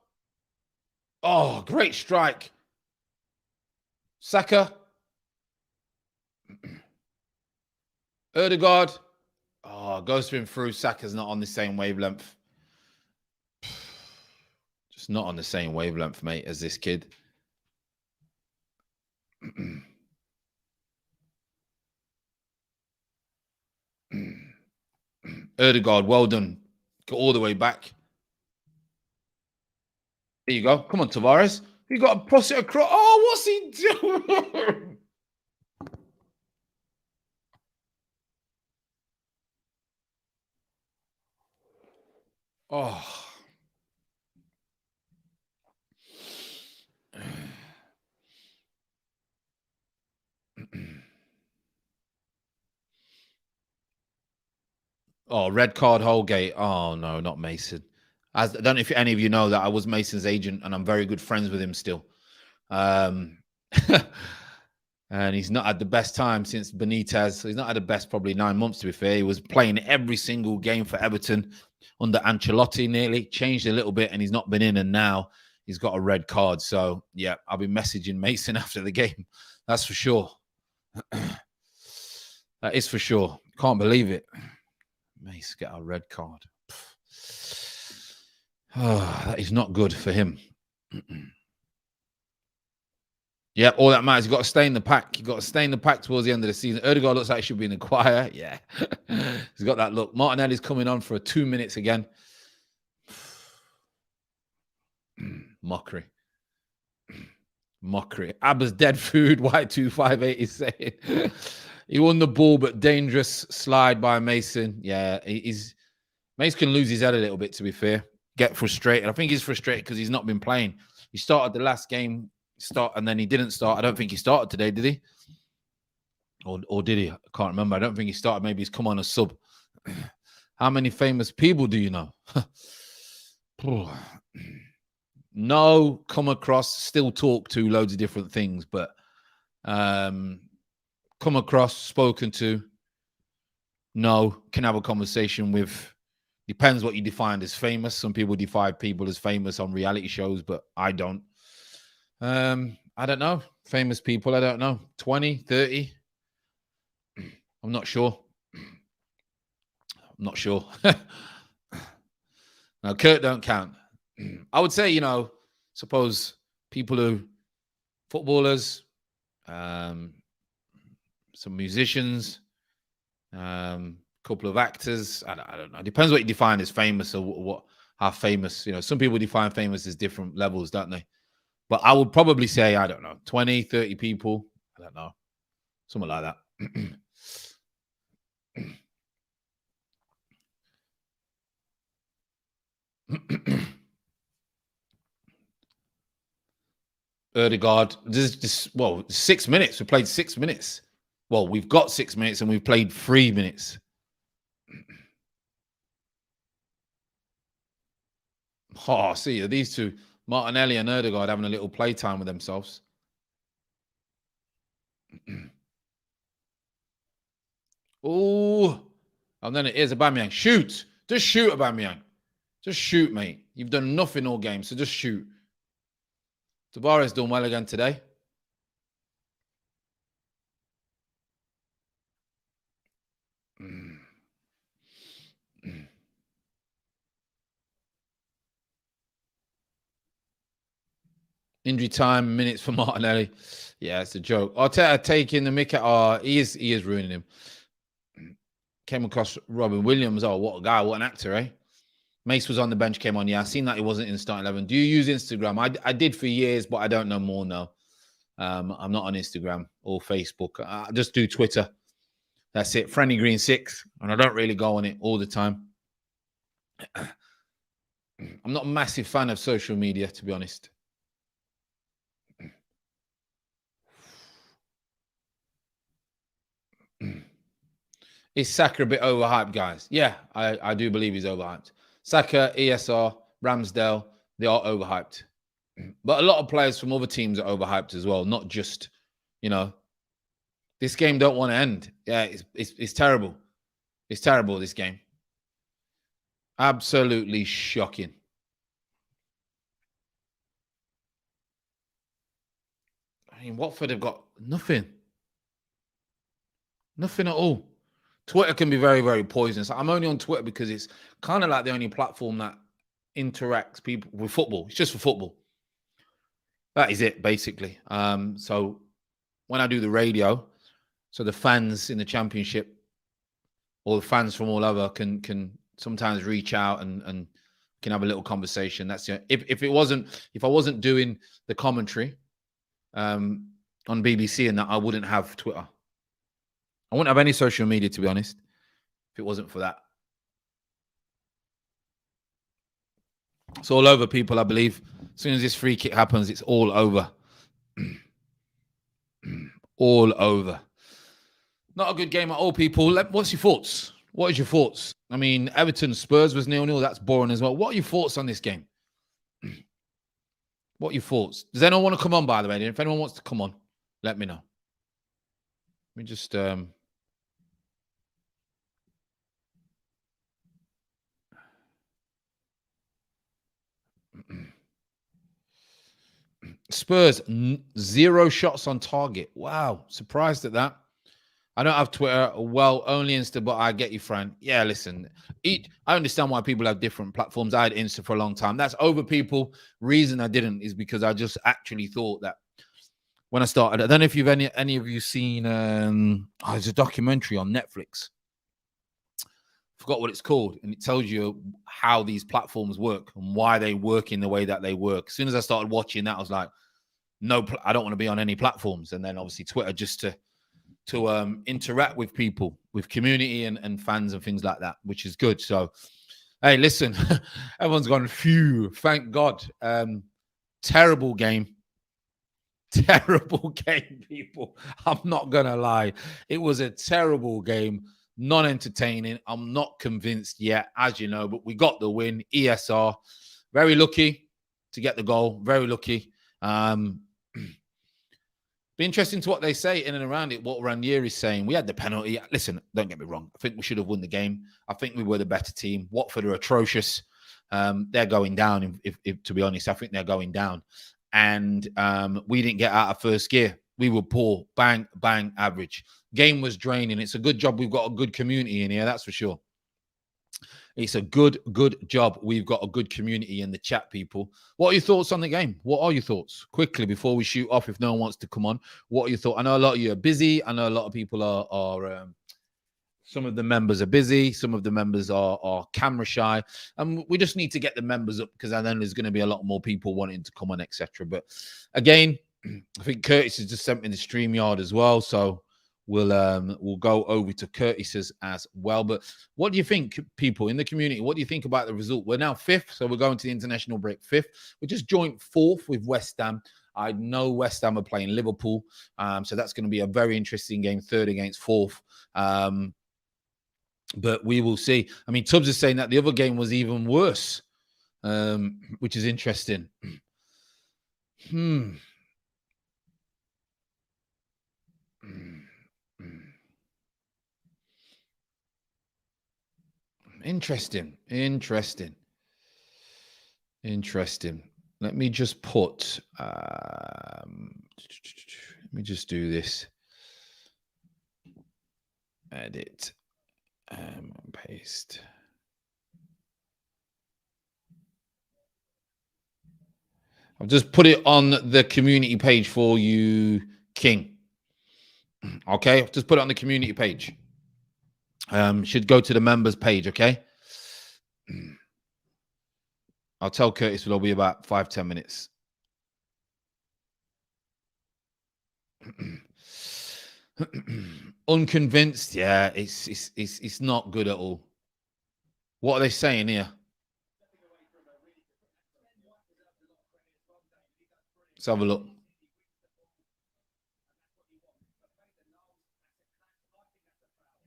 Oh, great strike. Saka. Erdegaard. Oh, goes for him through. Saka's not on the same wavelength. Just not on the same wavelength, mate, as this kid. Erdegaard, well done. Go all the way back. There you go. Come on, Tavares. You got to cross it across. Oh, what's he doing? Oh. Oh, red card Holgate. Oh, no, not Mason. I don't know if any of you know that I was Mason's agent and I'm very good friends with him still. And he's not had the best time since Benitez. He's not had the best probably 9 months, to be fair. He was playing every single game for Everton under Ancelotti nearly. Changed a little bit and he's not been in. And now he's got a red card. So, yeah, I'll be messaging Mason after the game. That's for sure. That is for sure. Can't believe it. Mace get a red card. Oh, that is not good for him. Yeah, all that matters. You've got to stay in the pack. You've got to stay in the pack towards the end of the season. Odegaard looks like he should be in the choir. Yeah. He's got that look. Martinelli's coming on for 2 minutes again. Mockery. Mockery. Abba's dead food. Y258 is saying. He won the ball, but dangerous slide by Mason. Yeah, Mason can lose his head a little bit, to be fair. Get frustrated. I think he's frustrated because he's not been playing. He started the last game, and then he didn't start. I don't think he started today, did he? Or did he? I can't remember. I don't think he started. Maybe he's come on a sub. How many famous people do you know? No, come across, still talk to loads of different things, but come across, spoken to, no, can have a conversation with. Depends what you define as famous. Some people define people as famous on reality shows, but I don't. I don't know. Famous people, I don't know. 20, 30? I'm not sure. I'm not sure. No, Kurt don't count. I would say, suppose people who, footballers, some musicians, couple of actors. I don't know. It depends what you define as famous or how famous. Some people define famous as different levels, don't they? But I would probably say, I don't know, 20, 30 people. I don't know. Something like that. Odegaard, well, 6 minutes. We played 6 minutes. Well, we've got 6 minutes and we've played 3 minutes. Oh, see, these two, Martinelli and Odegaard, having a little playtime with themselves. Oh, and then it is Aubameyang. Shoot. Just shoot, Aubameyang. Just shoot, mate. You've done nothing all game, so just shoot. Tavares done well again today. Injury time, minutes for Martinelli. Yeah, it's a joke. Arteta taking the mick at he is ruining him. Came across Robin Williams. Oh, what a guy, what an actor, eh? Mace was on the bench, came on. Yeah, I seen that he wasn't in starting 11. Do you use Instagram? I did for years, but I don't know more now. I'm not on Instagram or Facebook. I just do Twitter. That's it. Franny Green 6. And I don't really go on it all the time. I'm not a massive fan of social media, to be honest. Is Saka a bit overhyped, guys? Yeah, I do believe he's overhyped. Saka, ESR, Ramsdale, they are overhyped. But a lot of players from other teams are overhyped as well, not just, this game don't want to end. Yeah, it's terrible. It's terrible, this game. Absolutely shocking. I mean, Watford have got nothing. Nothing at all. Twitter can be very, very poisonous. I'm only on Twitter because it's kind of like the only platform that interacts people with football. It's just for football. That is it, basically. So when I do the radio, so the fans in the championship or the fans from all over can sometimes reach out and can have a little conversation. That's if I wasn't doing the commentary on BBC and that, I wouldn't have Twitter. I wouldn't have any social media, to be honest, if it wasn't for that. It's all over, people, I believe. As soon as this free kick happens, it's all over. All over. Not a good game at all, people. What's your thoughts? What is your thoughts? I mean, Everton Spurs was 0-0. That's boring as well. What are your thoughts on this game? What are your thoughts? Does anyone want to come on, by the way? If anyone wants to come on, let me know. Let me just Spurs 0 shots on target. Wow, surprised at that. I don't have Twitter. Well, only Insta, but I get you, Fran. Yeah, listen, I understand why people have different platforms. I had Insta for a long time. That's over people. Reason I didn't is because I just actually thought that when I started, I don't know if you've any of you seen there's a documentary on Netflix. Forgot what it's called, and it tells you how these platforms work and why they work in the way that they work. As soon as I started watching that, I was like, no, I don't want to be on any platforms. And then obviously Twitter just to interact with people, with community and fans and things like that, which is good. So, hey, listen, everyone's gone, phew, thank God. Terrible game. Terrible game, people. I'm not going to lie. It was a terrible game, non-entertaining. I'm not convinced yet, as you know, but we got the win. ESR, very lucky to get the goal. Very lucky. Be interesting to what they say in and around it, what Ranieri is saying. We had the penalty. Listen, don't get me wrong. I think we should have won the game. I think we were the better team. Watford are atrocious. They're going down, if to be honest. I think they're going down. And we didn't get out of first gear. We were poor. Bang, bang, average. Game was draining. It's a good job we've got a good community in here, that's for sure. It's a good job. We've got a good community in the chat, people. What are your thoughts on the game? What are your thoughts? Quickly, before we shoot off, if no one wants to come on, what are your thoughts? I know a lot of you are busy. I know a lot of people are some of the members are busy. Some of the members are camera shy. And we just need to get the members up because then there's going to be a lot more people wanting to come on, etc. But again, I think Curtis has just sent me the StreamYard as well. So we'll go over to Curtis's as well. But what do you think, people in the community? What do you think about the result? We're now 5th, so we're going to the international break 5th. We're just joint 4th with West Ham. I know West Ham are playing Liverpool, so that's going to be a very interesting game, 3rd against 4th. But we will see. I mean, Tubbs is saying that the other game was even worse, which is interesting. Interesting. Let me just put, let me just do this. Edit, paste. I've just put it on the community page for you, King. Okay, I've just put it on the community page. Should go to the members page, okay? I'll tell Curtis it'll be about 5-10 minutes. Unconvinced, yeah, it's not good at all. What are they saying here? Let's have a look.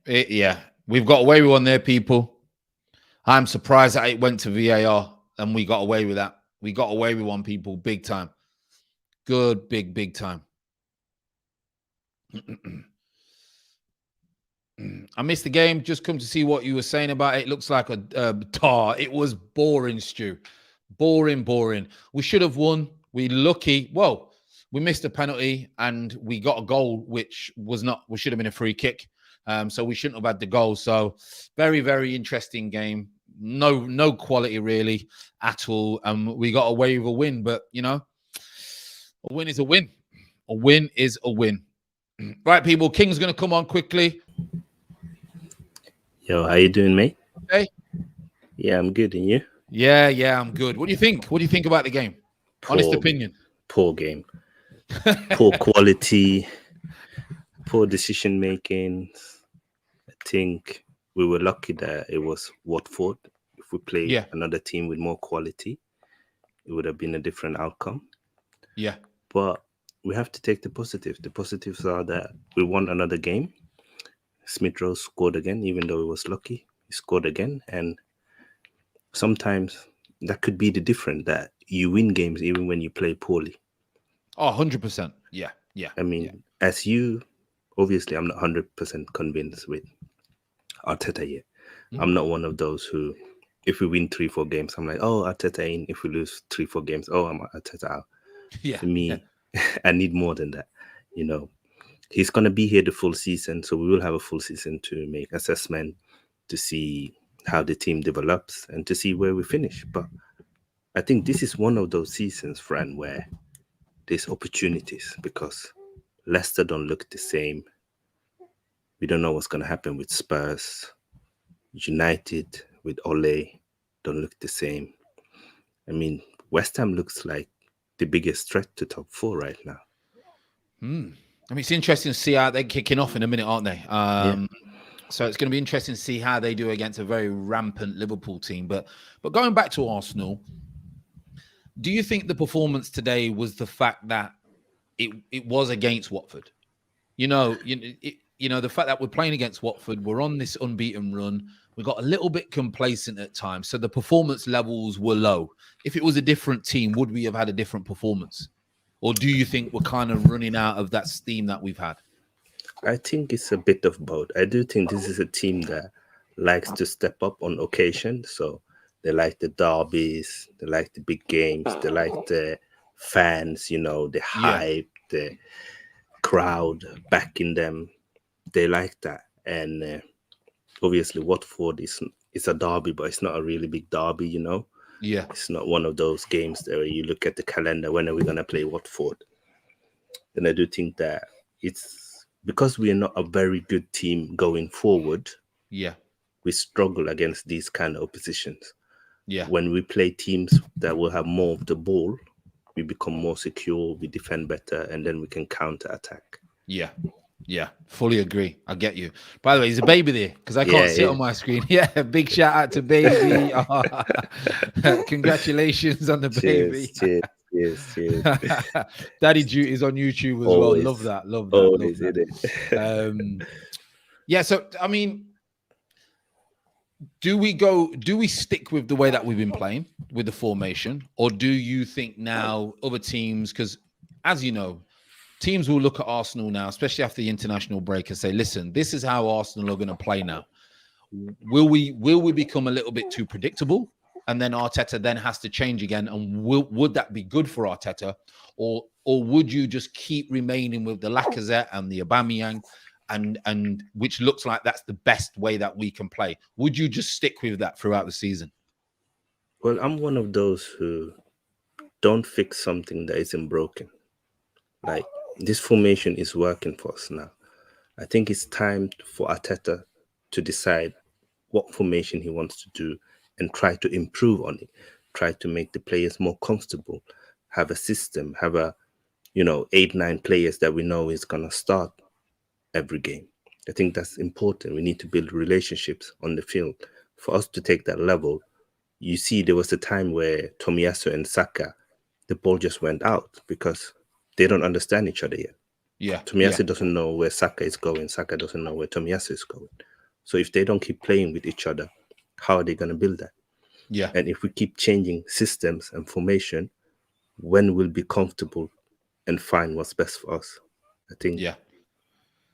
Yeah, we've got away with one there, people. I'm surprised that it went to VAR and we got away with that. We got away with one, people, big time. Good, big time. I missed the game. Just come to see what you were saying about it. It looks like a tar. It was boring, Stu. Boring. We should have won. We lucky. Well, we missed a penalty and we got a goal, which was not. We should have been a free kick. So we shouldn't have had the goal. So very interesting game. No quality really at all. We got away with a win, but you know, a win is a win. A win is a win. Right, people. King's going to come on quickly. Yo, how you doing, mate? Okay. Yeah, I'm good. And you? Yeah, I'm good. What do you think? What do you think about the game? Honest opinion. Poor game. Poor quality. Poor decision making. I think we were lucky that it was Watford. If we played another team with more quality, it would have been a different outcome. Yeah. But we have to take the positive. The positives are that we won another game. Smith Rowe scored again, even though he was lucky. He scored again. And sometimes that could be the difference, that you win games even when you play poorly. Oh, 100%. Yeah. I mean, as you obviously I'm not 100% convinced with Arteta yet. I'm not one of those who, if we win 3-4 games, I'm like, oh, Arteta in. If we lose 3-4 games, oh, I'm Arteta out. Yeah. For me, I need more than that. You know, he's gonna be here the full season, so we will have a full season to make assessment, to see how the team develops, and to see where we finish. But I think this is one of those seasons, friend, where there's opportunities because Leicester don't look the same. We don't know what's gonna happen with Spurs. United with Ole don't look the same. I mean, West Ham looks like the biggest threat to top 4 right now. I mean, it's interesting to see how they're kicking off in a minute, aren't they? So it's going to be interesting to see how they do against a very rampant Liverpool team. But going back to Arsenal, do you think the performance today was the fact that it was against Watford? You know, the fact that we're playing against Watford, we're on this unbeaten run. We got a little bit complacent at times, so the performance levels were low. If it was a different team, would we have had a different performance? Or do you think we're kind of running out of that steam that we've had? I think it's a bit of both. I do think this is a team that likes to step up on occasion. So they like the derbies, they like the big games, they like the fans, the hype, the crowd backing them. They like that. And obviously Watford is a derby, but it's not a really big derby, Yeah. It's not one of those games that where you look at the calendar, when are we going to play Watford? And I do think that it's because we are not a very good team going forward. Yeah. We struggle against these kind of oppositions. Yeah. When we play teams that will have more of the ball, we become more secure, we defend better, and then we can counter attack. Yeah. Yeah, fully agree. I get you. By the way, he's a baby there because I can't see it on my screen. Yeah, big shout out to baby. Congratulations on the baby. Cheers. Daddy duties on YouTube as Always. well. Love that. Always, love that. Yeah, so I mean, do we stick with the way that we've been playing with the formation, or do you think now other teams, because as you know, teams will look at Arsenal now, especially after the international break, and say, listen, this is how Arsenal are going to play now. Will we become a little bit too predictable? And then Arteta then has to change again. And would that be good for Arteta? Or would you just keep remaining with the Lacazette and the Aubameyang, and which looks like that's the best way that we can play? Would you just stick with that throughout the season? Well, I'm one of those who don't fix something that isn't broken. Like, this formation is working for us now. I think it's time for Arteta to decide what formation he wants to do and try to improve on it. Try to make the players more comfortable. Have a system. Have 8-9 players that we know is going to start every game. I think that's important. We need to build relationships on the field. For us to take that level, you see there was a time where Tomiyasu and Saka, the ball just went out because they don't understand each other yet. Yeah. Tomiyasu doesn't know where Saka is going. Saka doesn't know where Tomiyasu is going. So if they don't keep playing with each other, how are they going to build that? Yeah. And if we keep changing systems and formation, when we'll be comfortable and find what's best for us? I think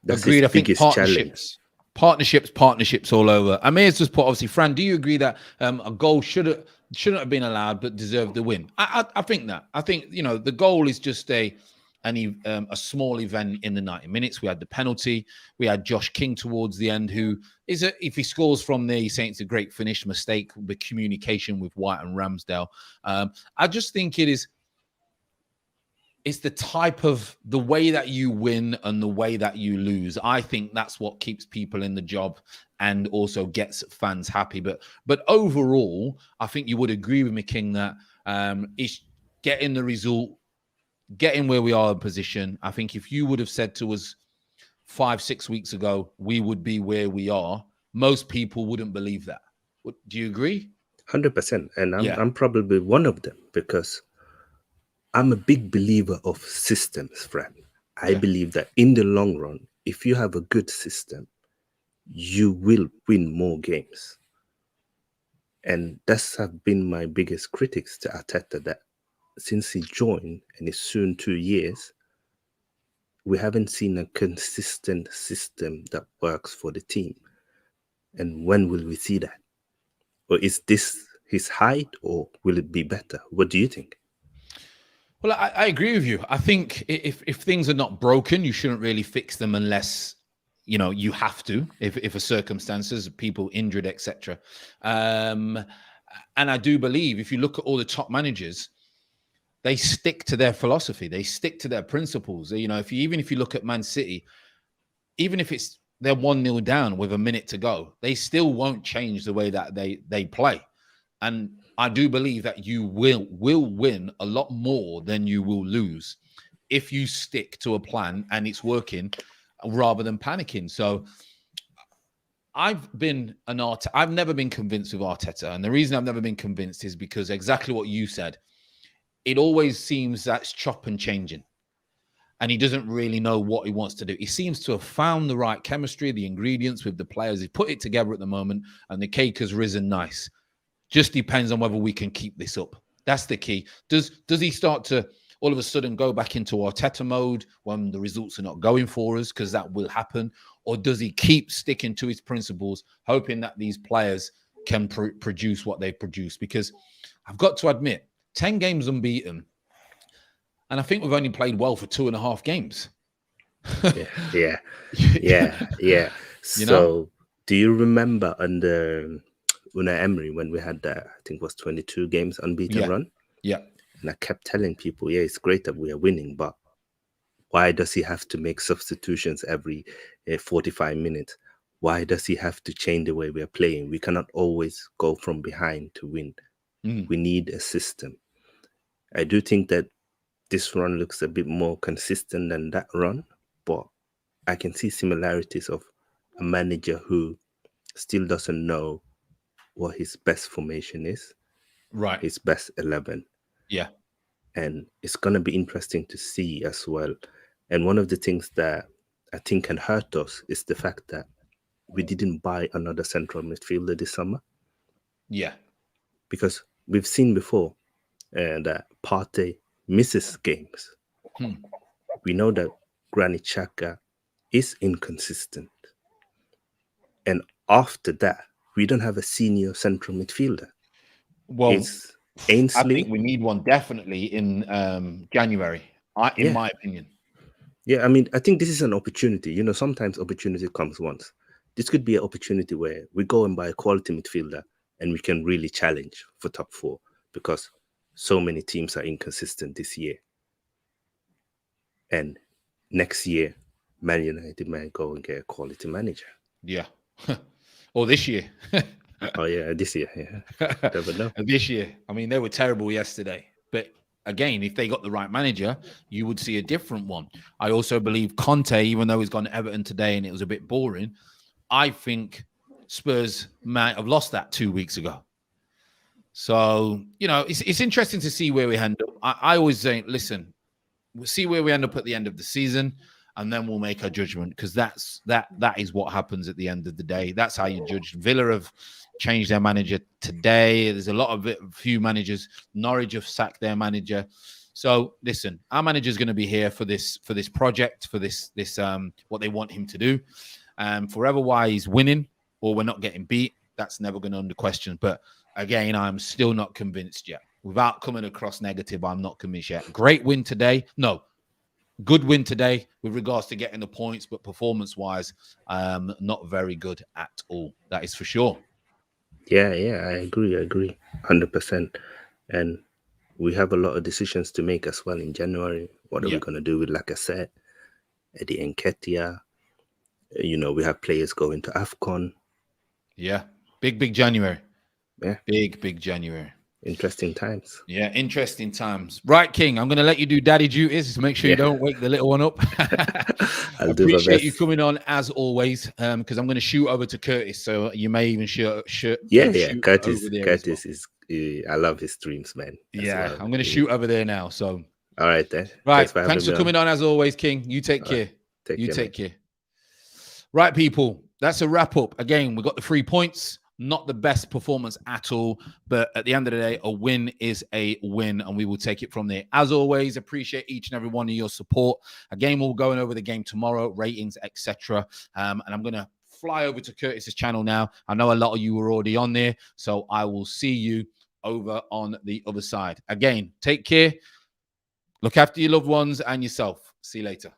that's agreed. his biggest challenge. Partnerships all over. I may as just put, obviously, Fran, do you agree that a goal shouldn't have been allowed but deserved the win? I think that. I think, the goal is just a small event in the 90 minutes. We had the penalty. We had Josh King towards the end, who if he scores from there, he's saying it's a great finish. Mistake with communication with White and Ramsdale. I just think it's the type of the way that you win and the way that you lose. I think that's what keeps people in the job and also gets fans happy. But overall, I think you would agree with me, King, that it's getting the result, getting where we are in position. I think if you would have said to us 5-6 weeks ago, we would be where we are, most people wouldn't believe that. Do you agree? 100%. And I'm probably one of them because I'm a big believer of systems, friend. I believe that in the long run, if you have a good system, you will win more games. And that's have been my biggest critics to Arteta, that since he joined and it's soon 2 years, we haven't seen a consistent system that works for the team. And when will we see that? Or is this his height, or will it be better? What do you think? Well, I agree with you. I think if things are not broken, you shouldn't really fix them unless you have to. If a circumstances, people injured, etc. And I do believe if you look at all the top managers, they stick to their philosophy. They stick to their principles. If you look at Man City, even if they're 1-0 down with a minute to go, they still won't change the way that they play. And I do believe that you will win a lot more than you will lose if you stick to a plan and it's working rather than panicking. So I've never been convinced with Arteta. And the reason I've never been convinced is because exactly what you said. It always seems that's chop and changing. And he doesn't really know what he wants to do. He seems to have found the right chemistry, the ingredients with the players. He's put it together at the moment, and the cake has risen nice. Just depends on whether we can keep this up. That's the key. Does he start to all of a sudden go back into Arteta mode when the results are not going for us? Because that will happen. Or does he keep sticking to his principles, hoping that these players can produce what they produce? Because I've got to admit, 10 games unbeaten, and I think we've only played well for 2.5 games. Yeah. So, do you remember under Unai Emery when we had that, I think it was 22 games unbeaten run? Yeah. And I kept telling people, it's great that we are winning, but why does he have to make substitutions every 45 minutes? Why does he have to change the way we are playing? We cannot always go from behind to win. We need a system. I do think that this run looks a bit more consistent than that run, but I can see similarities of a manager who still doesn't know what his best formation is, right? His best 11. Yeah. And it's going to be interesting to see as well. And one of the things that I think can hurt us is the fact that we didn't buy another central midfielder this summer. Yeah. Because we've seen before that Partey misses games. We know that Granit Xhaka is inconsistent. And after that, we don't have a senior central midfielder. Well, it's Ainsley. I think we need one definitely in January, in my opinion. Yeah, I mean, I think this is an opportunity. Sometimes opportunity comes once. This could be an opportunity where we go and buy a quality midfielder and we can really challenge for top 4, because so many teams are inconsistent this year. And next year, Man United might go and get a quality manager. Yeah. Or this year. Oh, yeah, this year. Yeah. Never know. This year. I mean, they were terrible yesterday. But again, if they got the right manager, you would see a different one. I also believe Conte, even though he's gone to Everton today and it was a bit boring, I think Spurs might have lost that 2 weeks ago. So, it's interesting to see where we end up. I always say, listen, we'll see where we end up at the end of the season, and then we'll make our judgment, because that is what happens at the end of the day. That's how you judge. Villa have changed their manager today. There's a few managers. Norwich have sacked their manager. So listen, our manager is going to be here for this project, for this what they want him to do. Forever why he's winning or we're not getting beat, that's never going to under question. But again, I'm still not convinced yet. Without coming across negative, I'm not convinced yet. Great win today. No, good win today with regards to getting the points, but performance-wise, not very good at all. That is for sure. Yeah, I agree, 100%. And we have a lot of decisions to make as well in January. What are we going to do with Lacazette, Eddie Nketiah? We have players going to AFCON. Yeah, big January. Yeah, big January. Interesting times. Yeah, interesting times. Right, King, I'm going to let you do daddy duties to make sure you don't wake the little one up. I appreciate you coming on as always, because I'm going to shoot over to Curtis, so you may even shoot Curtis is I love his streams, man. I'm going to shoot over there now. So all right then. Right, thanks for coming on as always, King. You take care. Take care. Right, people, that's a wrap up. Again, we got the 3 points. Not the best performance at all, but at the end of the day, a win is a win, and we will take it from there. As always, appreciate each and every one of your support. Again, we'll go over the game tomorrow, ratings, etc. And I'm going to fly over to Curtis's channel now. I know a lot of you were already on there, so I will see you over on the other side. Again, take care. Look after your loved ones and yourself. See you later.